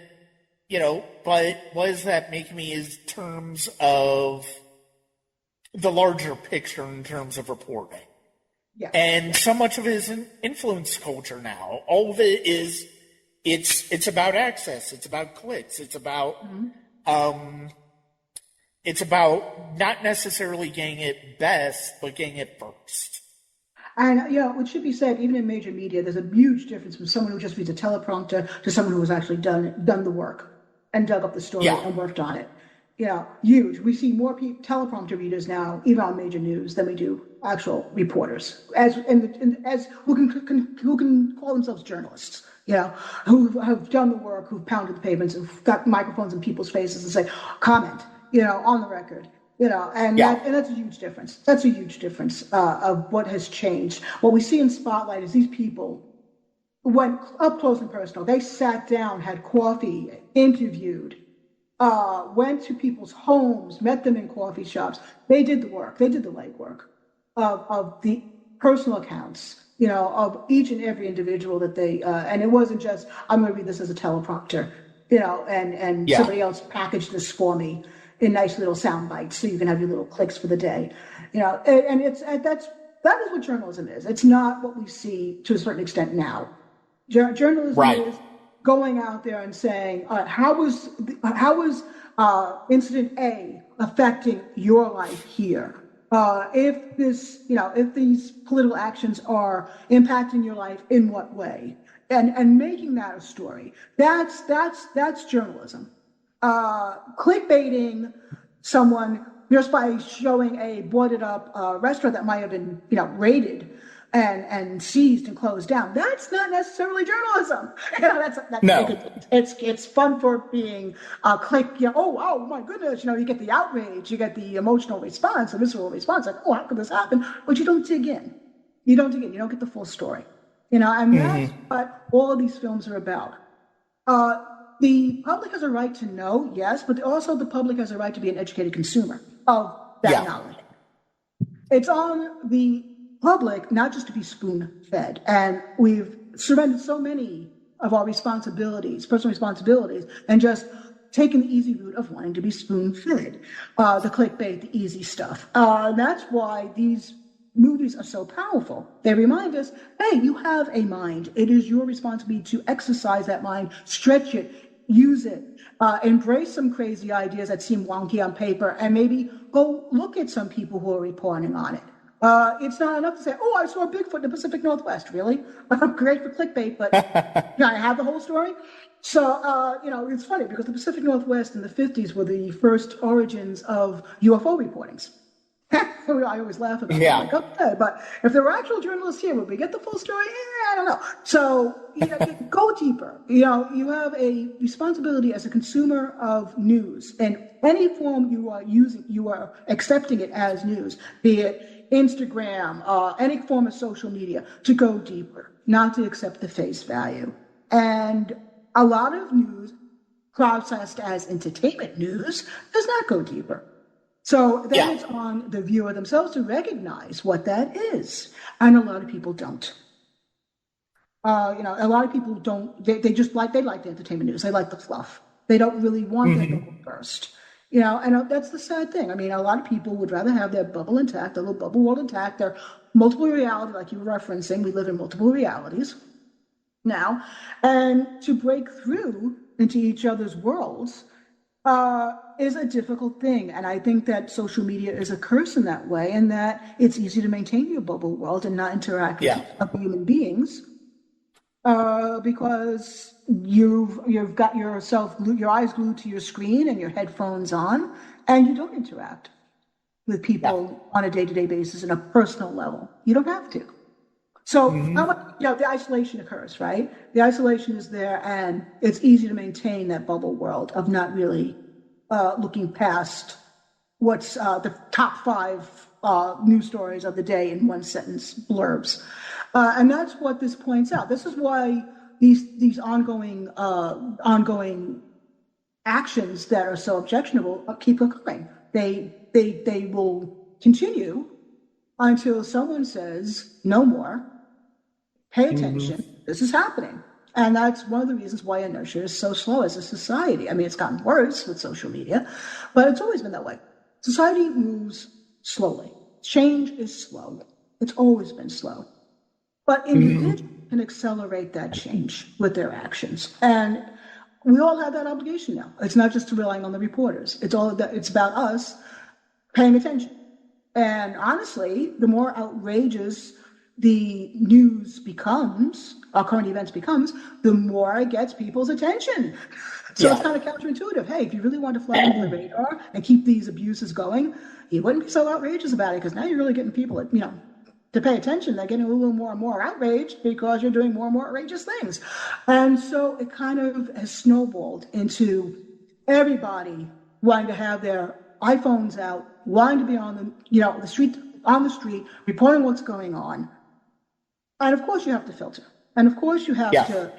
C: but what does that make me in terms of the larger picture, in terms of reporting?
B: Yeah.
C: And so much of it is an influence culture now. All of it is, it's about access, it's about clicks, it's about, it's about not necessarily getting it best, but getting it first.
B: And, it should be said, even in major media, there's a huge difference from someone who just reads a teleprompter to someone who has actually done the work and dug up the story and worked on it. Huge. We see more teleprompter readers now, even on major news, than we do actual reporters, as who can call themselves journalists, who have done the work, who've pounded the pavements, who've got microphones in people's faces and say, comment, on the record. And that's a huge difference. That's a huge difference of what has changed. What we see in Spotlight is these people went up close and personal. They sat down, had coffee, interviewed, went to people's homes, met them in coffee shops. They did the work. They did the legwork of the personal accounts, of each and every individual that they, and it wasn't just, I'm going to read this as a teleprompter, and somebody else packaged this for me in nice little sound bites, so you can have your little clicks for the day, and that is what journalism is. It's not what we see to a certain extent now. Journalism is going out there and saying, how was incident A affecting your life here? If these political actions are impacting your life, in what way? And making that a story. That's journalism. Clickbaiting someone just by showing a boarded up restaurant that might have been raided and seized and closed down, that's not necessarily journalism. It's fun for being click. Oh my goodness! You get the outrage, you get the emotional response, the visceral response, like, oh, how could this happen? But you don't dig in. You don't get the full story. And that's what all of these films are about. The public has a right to know, yes, but also the public has a right to be an educated consumer of that knowledge. It's on the public not just to be spoon-fed, and we've surrendered so many of our responsibilities, personal responsibilities, and just taken the easy route of wanting to be spoon-fed, the clickbait, the easy stuff. That's why these movies are so powerful. They remind us, hey, you have a mind. It is your responsibility to exercise that mind, stretch it, use it, embrace some crazy ideas that seem wonky on paper, and maybe go look at some people who are reporting on it. It's not enough to say, oh, I saw Bigfoot in the Pacific Northwest. Really? Great for clickbait, but can I have the whole story? So, it's funny because the Pacific Northwest in the 50s were the first origins of UFO reportings. I always laugh about it. I'm like, okay, but if there were actual journalists here, would we get the full story? I don't know. So, go deeper. You have a responsibility as a consumer of news, and any form you are using, you are accepting it as news, be it Instagram, any form of social media, to go deeper. not to accept the face value. And a lot of news processed as entertainment news does not go deeper. So then it's on the viewer themselves to recognize what that is. And a lot of people don't. A lot of people don't, they like the entertainment news. They like the fluff. They don't really want their bubble burst. And that's the sad thing. I mean, a lot of people would rather have their bubble intact, their little bubble world intact, their multiple reality, like you were referencing. We live in multiple realities now. And to break through into each other's worlds is a difficult thing. And I think that social media is a curse in that way, and that it's easy to maintain your bubble world and not interact with other human beings. Because you've got your eyes glued to your screen and your headphones on, and you don't interact with people on a day-to-day basis in a personal level. You don't have to. So the isolation occurs, right? The isolation is there, and it's easy to maintain that bubble world of not really looking past what's the top 5 news stories of the day in one sentence blurbs. And that's what this points out. This is why these ongoing actions that are so objectionable keep occurring. They will continue until someone says, no more, pay attention, this is happening. And that's one of the reasons why inertia is so slow as a society. I mean, it's gotten worse with social media, but it's always been that way. Society moves slowly. Change is slow. It's always been slow. But individuals can accelerate that change with their actions. And we all have that obligation now. It's not just relying on the reporters. It's about us paying attention. And honestly, the more outrageous the news becomes, our current events becomes, the more it gets people's attention. So it's kind of counterintuitive. Hey, if you really want to fly under the radar and keep these abuses going, you wouldn't be so outrageous about it, because now you're really getting people, to pay attention. They're getting a little more and more outraged because you're doing more and more outrageous things. And so it kind of has snowballed into everybody wanting to have their iPhones out, wanting to be on the street, reporting what's going on. And of course you have to filter. And of course you have to,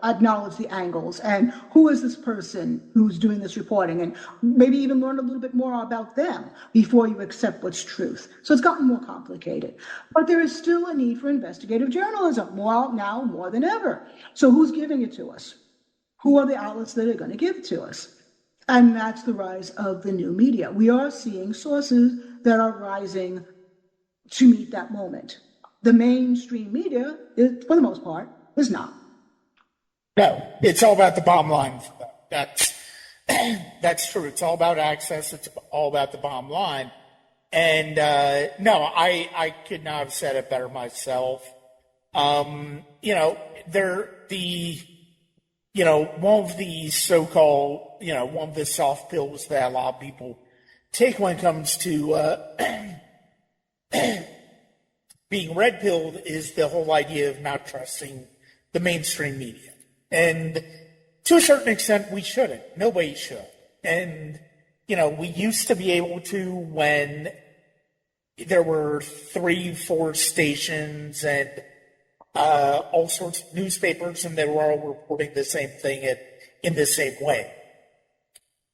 B: acknowledge the angles and who is this person who's doing this reporting, and maybe even learn a little bit more about them before you accept what's truth. So it's gotten more complicated. But there is still a need for investigative journalism, more than ever. So who's giving it to us? Who are the outlets that are going to give it to us? And that's the rise of the new media. We are seeing sources that are rising to meet that moment. The mainstream media, for the most part, is not.
C: No, it's all about the bottom line. That's true. It's all about access. It's all about the bottom line. And I could not have said it better myself. One of the so-called, one of the soft pills that a lot of people take when it comes to being red-pilled is the whole idea of not trusting the mainstream media. And to a certain extent, we shouldn't. Nobody should. And, we used to be able to when there were 3-4 stations and all sorts of newspapers, and they were all reporting the same thing in the same way.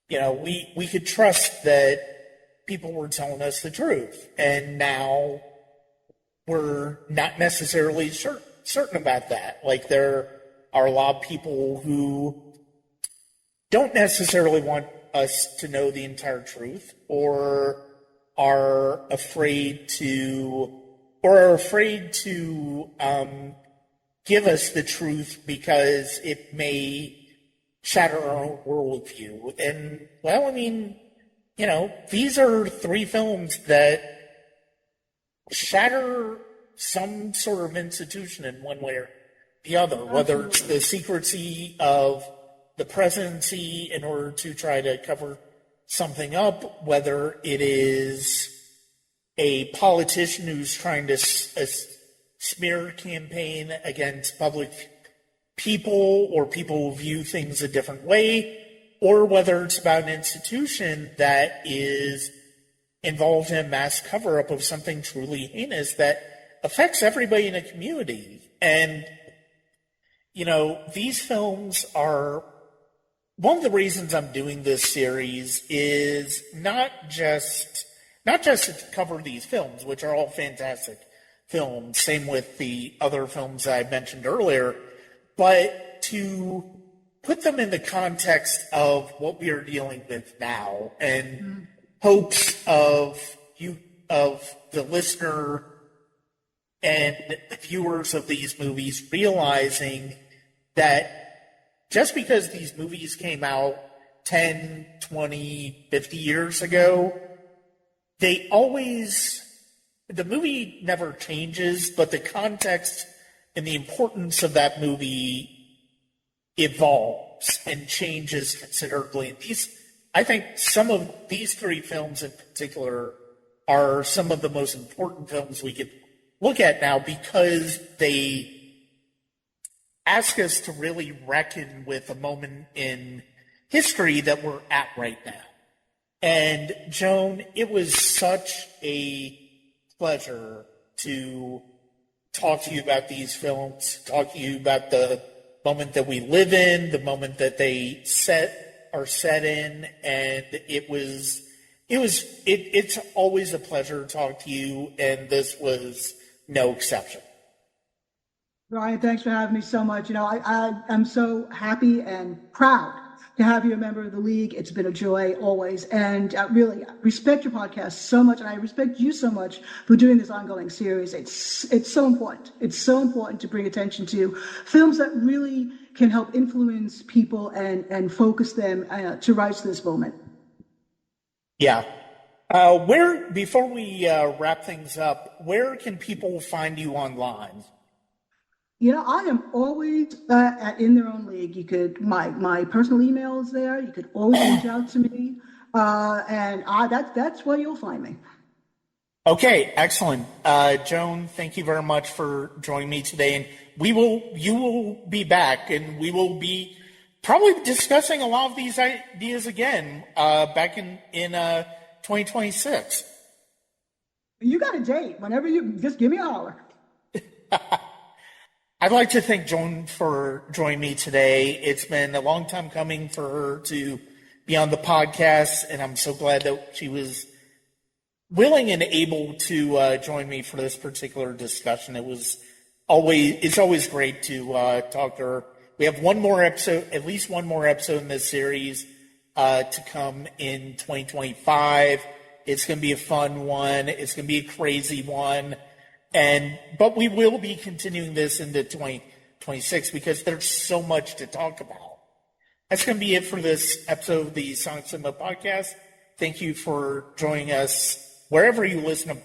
C: We could trust that people were telling us the truth. And now we're not necessarily certain about that. Like, there are a lot of people who don't necessarily want us to know the entire truth, or are afraid to give us the truth because it may shatter our own worldview. And, well, I mean, these are 3 films that shatter some sort of institution in one way or the other, whether it's the secrecy of the presidency in order to try to cover something up, whether it is a politician who's trying to smear campaign against public people, or people who view things a different way, or whether it's about an institution that is involved in a mass cover-up of something truly heinous that affects everybody in the community. And, these films are one of the reasons I'm doing this series is not just to cover these films, which are all fantastic films, same with the other films I mentioned earlier, but to put them in the context of what we are dealing with now and hopes of the listener and the viewers of these movies realizing that just because these movies came out 10, 20, 50 years ago, the movie never changes, but the context and the importance of that movie evolves and changes considerably. I think some of these three films in particular are some of the most important films we could look at now because they ask us to really reckon with a moment in history that we're at right now. And Joan, it was such a pleasure to talk to you about these films, talk to you about the moment that we live in, the moment that they are set in, and it's always a pleasure to talk to you, and this was no exception.
B: Ryan, thanks for having me so much. I'm so happy and proud to have you a member of the League. It's been a joy always. And really respect your podcast so much. And I respect you so much for doing this ongoing series. It's so important. It's so important to bring attention to films that really can help influence people and focus them to rise to this moment.
C: Yeah. Before we wrap things up, where can people find you online?
B: I am always in their own league. You could, my personal email is there. You could always reach out to me. That's where you'll find me.
C: Okay, excellent. Joan, thank you very much for joining me today. And you will be back, and we will be probably discussing a lot of these ideas again back in 2026.
B: You got a date. Whenever you just give me a holler.
C: I'd like to thank Joan for joining me today. It's been a long time coming for her to be on the podcast, and I'm so glad that she was willing and able to join me for this particular discussion. It's always great to talk to her. We have at least one more episode in this series to come in 2025. It's going to be a fun one. It's going to be a crazy one. But we will be continuing this into 2026 because there's so much to talk about. That's going to be it for this episode of the Sonic Cinema Podcast. Thank you for joining us wherever you listen to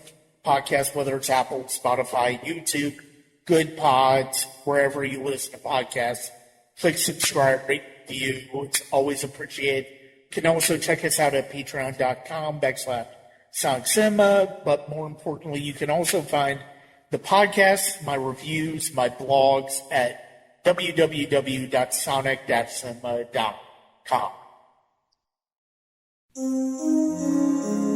C: podcasts, whether it's Apple, Spotify, YouTube, Good Pods, wherever you listen to podcasts. Click subscribe, rate, review. It's always appreciated. You can also check us out at patreon.com/Sonic Cinema. But more importantly, you can also find the podcast, my reviews, my blogs at www.sonic-cinema.com.